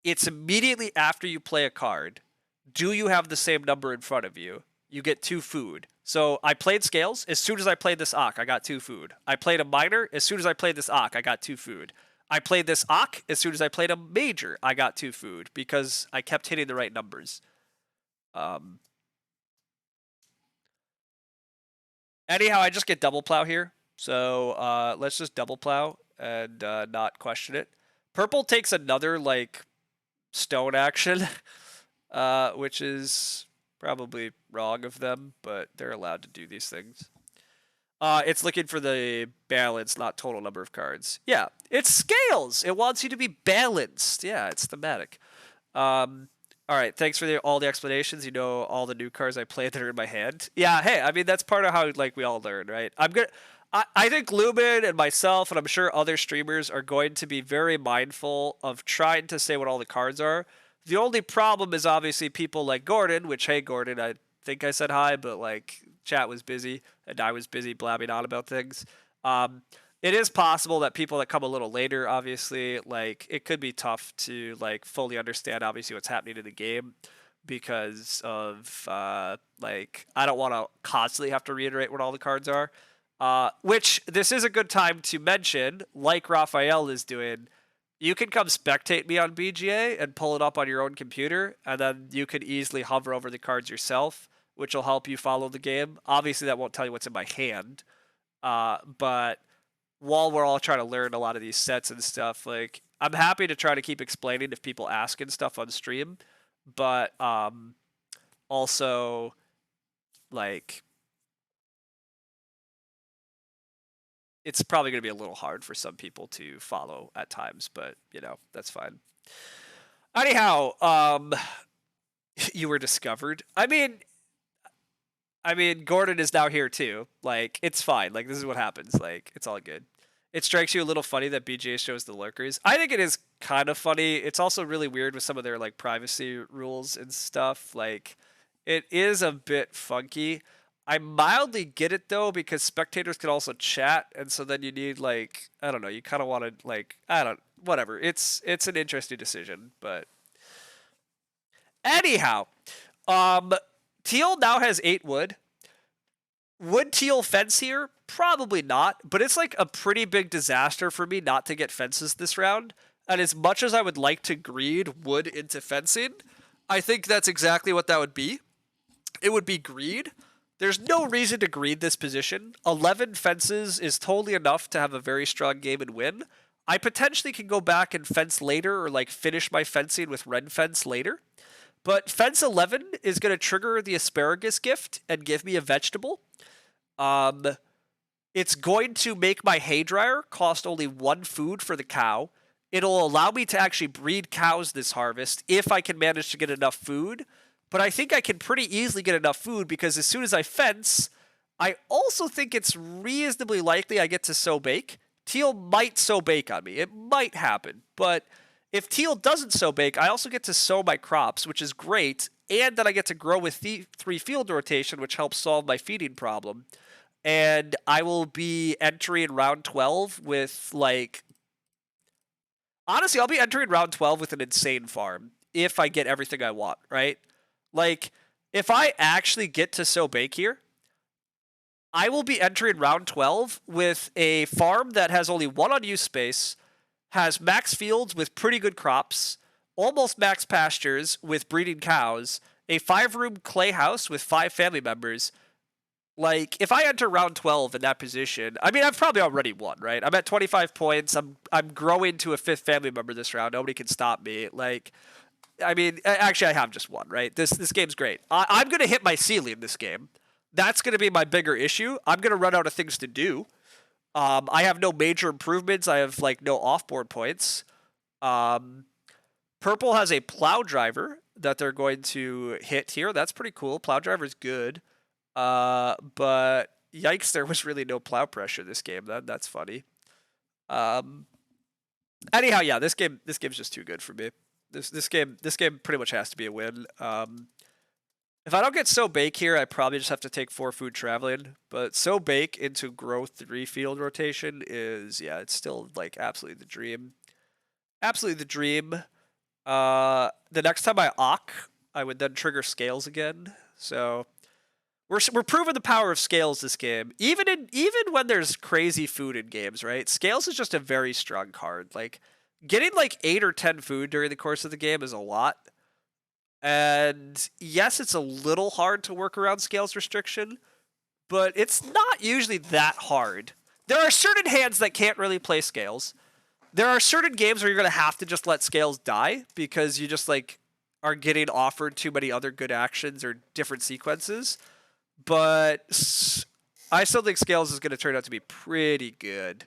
it's immediately after you play a card. Do you have the same number in front of you? You get 2 food. So I played scales. As soon as I played this Ock, I got 2 food. I played a miner. As soon as I played this Ock, I got 2 food. I played this Ock. As soon as I played a major, I got 2 food because I kept hitting the right numbers. Anyhow, I just get double plow here. So let's just double plow and not question it. Purple takes another like stone action, which is probably wrong of them, but they're allowed to do these things. It's looking for the balance, not total number of cards. Yeah, it's scales. It wants you to be balanced. Yeah, it's thematic. All right, thanks for all the explanations. You know all the new cards I played that are in my hand. Yeah, hey, I mean that's part of how like we all learn, right? I think Lumen and myself, and I'm sure other streamers are going to be very mindful of trying to say what all the cards are. The only problem is obviously people like Gordon, which, hey, Gordon, I think I said hi, but like chat was busy and I was busy blabbing on about things. It is possible that people that come a little later, obviously, like it could be tough to like fully understand obviously what's happening in the game because of like I don't want to constantly have to reiterate what all the cards are. Which this is a good time to mention, like Raphael is doing. You can come spectate me on BGA and pull it up on your own computer, and then you can easily hover over the cards yourself, which will help you follow the game. Obviously, that won't tell you what's in my hand, but while we're all trying to learn a lot of these sets and stuff, like I'm happy to try to keep explaining if people ask and stuff on stream, but also like it's probably going to be a little hard for some people to follow at times, but you know, that's fine. Anyhow, you were discovered. I mean, Gordon is now here too. Like, it's fine. Like, this is what happens. Like, it's all good. It strikes you a little funny that BGA shows the lurkers. I think it is kind of funny. It's also really weird with some of their like privacy rules and stuff. Like, it is a bit funky. I mildly get it though because spectators can also chat, and so then you need like I don't know. You kind of want to like I don't whatever. It's an interesting decision, but anyhow, teal now has 8 wood. Would teal fence here? Probably not, but it's like a pretty big disaster for me not to get fences this round. And as much as I would like to greed wood into fencing, I think that's exactly what that would be. It would be greed. There's no reason to greed this position. 11 fences is totally enough to have a very strong game and win. I potentially can go back and fence later or like finish my fencing with red fence later. But fence 11 is going to trigger the asparagus gift and give me a vegetable. It's going to make my hay dryer cost only 1 food for the cow. It'll allow me to actually breed cows this harvest if I can manage to get enough food. But I think I can pretty easily get enough food because as soon as I fence, I also think it's reasonably likely I get to sow bake. Teal might sow bake on me. It might happen. But if teal doesn't sow bake, I also get to sow my crops, which is great. And then I get to grow with 3 field rotation, which helps solve my feeding problem. And I will be entering round 12 with like honestly, I'll be entering round 12 with an insane farm if I get everything I want, right? Like if I actually get to sow bake here, I will be entering round 12 with a farm that has only 1 unused space, has max fields with pretty good crops, almost max pastures with breeding cows, a 5-room clay house with 5 family members. Like, if I enter round 12 in that position, I mean, I've probably already won, right? I'm at 25 points. I'm growing to a 5th family member this round. Nobody can stop me. Like, I mean, actually, I have just won, right? This game's great. I'm gonna hit my ceiling this game. That's gonna be my bigger issue. I'm gonna run out of things to do. I have no major improvements. I have like no offboard points. Purple has a plow driver that they're going to hit here. That's pretty cool. Plow driver's good. But yikes, there was really no plow pressure this game. That's funny. Anyhow, yeah, this game's just too good for me. This game pretty much has to be a win. If I don't get So Bake here, I probably just have to take 4 food traveling. But So Bake into Grow 3 field rotation is, yeah, it's still like absolutely the dream. Absolutely the dream. The next time I Ock, I would then trigger Scales again. So we're proving the power of Scales this game. Even when there's crazy food in games, right? Scales is just a very strong card. Like getting like 8 or 10 food during the course of the game is a lot. And yes, it's a little hard to work around Scales restriction, but it's not usually that hard. There are certain hands that can't really play Scales. There are certain games where you're going to have to just let Scales die because you just like are getting offered too many other good actions or different sequences. But I still think Scales is going to turn out to be pretty good.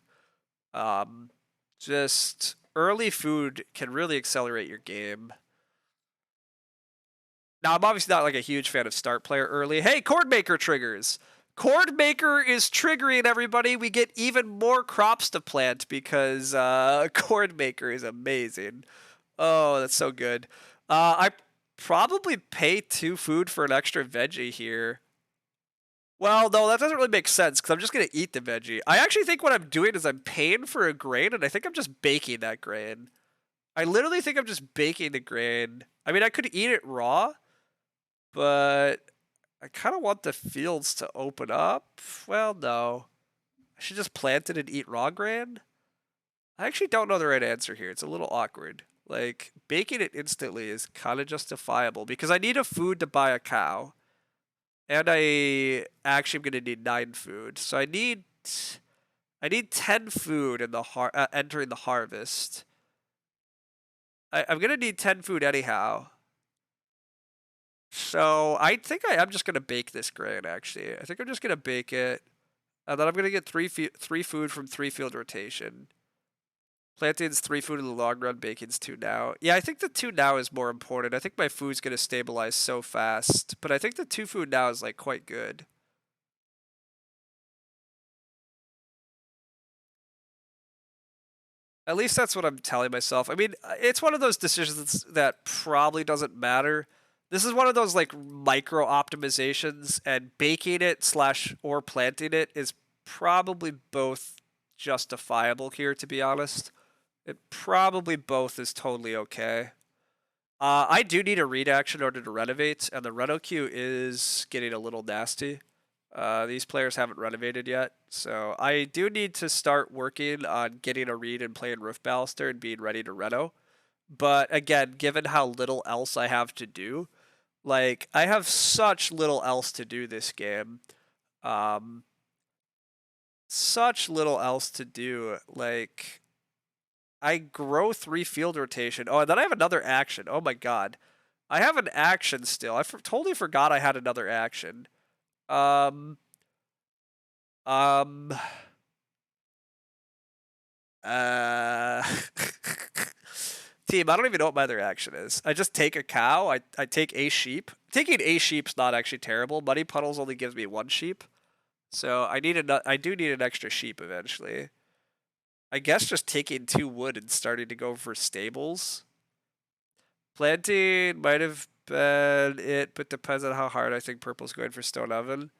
Just early food can really accelerate your game. Now, I'm obviously not like a huge fan of start player early. Hey, Chord Maker triggers. Chord Maker is triggering everybody. We get even more crops to plant because Chord Maker is amazing. Oh, that's so good. I probably pay 2 food for an extra veggie here. Well, no, that doesn't really make sense because I'm just going to eat the veggie. I actually think what I'm doing is I'm paying for a grain, and I think I'm just baking that grain. I literally think I'm just baking the grain. I mean, I could eat it raw, but I kind of want the fields to open up. Well, no. I should just plant it and eat raw grain? I actually don't know the right answer here. It's a little awkward. Like, baking it instantly is kind of justifiable because I need a food to buy a cow. And I actually am going to need 9 food. So I need 10 food in the entering the harvest. I'm going to need 10 food anyhow. So I think I am just going to bake this grain, actually. I think I'm just going to bake it. And then I'm going to get 3 food from 3 field rotation. Planting's 3 food in the long run, baking's 2 now. Yeah, I think the 2 now is more important. I think my food's going to stabilize so fast. But I think the 2 food now is like quite good. At least that's what I'm telling myself. I mean, it's one of those decisions that probably doesn't matter. This is one of those like micro optimizations, and baking it / or planting it is probably both justifiable here, to be honest. It probably both is totally okay. I do need a read action in order to renovate, and the reno queue is getting a little nasty. These players haven't renovated yet, so I do need to start working on getting a read and playing Roof Baluster and being ready to reno. But again, given how little else I have to do, like, I have such little else to do this game. Such little else to do. Like, I grow 3 field rotation. Oh, and then I have another action. Oh my god. I have an action still. I totally forgot I had another action. Uh, Team, I don't even know what my other action is. I just take a cow. I take a sheep. Taking a sheep's not actually terrible. Muddy Puddles only gives me 1 sheep. So I do need an extra sheep eventually. I guess just taking 2 wood and starting to go for stables. Planting might have been it, but depends on how hard I think purple's going for stone oven.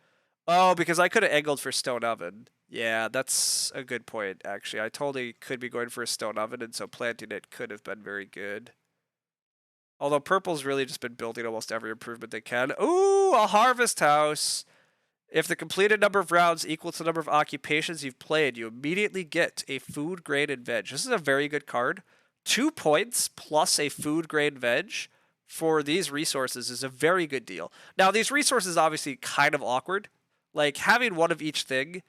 Oh, because I could have angled for stone oven. Yeah, that's a good point, actually. I totally could be going for a stone oven, and so planting it could have been very good. Although purple's really just been building almost every improvement they can. Ooh, a harvest house. If the completed number of rounds equals the number of occupations you've played, you immediately get a food, grain, and veg. This is a very good card. 2 points plus a food grade veg for these resources is a very good deal. Now, these resources obviously kind of awkward. Like having one of each thing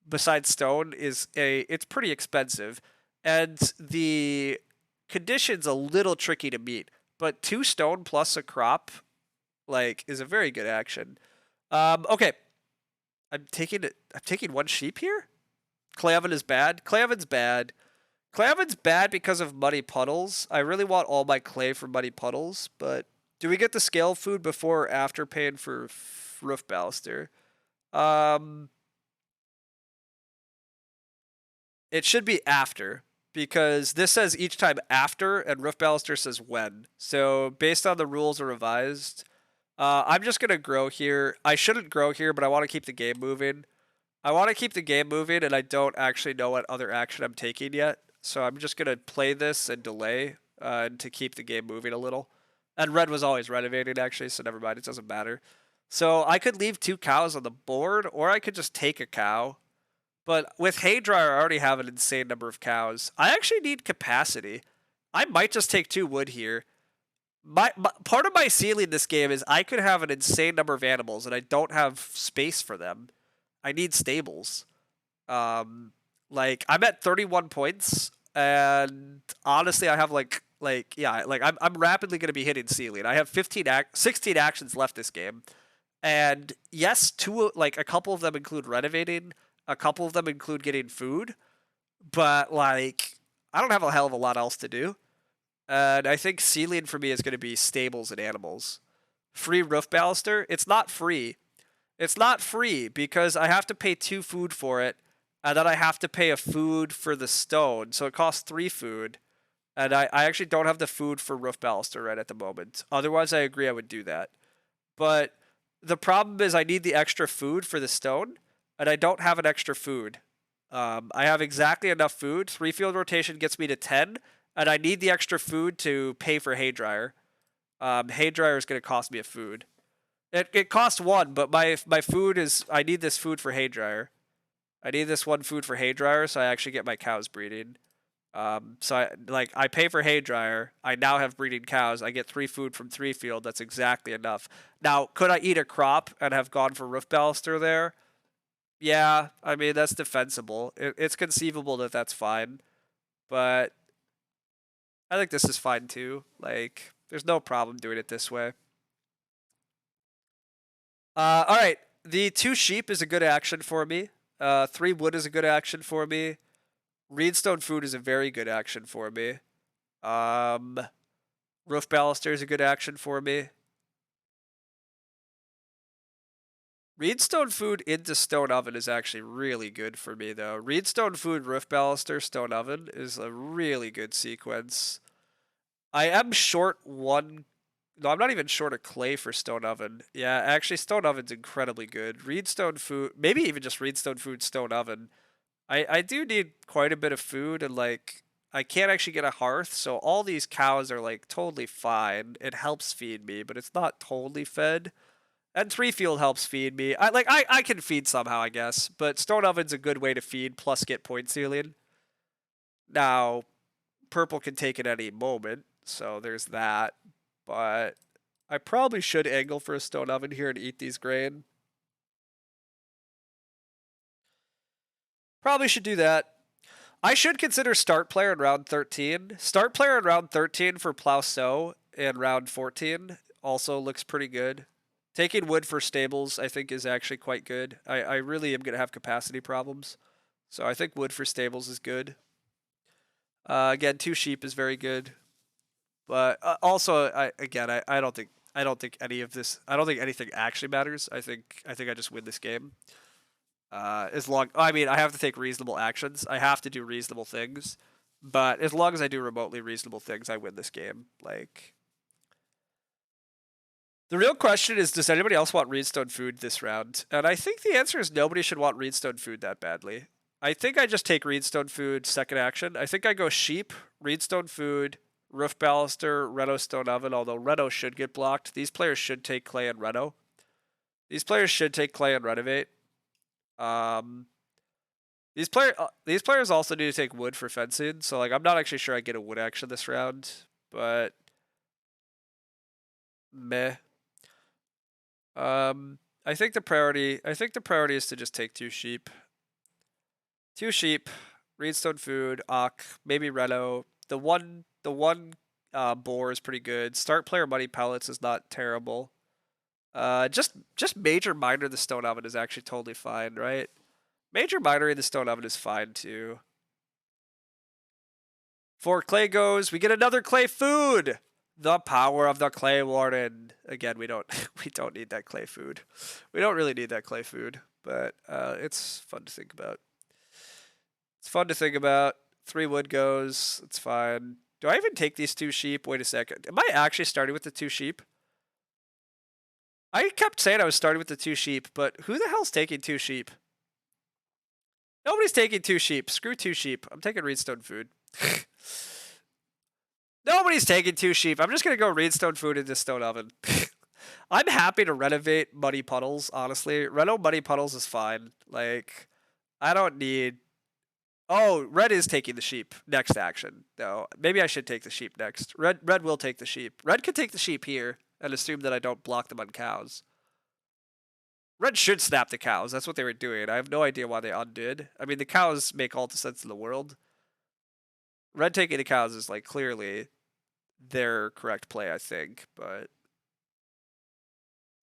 besides stone it's pretty expensive, and the conditions a little tricky to meet. But 2 stone plus a crop like is a very good action. Okay, I'm taking 1 sheep here. Clay oven is bad. Clay oven's bad. Clay oven's bad because of muddy puddles. I really want all my clay for muddy puddles, but do we get the scale food before or after paying for roof baluster? It should be after, because this says each time after, and roof baluster says when. So based on the rules are revised, I'm just gonna grow here. I shouldn't grow here, but I want to keep the game moving. I want to keep the game moving, and I don't actually know what other action I'm taking yet. So I'm just gonna play this and delay to keep the game moving a little. And red was always renovating actually, so never mind. It doesn't matter. So I could leave 2 cows on the board, or I could just take a cow. But with hay dryer, I already have an insane number of cows. I actually need capacity. I might just take 2 wood here. My part of my ceiling this game is I could have an insane number of animals, and I don't have space for them. I need stables. Like I'm at 31 points, and honestly, I have I'm rapidly going to be hitting ceiling. I have 16 actions left this game, and yes, a couple of them include renovating, a couple of them include getting food, but like I don't have a hell of a lot else to do. And I think ceiling for me is going to be stables and animals. Free roof baluster? It's not free. It's not free because I have to pay 2 food for it, and then I have to pay a food for the stone. So it costs 3 food, and I actually don't have the food for roof baluster right at the moment. Otherwise, I agree I would do that. But the problem is I need the extra food for the stone, and I don't have an extra food. I have exactly enough food. 3 field rotation gets me to 10, and I need the extra food to pay for hay dryer. Hay dryer is going to cost me a food. It costs 1, but my food is I need this food for hay dryer. I need this 1 food for hay dryer, so I actually get my cows breeding. So I pay for hay dryer. I now have breeding cows. I get 3 food from 3 field. That's exactly enough. Now, could I eat a crop and have gone for roof baluster there? Yeah, I mean that's defensible. It's conceivable that that's fine, but I think this is fine too. Like, there's no problem doing it this way. All right. The 2 sheep is a good action for me. 3 wood is a good action for me. Reedstone food is a very good action for me. Roof baluster is a good action for me. Reedstone food into stone oven is actually really good for me, though. Reedstone food, roof baluster, stone oven is a really good sequence. I am short 1. No, I'm not even short of clay for stone oven. Yeah, actually, stone oven's incredibly good. Reedstone food, maybe even just reedstone food, stone oven. I do need quite a bit of food, and like I can't actually get a hearth, so all these cows are like totally fine. It helps feed me, but it's not totally fed. And 3 field helps feed me. I can feed somehow, I guess, but stone oven's a good way to feed plus get point ceiling. Now, purple can take it any moment, so there's that. But I probably should angle for a stone oven here and eat these grain. Probably should do that. I should consider start player in round 13. Start player in round 13 for plow sow in round 14 also looks pretty good. Taking wood for stables, I think, is actually quite good. I really am going to have capacity problems. So I think wood for stables is good. Again, 2 sheep is very good. But also, I don't think any of this. I don't think anything actually matters. I think I just win this game. I mean, I have to take reasonable actions. I have to do reasonable things. But as long as I do remotely reasonable things, I win this game. Like, the real question is, does anybody else want Reedstone food this round? And I think the answer is nobody should want Reedstone food that badly. I think I just take Reedstone food second action. I think I go sheep, Reedstone food, roof baluster, Reno stone oven, although Reno should get blocked. These players should take clay and Reno. These players should take clay and renovate. These players also need to take wood for fencing, so like I'm not actually sure I get a wood action this round, but meh. I think the priority is to just take 2 sheep. 2 sheep, Reedstone food, Ock, maybe Reno. The one boar is pretty good. Start player money pellets is not terrible. Just major minor the stone oven is actually totally fine, right? Major minor in the stone oven is fine too. 4 clay goes. We get another clay food. The power of the clay warden. Again, we don't need that clay food. We don't really need that clay food, but it's fun to think about. It's fun to think about. 3 wood goes. It's fine. Do I even take these 2 sheep? Wait a second. Am I actually starting with the 2 sheep? I kept saying I was starting with the 2 sheep, but who the hell's taking 2 sheep? Nobody's taking 2 sheep. Screw 2 sheep. I'm taking Reedstone food. Nobody's taking 2 sheep. I'm just gonna go Reedstone food into stone oven. I'm happy to renovate Muddy Puddles, honestly. Reno Muddy Puddles is fine. Like, I don't need... Oh, red is taking the sheep. Next action. No, maybe I should take the sheep next. Red will take the sheep. Red could take the sheep here and assume that I don't block them on cows. Red should snap the cows. That's what they were doing. I have no idea why they undid. I mean, the cows make all the sense in the world. Red taking the cows is, like, clearly their correct play, I think, but...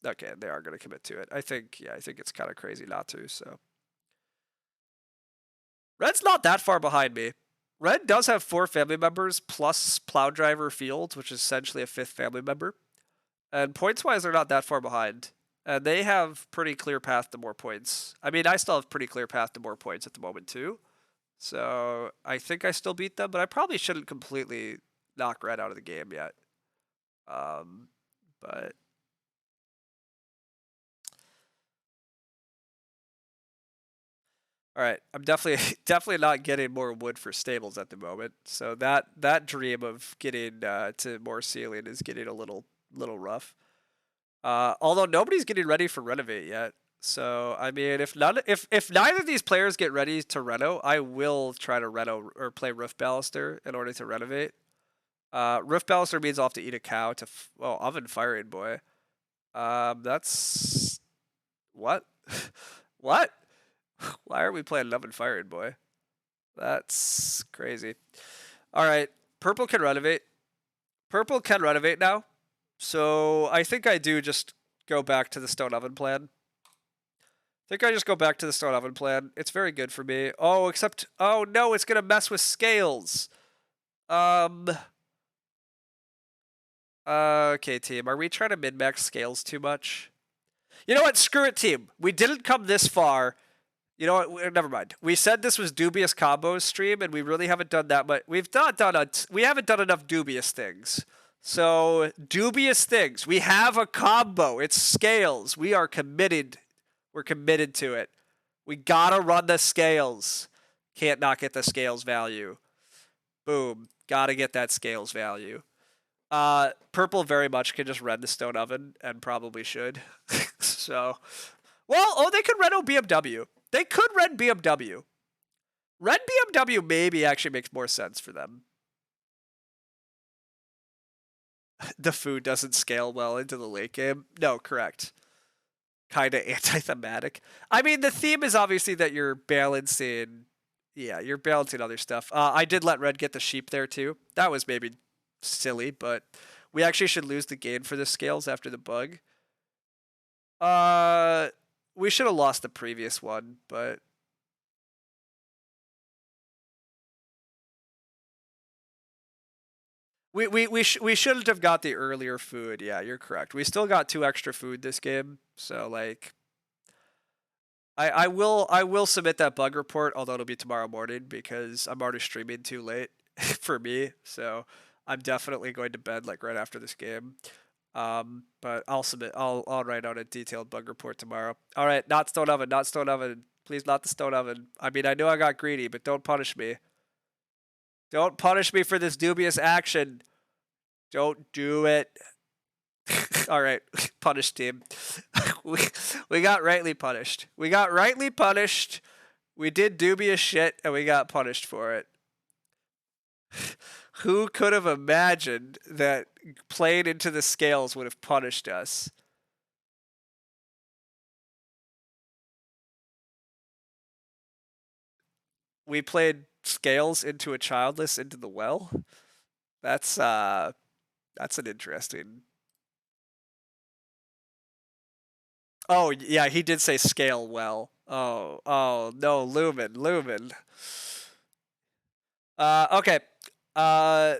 Okay, they are going to commit to it. I think it's kind of crazy not to, so... Red's not that far behind me. Red does have 4 family members plus Plow Driver Field, which is essentially a 5th family member. And points-wise, they're not that far behind. And they have pretty clear path to more points. I mean, I still have pretty clear path to more points at the moment, too. So I think I still beat them, but I probably shouldn't completely knock Red out of the game yet. But... All right, I'm definitely not getting more wood for stables at the moment. So that dream of getting to more ceiling is getting a little rough. Although nobody's getting ready for renovate yet. So I mean, if neither of these players get ready to reno, I will try to reno or play Roof Baluster in order to renovate. Roof Baluster means I'll have to eat a cow to oven firing boy. That's what what. Why are we playing Oven Firing boy? That's crazy. All right, purple can renovate. Purple can renovate now. So I think I do just go back to the stone oven plan. It's very good for me. Oh, except, oh no, it's gonna mess with scales. Okay, team, are we trying to min-max scales too much? You know what? Screw it, team. We didn't come this far. You know what? Never mind. We said this was dubious combos stream, and we really haven't done that much. We haven't done enough dubious things. So dubious things. We have a combo. It's scales. We are committed. We're committed to it. We gotta run the scales. Can't not get the scales value. Boom. Gotta get that scales value. Purple very much can just run the stone oven, and probably should. So, well, they could reno BMW. They could rent BMW. Rent BMW maybe actually makes more sense for them. The food doesn't scale well into the late game. No, correct. Kinda anti-thematic. I mean, the theme is obviously that you're balancing... Yeah, you're balancing other stuff. I did let Red get the sheep there too. That was maybe silly, but we actually should lose the gain for the scales after the bug. We should have lost the previous one, but... We shouldn't have got the earlier food. Yeah, you're correct. We still got 2 extra food this game, so like... I will submit that bug report, although it'll be tomorrow morning, because I'm already streaming too late for me, so I'm definitely going to bed like right after this game. But I'll write out a detailed bug report tomorrow. All right, not stone oven. Please, not the stone oven. I mean, I know I got greedy, but don't punish me. Don't punish me for this dubious action. Don't do it. All right, punish team. we got rightly punished. We did dubious shit and we got punished for it. Who could have imagined that playing into the scales would have punished us? We played scales into a childless into the well. That's an interesting. Oh yeah, he did say scale well. Oh no, Lumen. Okay.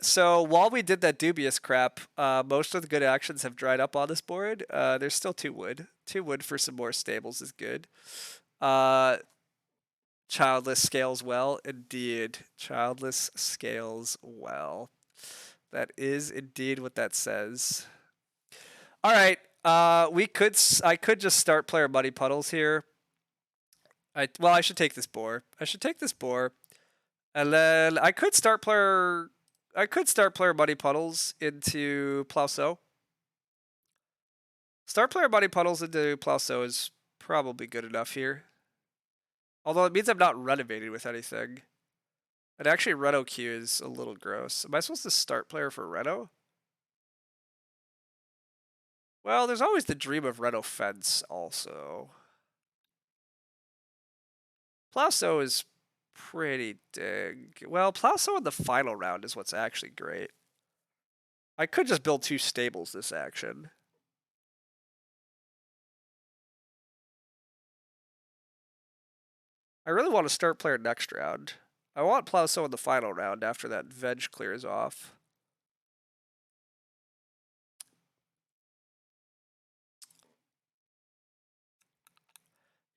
So while we did that dubious crap, most of the good actions have dried up on this board. There's still 2 wood. 2 wood for some more stables is good. Childless scales well, indeed. Childless scales well. That is indeed what that says. All right. I could just start player muddy puddles here. I should take this boar. And then I could start player muddy puddles into Plauso. Start player muddy puddles into Plauso is probably good enough here. Although it means I'm not renovating with anything. And actually Reno Q is a little gross. Am I supposed to start player for Reno? Well, there's always the dream of Reno Fence also. Plauso is pretty dang. Well, Plauso in the final round is what's actually great. I could just build 2 stables this action. I really want to start player next round. I want Plauso in the final round after that veg clears off.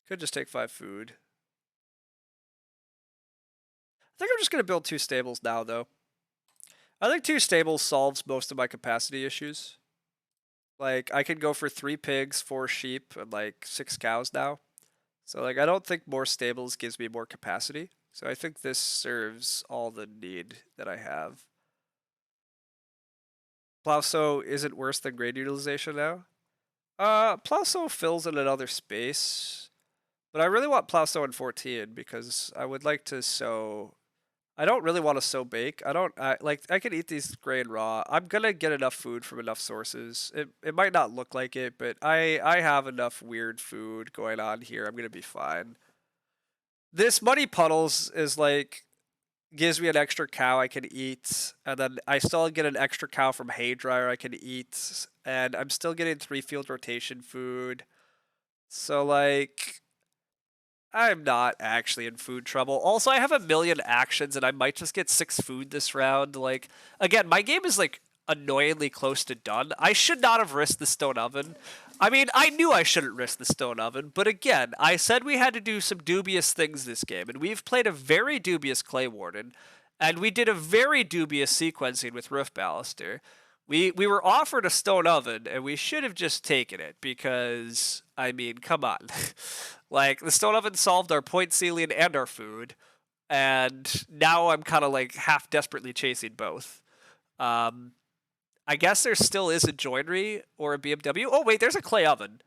Could just take 5 food. I think I'm just going to build 2 stables now, though. I think 2 stables solves most of my capacity issues. Like, I can go for 3 pigs, 4 sheep, and like 6 cows now. So, like, I don't think more stables gives me more capacity. So I think this serves all the need that I have. Plauso isn't worse than grade utilization now. Plauso fills in another space. But I really want Plauso in 14 because I would like to sow. I don't really want to sow bake. I can eat these grain raw. I'm gonna get enough food from enough sources. It might not look like it, but I have enough weird food going on here. I'm gonna be fine. This muddy puddles is like gives me an extra cow I can eat, and then I still get an extra cow from hay dryer I can eat, and I'm still getting 3 field rotation food. So like I'm not actually in food trouble. Also, I have a million actions and I might just get 6 food this round. Like, again, my game is like annoyingly close to done. I should not have risked the stone oven. I mean, I knew I shouldn't risk the stone oven, but again, I said we had to do some dubious things this game, and we've played a very dubious Clay Warden, and we did a very dubious sequencing with Roof Baluster. We were offered a stone oven, and we should have just taken it because, I mean, come on. Like, the stone oven solved our point ceiling and our food, and now I'm kind of like half desperately chasing both. I guess there still is a joinery or a BMW. Oh, wait, there's a clay oven.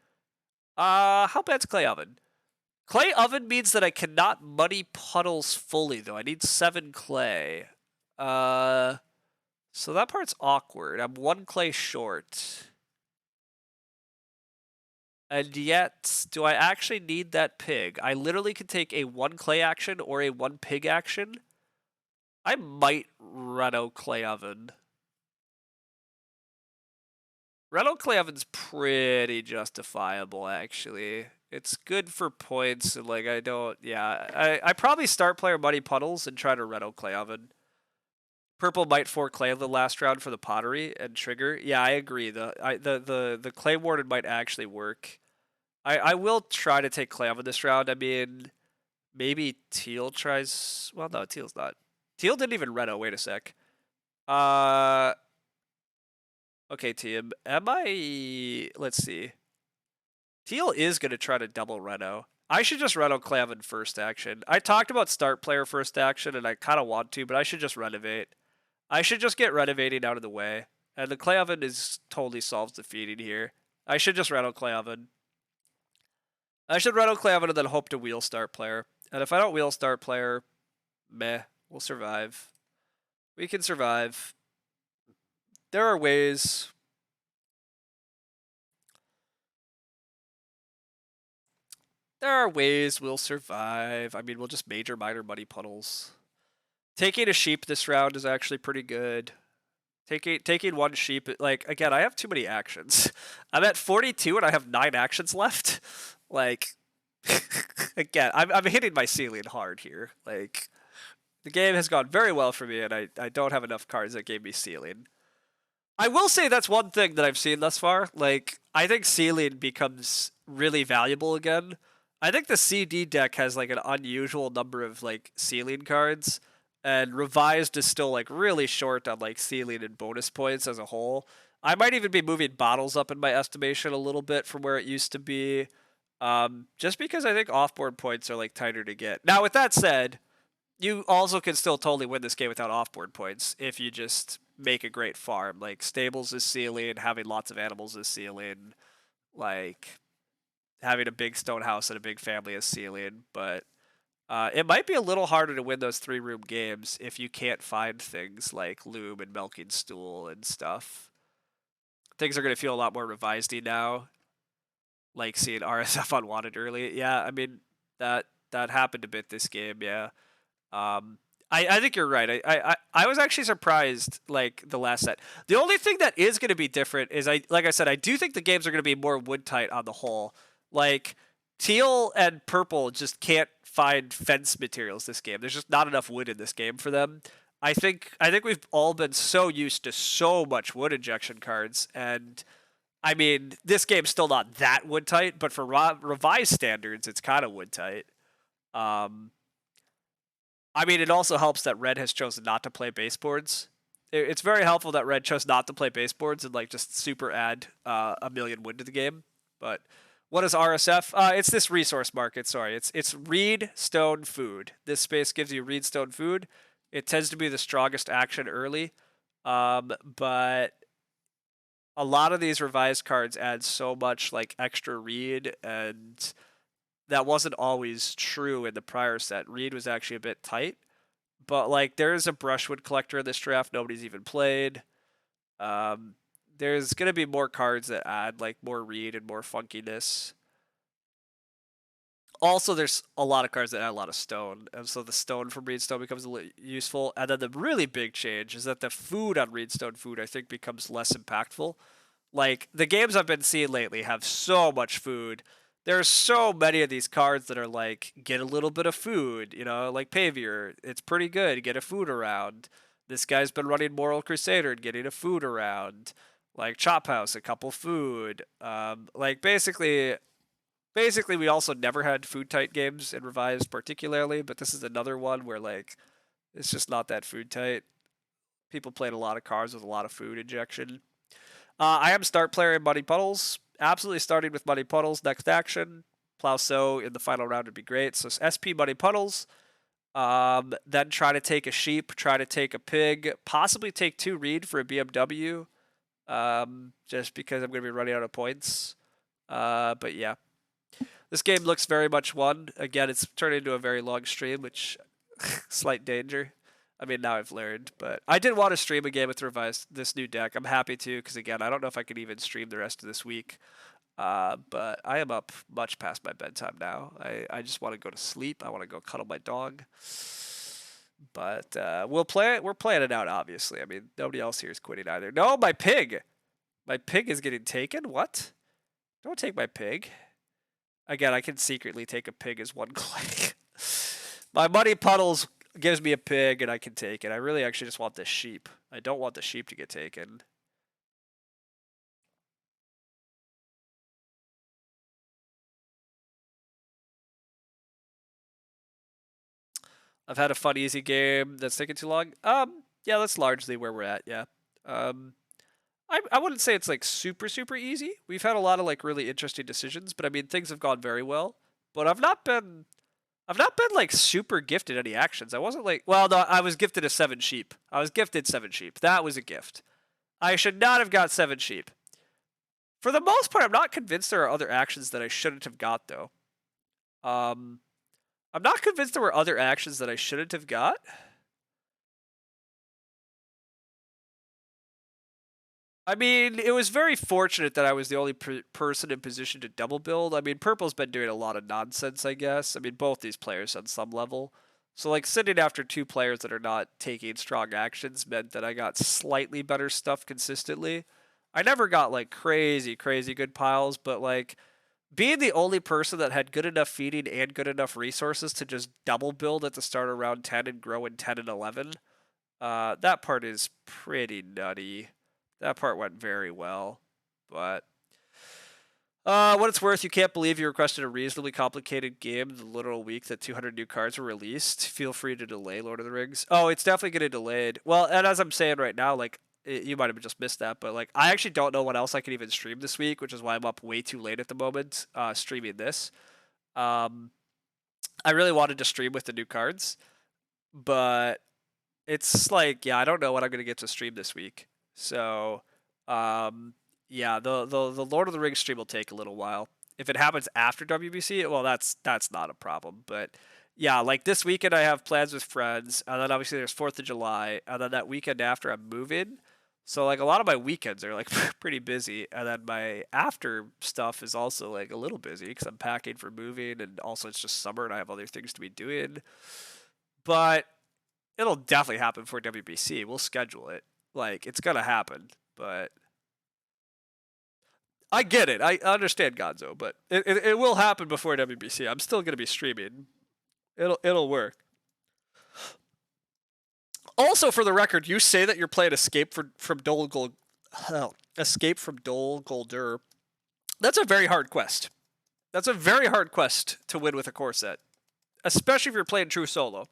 How bad's clay oven? Clay oven means that I cannot muddy puddles fully, though. I need 7 clay. So that part's awkward. I'm 1 clay short. And yet, do I actually need that pig? I literally could take a 1 clay action or a 1 pig action. I might Reno clay oven. Reno clay oven's pretty justifiable, actually. It's good for points, and like I probably start player muddy puddles and try to Reno clay oven. Purple might 4 clay the last round for the pottery and trigger. Yeah, I agree. The clay warden might actually work. I will try to take clay oven this round. I mean, maybe teal tries. Well, no, teal's not. Teal didn't even Reno. Wait a sec. Okay, team. Am I? Let's see. Teal is gonna try to double Reno. I should just Reno clay oven first action. I talked about start player first action, and I kind of want to, but I should just renovate. I should just get renovating out of the way. And the clay oven is totally solves the feeding here. I should just Reno clay oven. I should Reno clay oven and then hope to wheel start player. And if I don't wheel start player, meh, we'll survive. We can survive. There are ways. There are ways we'll survive. I mean, we'll just major minor muddy puddles. Taking a sheep this round is actually pretty good. Taking one sheep, like, again, I have too many actions. I'm at 42 and I have 9 actions left. Like, again, I'm hitting my ceiling hard here. Like, the game has gone very well for me and I don't have enough cards that gave me ceiling. I will say that's one thing that I've seen thus far. Like, I think ceiling becomes really valuable again. I think the CD deck has like an unusual number of like ceiling cards, and revised is still like really short on like ceiling and bonus points as a whole. I might even be moving bottles up in my estimation a little bit from where it used to be, just because I think offboard points are like tighter to get. Now, with that said, you also can still totally win this game without offboard points if you just make a great farm. Like stables is ceiling, having lots of animals is ceiling, like having a big stone house and a big family is ceiling. But it might be a little harder to win those 3-room games if you can't find things like loom and milking stool and stuff. Things are going to feel a lot more revisedy now, like seeing RSF unwanted early. Yeah, I mean that happened a bit this game. Yeah. Um, I think you're right. I was actually surprised, like, the last set. The only thing that is going to be different is, like I said, I do think the games are going to be more wood tight on the whole. Like, teal and purple just can't find fence materials this game. There's just not enough wood in this game for them. I think we've all been so used to so much wood injection cards, and I mean, this game's still not that wood tight, but for revised standards, it's kind of wood tight. Um, I mean, it also helps that Red has chosen not to play baseboards. It's very helpful that Red chose not to play baseboards and like just super add a million wood to the game. But what is RSF? It's this resource market. Sorry, it's reed, stone, food. This space gives you reed, stone, food. It tends to be the strongest action early, but a lot of these revised cards add so much like extra reed, and that wasn't always true in the prior set. Reed was actually a bit tight, but like there's a brushwood collector in this draft nobody's even played. Um, there's gonna be more cards that add like more reed and more funkiness. Also, there's a lot of cards that add a lot of stone, and so the stone from Reedstone becomes useful. And then the really big change is that the food on Reedstone food, I think, becomes less impactful. Like, the games I've been seeing lately have so much food. There's so many of these cards that are like, get a little bit of food, you know, like Pavior. It's pretty good. Get a food around. This guy's been running Moral Crusader and getting a food around. Like Chop House, a couple food. Like basically we also never had food tight games in revised particularly, but this is another one where like it's just not that food tight. People played a lot of cards with a lot of food injection. I am start player in Muddy Puddles. Absolutely starting with Muddy Puddles next action. Plow Sow in the final round would be great. So SP Muddy Puddles. Then try to take a sheep, try to take a pig, possibly take 2 reed for a BMW. Just because I'm going to be running out of points. But yeah. This game looks very much won. Again, it's turned into a very long stream, which slight danger. I mean, now I've learned, but I did want to stream a game with revised this new deck. I'm happy to, because again, I don't know if I could even stream the rest of this week. But I am up much past my bedtime now. I just want to go to sleep. I want to go cuddle my dog. But we'll play it. We're playing it out, obviously. I mean, nobody else here is quitting either. No, my pig! My pig is getting taken? What? Don't take my pig. Again, I can secretly take a pig as one click. My Muddy Puddles gives me a pig and I can take it. I really actually just want the sheep. I don't want the sheep to get taken. I've had a fun, easy game that's taking too long. Yeah, that's largely where we're at, yeah. I wouldn't say it's like super, super easy. We've had a lot of like really interesting decisions, but I mean, things have gone very well. But I've not been like super gifted any actions. I wasn't like, well, no, I was gifted a 7 sheep. I was gifted 7 sheep. That was a gift. I should not have got 7 sheep. For the most part, I'm not convinced there are other actions that I shouldn't have got though. I'm not convinced there were other actions that I shouldn't have got. I mean, it was very fortunate that I was the only person in position to double build. I mean, Purple's been doing a lot of nonsense, I guess. I mean, both these players on some level. So, like, sitting after two players that are not taking strong actions meant that I got slightly better stuff consistently. I never got, like, crazy, crazy good piles, but, like, being the only person that had good enough feeding and good enough resources to just double build at the start of round 10 and grow in 10 and 11, that part is pretty nutty. That part went very well, but what it's worth, you can't believe you requested a reasonably complicated game the literal week that 200 new cards were released. Feel free to delay Lord of the Rings. Oh, it's definitely getting delayed. Well, and as I'm saying right now, like, you might have just missed that, but like, I actually don't know what else I can even stream this week, which is why I'm up way too late at the moment, streaming this. I really wanted to stream with the new cards, but it's like, yeah, I don't know what I'm gonna get to stream this week. So, yeah, the Lord of the Rings stream will take a little while. If it happens after WBC, well, that's not a problem. But yeah, like this weekend, I have plans with friends, and then obviously there's 4th of July, and then that weekend after I'm moving. So like a lot of my weekends are like pretty busy, and then my after stuff is also like a little busy because I'm packing for moving, and also it's just summer and I have other things to be doing. But it'll definitely happen for WBC. We'll schedule it. Like, it's gonna happen. But I get it. I understand Gonzo, but it will happen before WBC. I'm still gonna be streaming. It'll work. Also, for the record, you say that you're playing from Dol Gul, Escape from Dol Guldur. That's a very hard quest. That's a very hard quest to win with a core set, especially if you're playing true solo.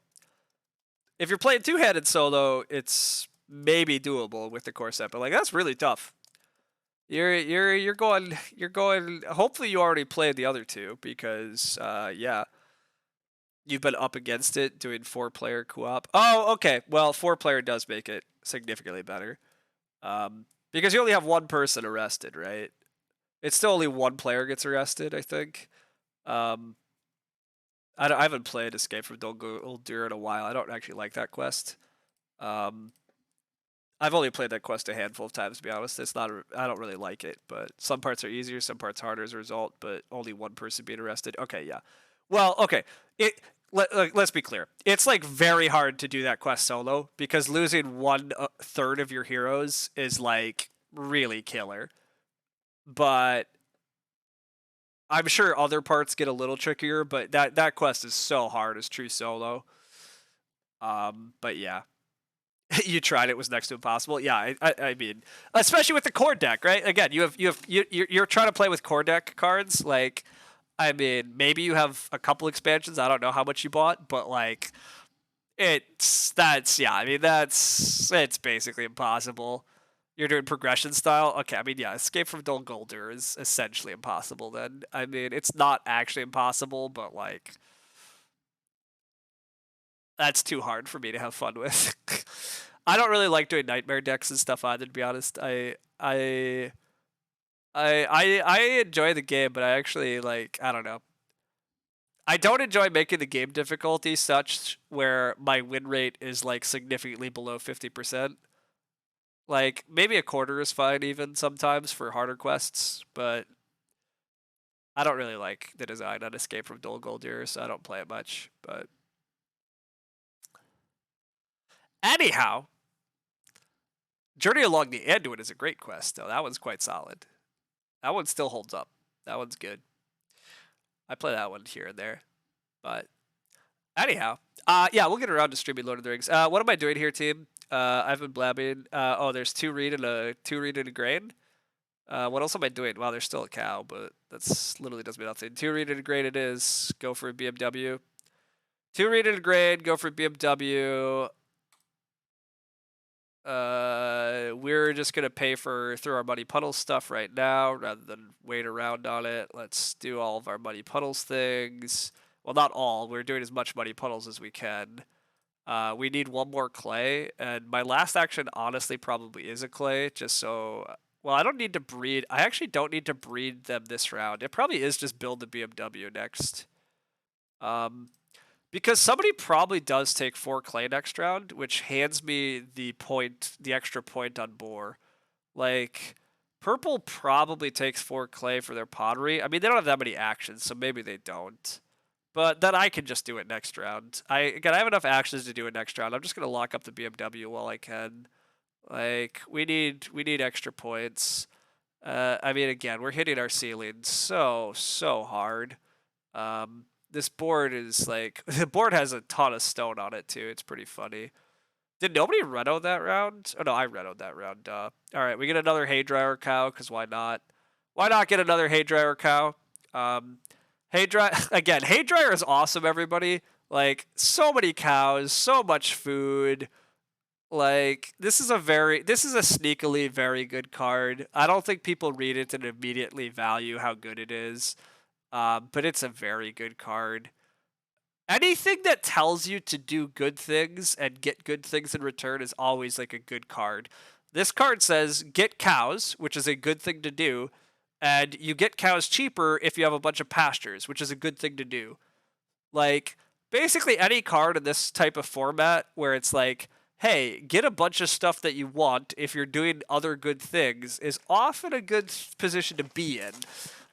If you're playing two-handed solo, it's maybe doable with the core set, but like that's really tough. You're going. Hopefully, you already played the other two because yeah, you've been up against it doing 4-player co-op. Oh, okay. Well, 4-player does make it significantly better. Because you only have one person arrested, right? It's still only one player gets arrested, I think. Um, I haven't played Escape from Dol Guldur in a while. I don't actually like that quest. Um, I've only played that quest a handful of times, to be honest. It's not. I don't really like it, but some parts are easier, some parts harder as a result. But only one person being arrested. Okay, yeah. Well, okay. Let's be clear. It's like very hard to do that quest solo because losing 1/3 of your heroes is like really killer. But I'm sure other parts get a little trickier. But that quest is so hard as true solo. But yeah. You tried it, was next to impossible. Yeah, I mean, especially with the core deck, right? Again, you're trying to play with core deck cards. Like, I mean, maybe you have a couple expansions. I don't know how much you bought, but like, that's yeah. I mean, it's basically impossible. You're doing progression style. Okay, I mean, yeah, Escape from Dol Guldur is essentially impossible. Then I mean, it's not actually impossible, but like, that's too hard for me to have fun with. I don't really like doing nightmare decks and stuff either. To be honest, I enjoy the game, but I actually like I don't know. I don't enjoy making the game difficulty such where my win rate is like significantly below 50%. Like maybe a quarter is fine even sometimes for harder quests, but I don't really like the design on Escape from Dol Guldur, so I don't play it much. But anyhow, Journey Along the Anduin is a great quest, though. That one's quite solid. That one still holds up. That one's good. I play that one here and there. But anyhow, yeah, we'll get around to streaming Lord of the Rings. What am I doing here, team? I've been blabbing. Oh, there's two reed and a grain. What else am I doing? Wow, there's still a cow, but that's literally does me nothing. Two reed and a grain it is. Go for a BMW. Two reed and a grain. Go for a BMW. We're just gonna pay through our Muddy Puddles stuff right now rather than wait around on it. Let's do all of our Muddy Puddles things. Well, not all. We're doing as much Muddy Puddles as we can. We need one more clay, and my last action honestly probably is a clay, just so. Well, I don't need to breed. I actually don't need to breed them this round. It probably is just build the BMW next. Um, Because somebody probably does take 4 clay next round, which hands me the extra point on boar. Like, purple probably takes 4 clay for their pottery. I mean, they don't have that many actions, so maybe they don't. But then I can just do it next round. I have enough actions to do it next round. I'm just gonna lock up the BMW while I can. Like, we need extra points. I mean, again, we're hitting our ceiling so hard. This board is like the board has a ton of stone on it too. It's pretty funny. Did nobody reno that round? Oh no, I renoed that round. All right, we get another hay dryer cow because why not? Why not get another hay dryer cow? Hay dry again. Hay dryer is awesome. Everybody, like, so many cows, so much food. Like, this is a sneakily very good card. I don't think people read it and immediately value how good it is. But it's a very good card. Anything that tells you to do good things and get good things in return is always like a good card. This card says get cows, which is a good thing to do, and you get cows cheaper if you have a bunch of pastures, which is a good thing to do. Like, basically any card in this type of format where it's like, hey, get a bunch of stuff that you want if you're doing other good things is often a good position to be in.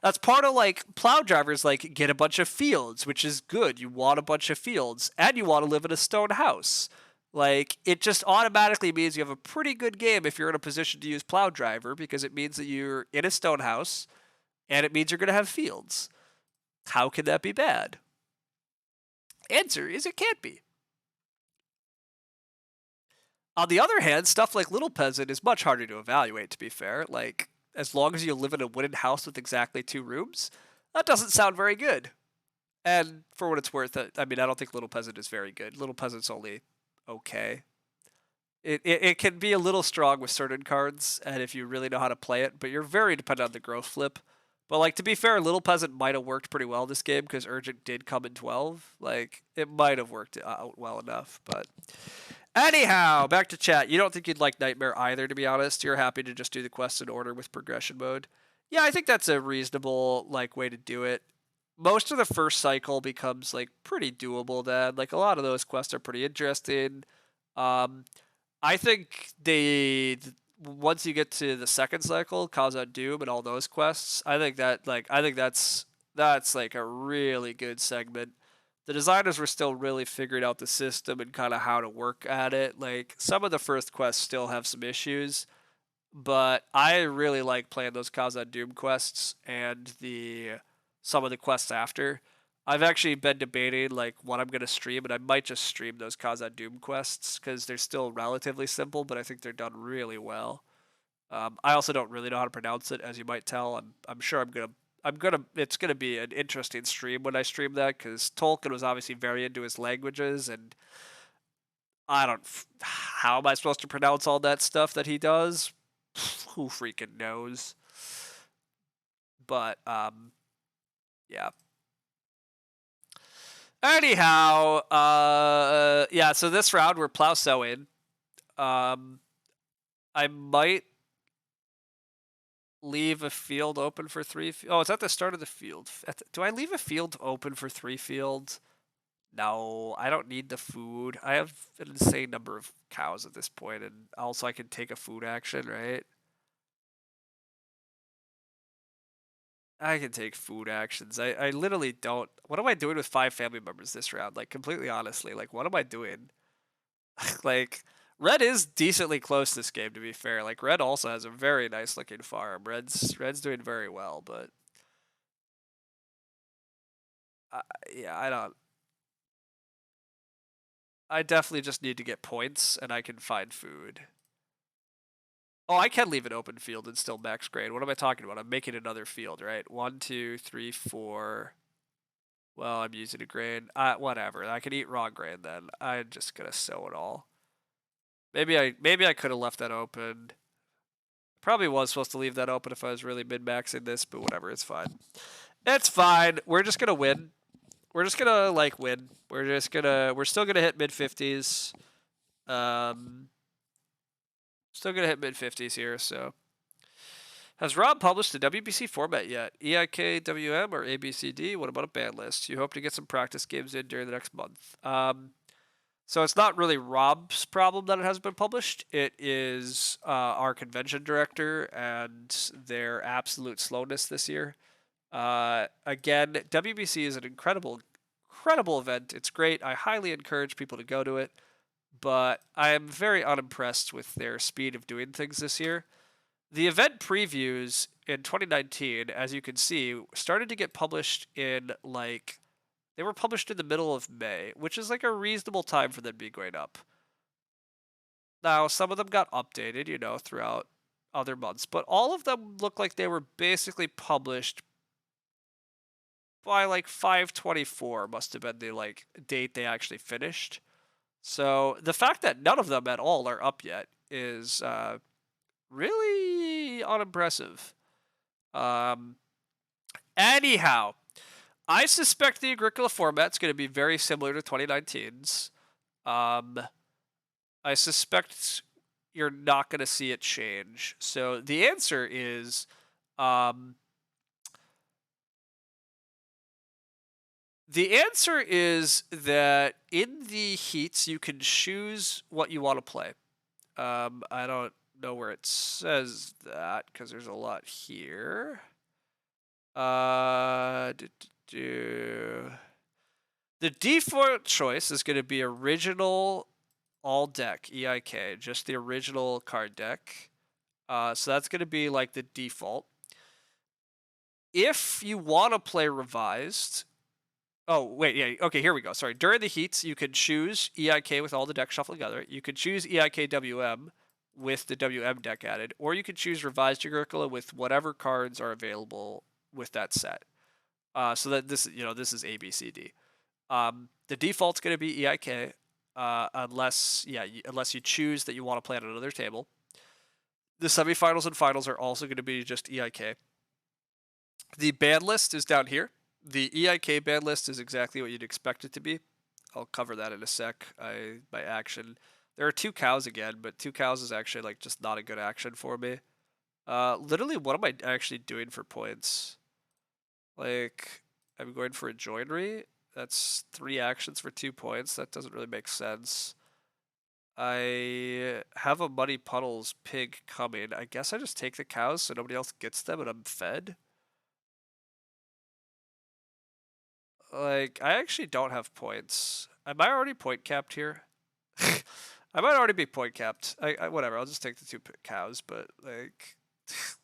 That's part of like plow drivers, like, get a bunch of fields, which is good. You want a bunch of fields and you want to live in a stone house. Like, it just automatically means you have a pretty good game if you're in a position to use plow driver, because it means that you're in a stone house and it means you're going to have fields. How can that be bad? Answer is it can't be. On the other hand, stuff like Little Peasant is much harder to evaluate, to be fair. Like, as long as you live in a wooden house with exactly 2 rooms, that doesn't sound very good. And for what it's worth, I mean, I don't think Little Peasant is very good. Little Peasant's only okay. It can be a little strong with certain cards, and if you really know how to play it, but you're very dependent on the growth flip. But, like, to be fair, Little Peasant might have worked pretty well this game because Urgent did come in 12. Like, it might have worked out well enough, but anyhow, back to chat. You don't think you'd like Nightmare either, to be honest. You're happy to just do the quests in order with progression mode. Yeah, I think that's a reasonable, like, way to do it. Most of the first cycle becomes, like, pretty doable then. Like, a lot of those quests are pretty interesting. Um, I think once you get to the second cycle, Cause Out Doom and all those quests, I think that's like a really good segment. The designers were still really figuring out the system and kind of how to work at it. Like, some of the first quests still have some issues, but I really like playing those Cause Out Doom quests and the some of the quests after. I've actually been debating like what I'm gonna stream, and I might just stream those Cause Out Doom quests because they're still relatively simple, but I think they're done really well. I also don't really know how to pronounce it, as you might tell. I'm sure it's gonna be an interesting stream when I stream that, because Tolkien was obviously very into his languages, and I don't how am I supposed to pronounce all that stuff that he does? Who freaking knows? But yeah. Anyhow, yeah. So this round we're plow sowing. I might leave a field open for 3. Oh, it's at the start of the field. Do I leave a field open for 3 fields? No, I don't need the food. I have an insane number of cows at this point, and also I can take a food action, right? I can take food actions. I literally don't. What am I doing with 5 family members this round? Like, completely honestly, like, what am I doing? Like, red is decently close this game, to be fair. Like, red also has a very nice looking farm. Red's doing very well, but uh, yeah, I don't. I definitely just need to get points, and I can find food. Oh, I can leave an open field and still max grade. What am I talking about? I'm making another field, right? 1, 2, 3, 4. Well, I'm using a grain. Whatever. I can eat raw grain then. I'm just gonna sow it all. Maybe I could have left that open. Probably was supposed to leave that open if I was really min-maxing this, but whatever, it's fine. It's fine. We're just gonna win. We're just gonna like win. We're still gonna hit mid-50s. Still gonna hit mid-50s here, so Has Rob published the WBC format yet? EIK, WM, or ABCD? What about a ban list? You hope to get some practice games in during the next month. So it's not really Rob's problem that it hasn't been published. It is our convention director and their absolute slowness this year. Again, WBC is an incredible event. It's great. I highly encourage people to go to it, but I am very unimpressed with their speed of doing things this year. The event previews in 2019, as you can see, started to get published in they were published in the middle of May, which is like a reasonable time for them to be going up. Now, some of them got updated, throughout other months, but all of them look like they were basically published by like 5/24 must have been the date they actually finished. So the fact that none of them at all are up yet is really unimpressive. Anyhow, I suspect the Agricola format's going to be very similar to 2019's. I suspect you're not going to see it change. So the answer is that in the heats you can choose what you want to play. I don't know where it says that because there's a lot here. The default choice is going to be original all deck EIK, just the original card deck. So that's going to be like the default. If you want to play revised, okay, here we go. Sorry, during the heats, you can choose EIK with all the decks shuffled together. You could choose EIK WM with the WM deck added, or you could choose revised Agricola with whatever cards are available with that set. So that this is ABCD. The default's going to be EIK, unless you choose that you want to play on another table. The semifinals and finals are also going to be just EIK. The ban list is down here. The EIK ban list is exactly what you'd expect it to be. I'll cover that in a sec. By action, there are 2 cows again, but 2 cows is actually just not a good action for me. Literally, what am I actually doing for points? I'm going for a joinery. That's 3 actions for 2 points. That doesn't really make sense. I have a Muddy Puddles pig coming. I guess I just take the cows so nobody else gets them and I'm fed. I actually don't have points. Am I already point capped here? I might already be point capped. Whatever, I'll just take the 2 cows, but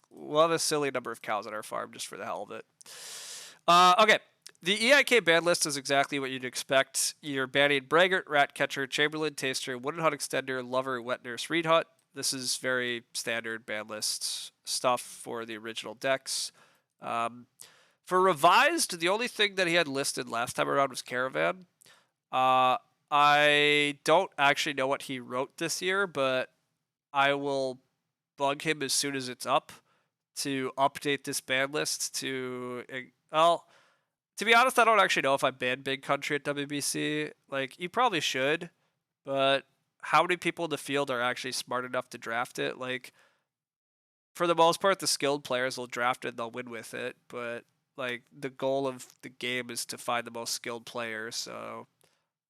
we'll have a silly number of cows on our farm just for the hell of it. Okay. The EIK ban list is exactly what you'd expect. You're banning Braggart, Ratcatcher, Chamberlain, Taster, Wooden Hut Extender, Lover, Wet Nurse, Reed Hut. This is very standard ban list stuff for the original decks. For revised, the only thing that he had listed last time around was Caravan. I don't actually know what he wrote this year, but I will bug him as soon as it's up to update this ban list to be honest, I don't actually know if I banned Big Country at WBC. You probably should, but how many people in the field are actually smart enough to draft it? For the most part, the skilled players will draft it and they'll win with it, but the goal of the game is to find the most skilled players, so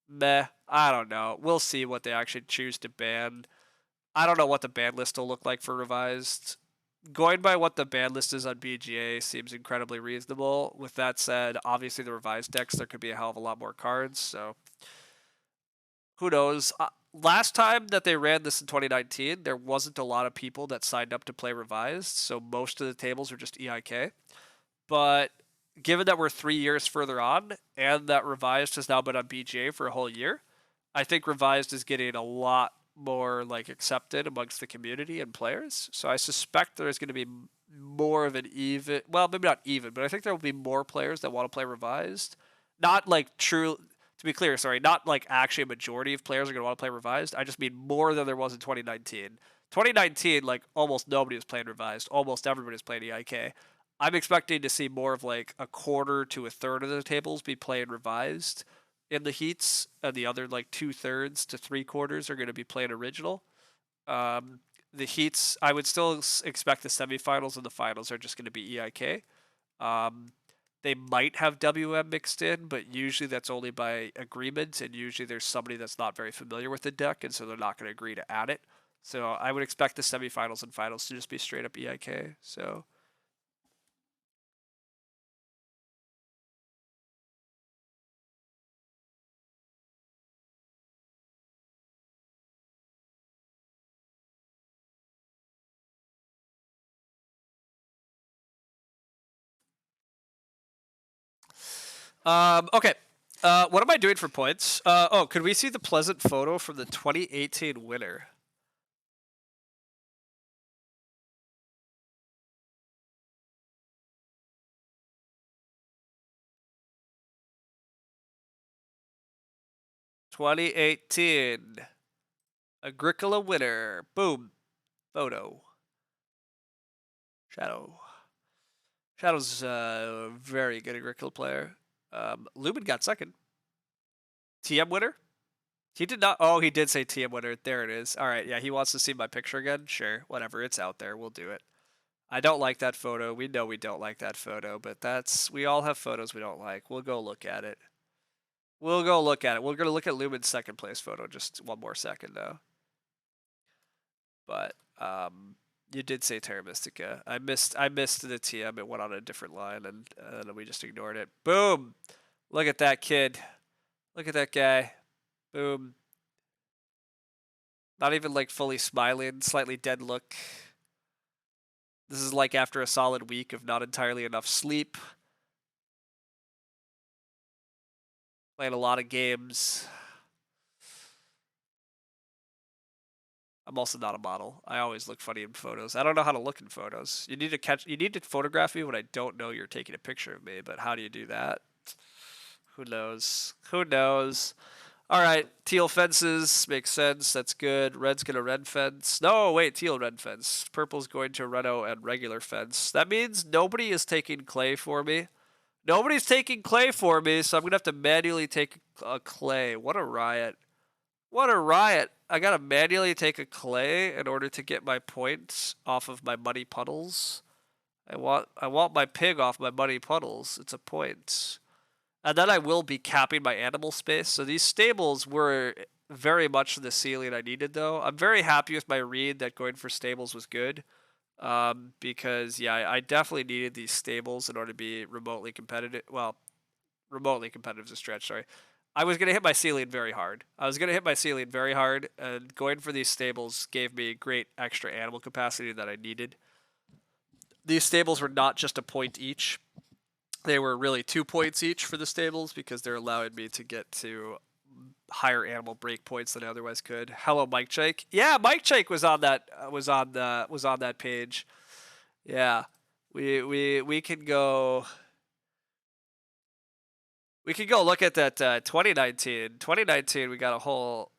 meh, I don't know. We'll see what they actually choose to ban. I don't know what the ban list will look like for revised. Going by what the ban list is on BGA seems incredibly reasonable. With that said, obviously the revised decks, there could be a hell of a lot more cards, so who knows. Last time that they ran this in 2019, there wasn't a lot of people that signed up to play revised, so most of the tables were just EIK. But given that we're 3 years further on, and that revised has now been on BGA for a whole year, I think revised is getting a lot more accepted amongst the community and players. So I suspect there's going to be more of an even, well, maybe not even, but I think there will be more players that want to play revised. Not true, to be clear, sorry, not actually a majority of players are going to want to play revised. I just mean more than there was in 2019. 2019, almost nobody was playing revised. Almost everybody was playing EIK. I'm expecting to see more of a quarter to a third of the tables be playing revised in the heats, and the other 2/3 to 3/4 are going to be playing original. the heats, I would still expect the semifinals and the finals are just going to be EIK. They might have WM mixed in, but usually that's only by agreement, and usually there's somebody that's not very familiar with the deck, and so they're not going to agree to add it. So I would expect the semifinals and finals to just be straight up EIK. So okay. What am I doing for points? Oh, could we see the pleasant photo from the 2018 winner? (2018) Agricola winner. Boom. Photo. Shadow. Shadow's a very good Agricola player. Lubin got second. TM winner? He did not. Oh, he did say TM winner. There it is. All right. Yeah, he wants to see my picture again. Sure. Whatever. It's out there. We'll do it. I don't like that photo. We know we don't like that photo, but we all have photos we don't like. We'll go look at it. We're going to look at Lubin's second place photo just one more second, though. But you did say Terra Mystica. I missed the TM. It went on a different line, and we just ignored it. Boom! Look at that kid. Look at that guy. Boom. Not even like fully smiling, slightly dead look. This is like after a solid week of not entirely enough sleep. Playing a lot of games. I'm also not a model. I always look funny in photos. I don't know how to look in photos. You need to photograph me when I don't know you're taking a picture of me, but how do you do that? Who knows? Who knows? All right, teal fences makes sense. That's good. Red's gonna red fence. No, wait, teal red fence. Purple's going to reno and regular fence. That means nobody is taking clay for me. Nobody's taking clay for me, so I'm gonna have to manually take a clay. What a riot! What a riot! I gotta manually take a clay in order to get my points off of my muddy puddles. I want my pig off my muddy puddles. It's a point. And then I will be capping my animal space. So these stables were very much the ceiling I needed, though. I'm very happy with my read that going for stables was good. Because, yeah, I definitely needed these stables in order to be remotely competitive. Well, remotely competitive is a stretch, sorry. I was going to hit my ceiling very hard. And going for these stables gave me great extra animal capacity that I needed. These stables were not just a point each. They were really 2 points each for the stables because they're allowing me to get to higher animal break points than I otherwise could. Hello, Mike Chake. Yeah, Mike Chake was on that page. Yeah, we can go. We could go look at that 2019. 2019, we got a whole.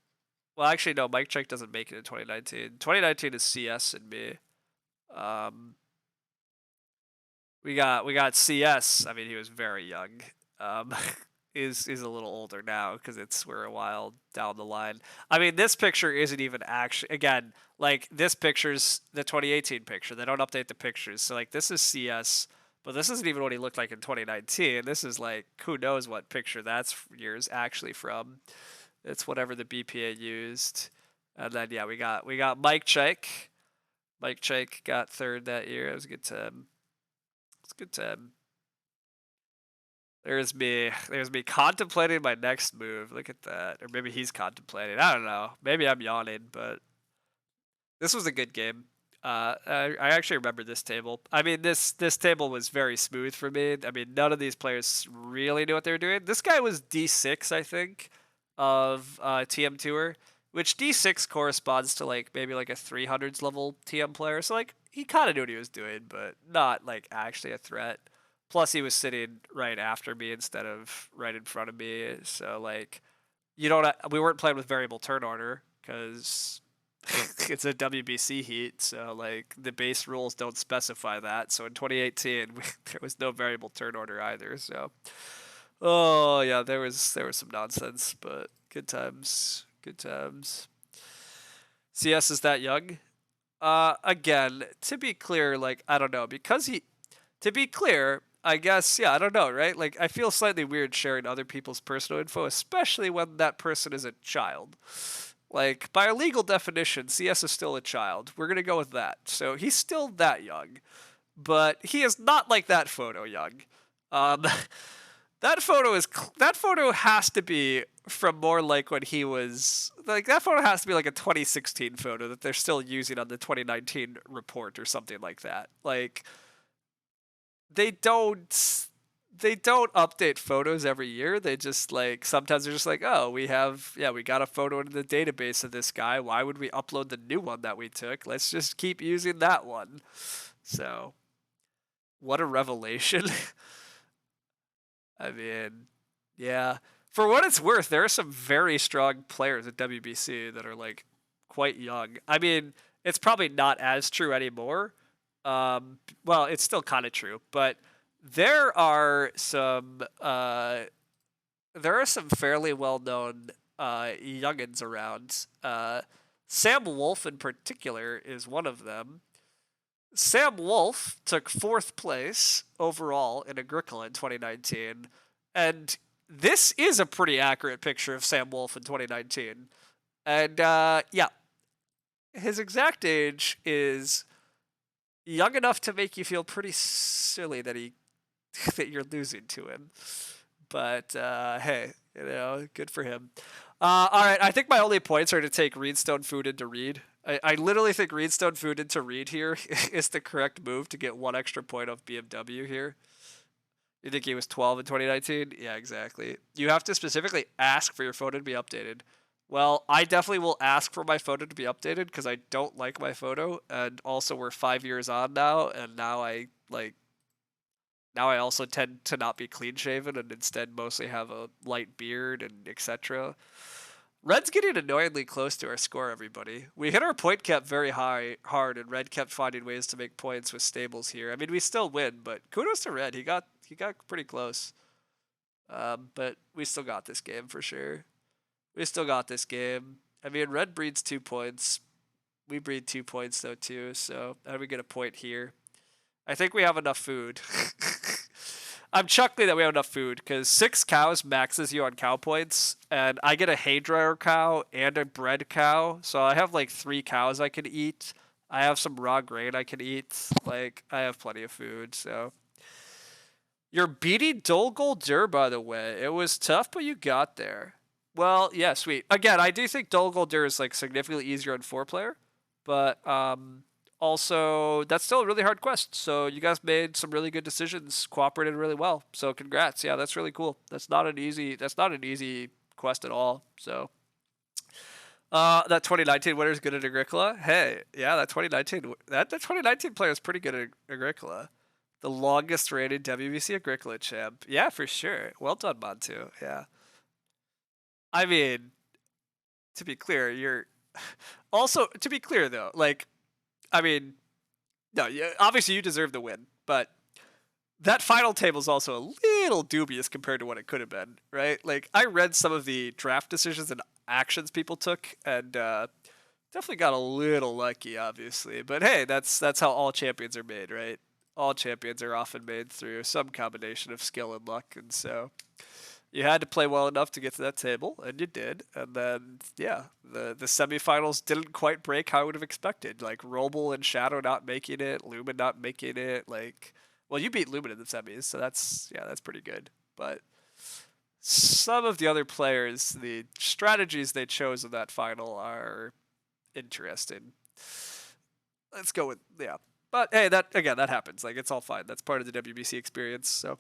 Well, actually, no. Mike Chake doesn't make it in 2019. 2019 is CS and me. We got CS. I mean, he was very young. Is a little older now because we're a while down the line. I mean, this picture isn't even actually, again, like this picture's the 2018 picture. They don't update the pictures, so like this is CS, but this isn't even what he looked like in 2019. This is like who knows what picture that's years actually from. It's whatever the BPA used, and then yeah, we got Mike Chake. Mike Chake got third that year. It was a good time. It's a good time. There's me contemplating my next move. Look at that. Or maybe he's contemplating. I don't know. Maybe I'm yawning, but this was a good game. I actually remember this table. I mean, this table was very smooth for me. I mean, none of these players really knew what they were doing. This guy was D6, I think, of TM Tour, which D6 corresponds to like maybe like a 300s level TM player. So like he kind of knew what he was doing, but not like actually a threat. Plus, he was sitting right after me instead of right in front of me. So like, we weren't playing with variable turn order because it's a WBC heat, so like the base rules don't specify that. So in 2018, there was no variable turn order either. So, oh yeah, there was some nonsense, but good times, good times. CS is that young? Again, to be clear, like, I don't know, because to be clear, I guess, yeah, I don't know, right? Like, I feel slightly weird sharing other people's personal info, especially when that person is a child. Like, by a legal definition, CS is still a child. We're gonna go with that. So he's still that young, but he is not like that photo young. Um, that photo has to be from more like when he was like that photo has to be like a 2016 photo that they're still using on the 2019 report or something like that. Like they don't they don't update photos every year. They just like sometimes they're just like, oh, we got a photo in the database of this guy. Why would we upload the new one that we took? Let's just keep using that one. So what a revelation. I mean, yeah. For what it's worth, there are some very strong players at WBC that are like quite young. I mean, it's probably not as true anymore. Well, it's still kind of true, but there are some fairly well known youngins around. Sam Wolf in particular is one of them. Sam Wolf took fourth place overall in Agricola in 2019, and this is a pretty accurate picture of Sam Wolf in 2019. And yeah, his exact age is young enough to make you feel pretty silly that that you're losing to him. But hey, good for him. All right, I think my only points are to take Reedstone Food into Reed. I literally think Reedstone Food into Reed here is the correct move to get one extra point off BMW here. You think he was 12 in 2019? Yeah, exactly. You have to specifically ask for your photo to be updated. Well, I definitely will ask for my photo to be updated because I don't like my photo, and also we're 5 years on now, and now I also tend to not be clean shaven and instead mostly have a light beard and etc. Red's getting annoyingly close to our score, everybody. We hit our point cap very hard, and Red kept finding ways to make points with stables here. I mean, we still win, but kudos to Red. He got pretty close. But we still got this game for sure. We still got this game. I mean, Red breeds 2 points. We breed 2 points though too. So how do we get a point here? I think we have enough food. I'm chuckling that we have enough food because 6 cows maxes you on cow points, and I get a hay dryer cow and a bread cow, so I have like 3 cows I can eat. I have some raw grain I can eat. Like I have plenty of food, so. You're beating Dolgoldur, by the way. It was tough, but you got there. Well, yeah, sweet. Again, I do think Dolgoldur is like significantly easier on 4-player, but also that's still a really hard quest. So you guys made some really good decisions, cooperated really well. So congrats. Yeah, that's really cool. That's not an easy quest at all. So that 2019 winner is good at Agricola. Hey, yeah, that 2019 player is pretty good at Agricola. The longest rated WBC Agricola champ. Yeah, for sure. Well done, Montu. Yeah. I mean, to be clear, you're also to be clear though. Like, I mean, no, obviously you deserve the win, but that final table is also a little dubious compared to what it could have been, right? Like, I read some of the draft decisions and actions people took, and definitely got a little lucky, obviously. But hey, that's how all champions are made, right? All champions are often made through some combination of skill and luck, and so you had to play well enough to get to that table, and you did. And then, yeah, the semifinals didn't quite break how I would have expected. Like Roble and Shadow not making it, Lumen not making it. Like, well, you beat Lumen in the semis, so that's pretty good. But some of the other players, the strategies they chose in that final are interesting. Let's go with yeah. But hey, that happens. Like it's all fine. That's part of the WBC experience. So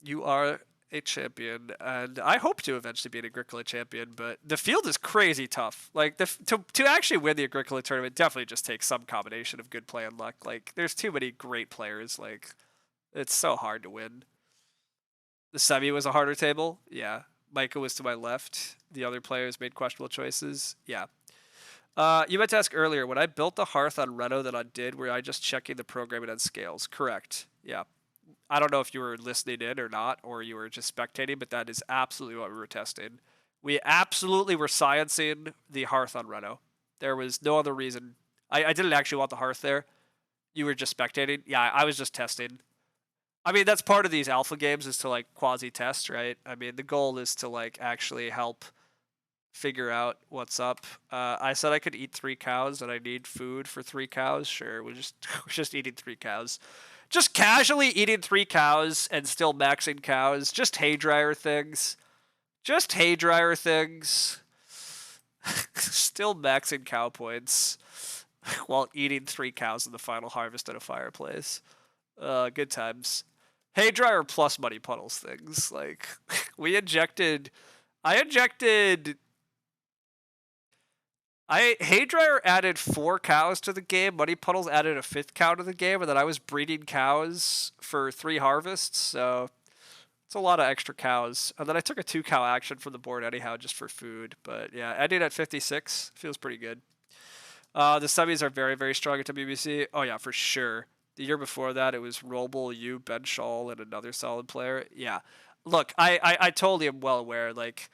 you are a champion, and I hope to eventually be an Agricola champion. But the field is crazy tough. Like to actually win the Agricola tournament definitely just takes some combination of good play and luck. Like there's too many great players. Like it's so hard to win. The semi was a harder table. Yeah, Micah was to my left. The other players made questionable choices. Yeah. You meant to ask earlier, when I built the hearth on Reno that I did, were I just checking the programming on scales? Correct. Yeah. I don't know if you were listening in or not, or you were just spectating, but that is absolutely what we were testing. We absolutely were sciencing the hearth on Reno. There was no other reason. I didn't actually want the hearth there. You were just spectating. Yeah, I was just testing. I mean, that's part of these alpha games is to like quasi test, right? I mean, the goal is to like actually help figure out what's up. I said I could eat 3 cows and I need food for 3 cows. Sure, we're just eating 3 cows. Just casually eating 3 cows and still maxing cows. Just haydryer things. Just haydryer things. Still maxing cow points while eating 3 cows in the final harvest at a fireplace. Good times. Haydryer plus muddy puddles things. Like we injected Haydryer added 4 cows to the game. Muddy Puddles added a 5th cow to the game, and then I was breeding cows for 3 harvests, so it's a lot of extra cows. And then I took a 2 cow action from the board anyhow, just for food. But yeah, ending at 56 feels pretty good. The semis are very, very strong at WBC. Oh yeah, for sure. The year before that, it was Roble, you, Ben Shaw, and another solid player. Yeah. Look, I totally am well aware, like,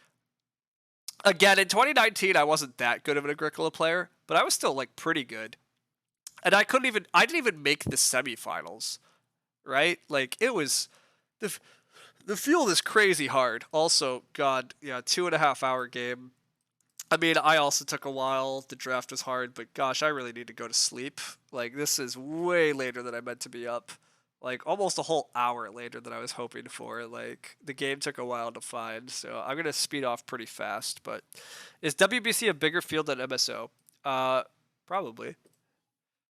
again, in 2019, I wasn't that good of an Agricola player, but I was still like pretty good. And I didn't even make the semifinals, right? Like it was, the the field is crazy hard. Also, God, yeah, 2.5 hour game. I mean, I also took a while. The draft was hard, but gosh, I really need to go to sleep. Like this is way later than I meant to be up. Like almost a whole hour later than I was hoping for. Like the game took a while to find, so I'm gonna speed off pretty fast. But is WBC a bigger field than MSO? Probably.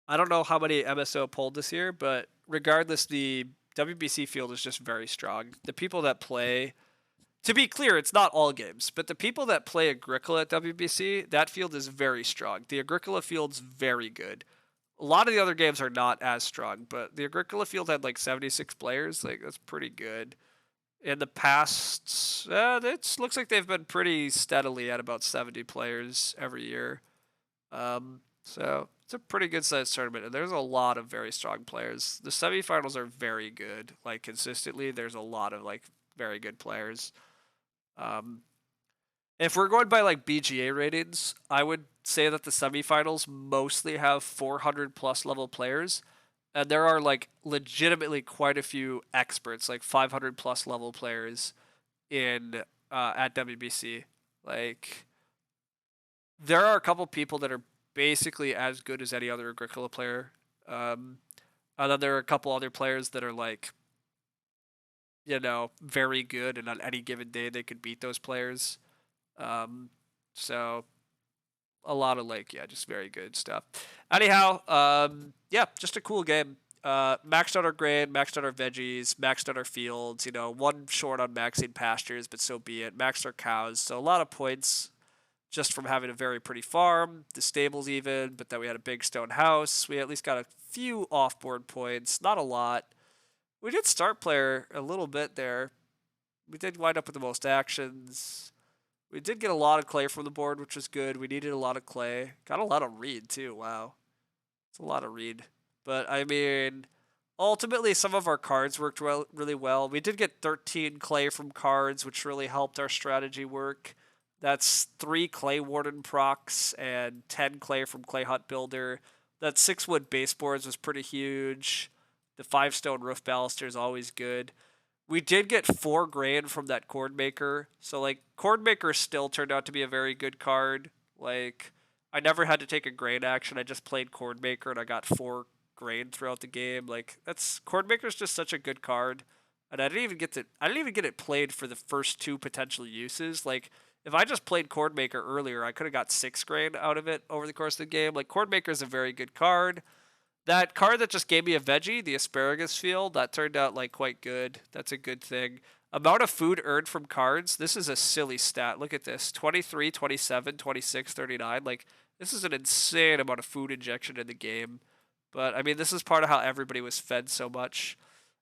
I don't know how many MSO pulled this year, but regardless, the WBC field is just very strong. The people that play, to be clear, it's not all games, but the people that play Agricola at WBC, that field is very strong. The Agricola field's very good. A lot of the other games are not as strong, but the Agricola field had like 76 players. Like that's pretty good. In the past, it looks like they've been pretty steadily at about 70 players every year. So it's a pretty good sized tournament, and there's a lot of very strong players. The semifinals are very good. Like consistently, there's a lot of like very good players. Um, if we're going by like BGA ratings, I would say that the semifinals mostly have 400 plus level players, and there are like legitimately quite a few experts, like 500 plus level players in at WBC. Like there are a couple people that are basically as good as any other Agricola player. Um, and then there are a couple other players that are like, very good, and on any given day they could beat those players. So a lot of like, yeah, just very good stuff. Anyhow, yeah, just a cool game. Maxed out our grain, maxed out our veggies, maxed out our fields. One short on maxing pastures, but so be it. Maxed our cows, so a lot of points just from having a very pretty farm, the stables even, but then we had a big stone house. We at least got a few off-board points, not a lot. We did start player a little bit there. We did wind up with the most actions. We did get a lot of clay from the board, which was good. We needed a lot of clay. Got a lot of reed too. Wow. It's a lot of reed. But I mean, ultimately some of our cards worked really well. We did get 13 clay from cards, which really helped our strategy work. That's 3 Clay Warden procs and 10 clay from Clay Hut Builder. That 6 wood baseboards was pretty huge. The 5 stone roof baluster is always good. We did get 4 grain from that Cord Maker. So, like, Cord Maker still turned out to be a very good card. Like, I never had to take a grain action. I just played Cord Maker and I got 4 grain throughout the game. Like, Cord Maker's just such a good card. And I didn't even get it played for the first 2 potential uses. Like, if I just played Cord Maker earlier, I could have got 6 grain out of it over the course of the game. Like, Cord Maker is a very good card. That card that just gave me a veggie, the asparagus field, that turned out like quite good. That's a good thing. Amount of food earned from cards, this is a silly stat. Look at this. 23, 27, 26, 39. Like, this is an insane amount of food injection in the game. But, I mean, this is part of how everybody was fed so much.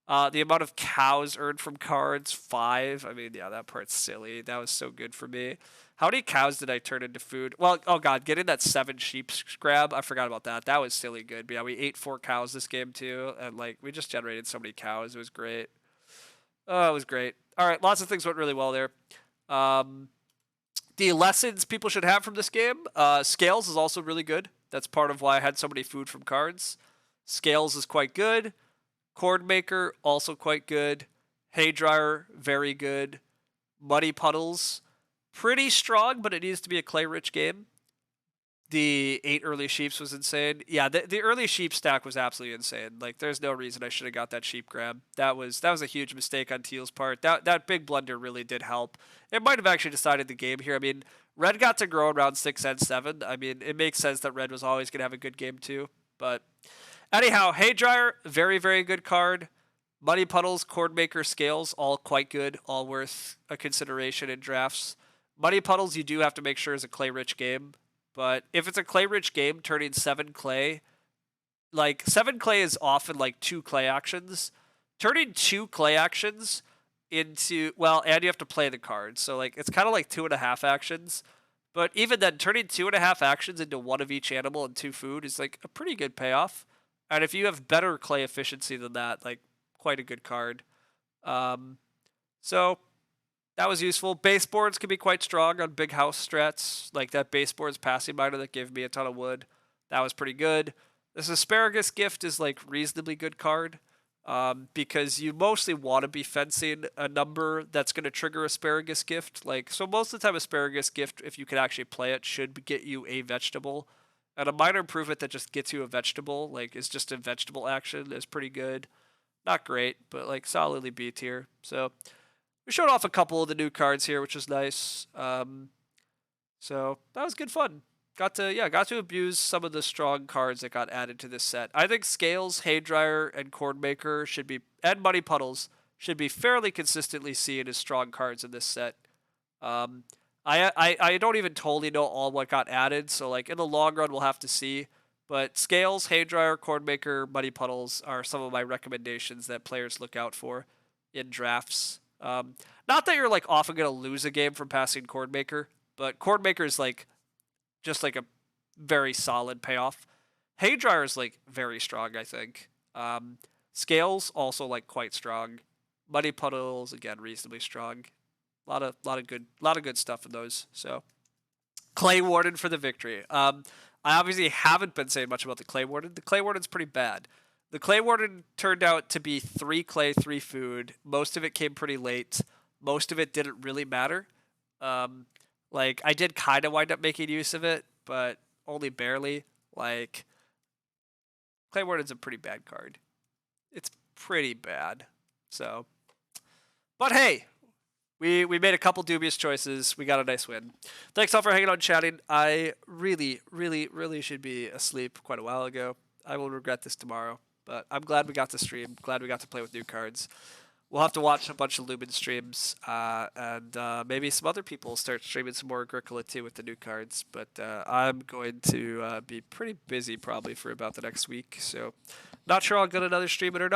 The amount of cows earned from cards, 5. I mean, yeah, that part's silly. That was so good for me. How many cows did I turn into food? Well, oh god, getting that 7 sheep grab, I forgot about that. That was silly good. But yeah, we ate 4 cows this game too, and like we just generated so many cows. It was great. Oh, it was great. All right, lots of things went really well there. The lessons people should have from this game, Scales is also really good. That's part of why I had so many food from cards. Scales is quite good. Cord Maker, also quite good. Hay Dryer, very good. Muddy Puddles, pretty strong, but it needs to be a clay-rich game. The 8 early sheeps was insane. Yeah, the early sheep stack was absolutely insane. Like, there's no reason I should have got that sheep grab. That was a huge mistake on Teal's part. That big blunder really did help. It might have actually decided the game here. I mean, Red got to grow around 6 and 7. I mean, it makes sense that Red was always going to have a good game too. But anyhow, Hay Dryer, very, very good card. Muddy Puddles, Cord Maker, Scales, all quite good, all worth a consideration in drafts. Muddy Puddles, you do have to make sure is a clay-rich game. But if it's a clay-rich game, turning 7 clay, like 7 clay is often like 2 clay actions. Turning 2 clay actions into, well, and you have to play the card. So like it's kind of like 2.5 actions. But even then, turning 2.5 actions into 1 of each animal and 2 food is like a pretty good payoff. And if you have better clay efficiency than that, like quite a good card. So that was useful. Baseboards can be quite strong on big house strats, like that baseboard's passing miner that gave me a ton of wood. That was pretty good. This asparagus gift is like reasonably good card, because you mostly want to be fencing a number that's going to trigger asparagus gift. Like, so most of the time asparagus gift, if you can actually play it, should get you a vegetable. And a minor improvement that just gets you a vegetable, like is just a vegetable action, is pretty good. Not great, but like solidly B tier. So we showed off a couple of the new cards here, which was nice. So that was good fun. Got to abuse some of the strong cards that got added to this set. I think Scales, Hay Dryer, and Cord Maker should be, and Muddy Puddles should be fairly consistently seen as strong cards in this set. I don't even totally know all what got added, so like in the long run we'll have to see. But Scales, Hay Dryer, Cord Maker, Muddy Puddles are some of my recommendations that players look out for in drafts. Not that you're like often gonna lose a game from passing Cord Maker, but Cord Maker is like just like a very solid payoff. Hay Dryer is like very strong, I think. Scales also like quite strong. Muddy Puddles again reasonably strong. A lot of good stuff in those. So Clay Warden for the victory. I obviously haven't been saying much about the Clay Warden. The Clay Warden's pretty bad. The Clay Warden turned out to be 3 clay, 3 food. Most of it came pretty late. Most of it didn't really matter. Like, I did kind of wind up making use of it, but only barely. Like, Clay Warden's a pretty bad card. It's pretty bad. So, but hey, we made a couple dubious choices. We got a nice win. Thanks all for hanging out and chatting. I really, really, really should be asleep quite a while ago. I will regret this tomorrow. But I'm glad we got to stream. Glad we got to play with new cards. We'll have to watch a bunch of Lumen streams, and maybe some other people start streaming some more Agricola too with the new cards. But I'm going to be pretty busy probably for about the next week. So not sure I'll get another stream it or not.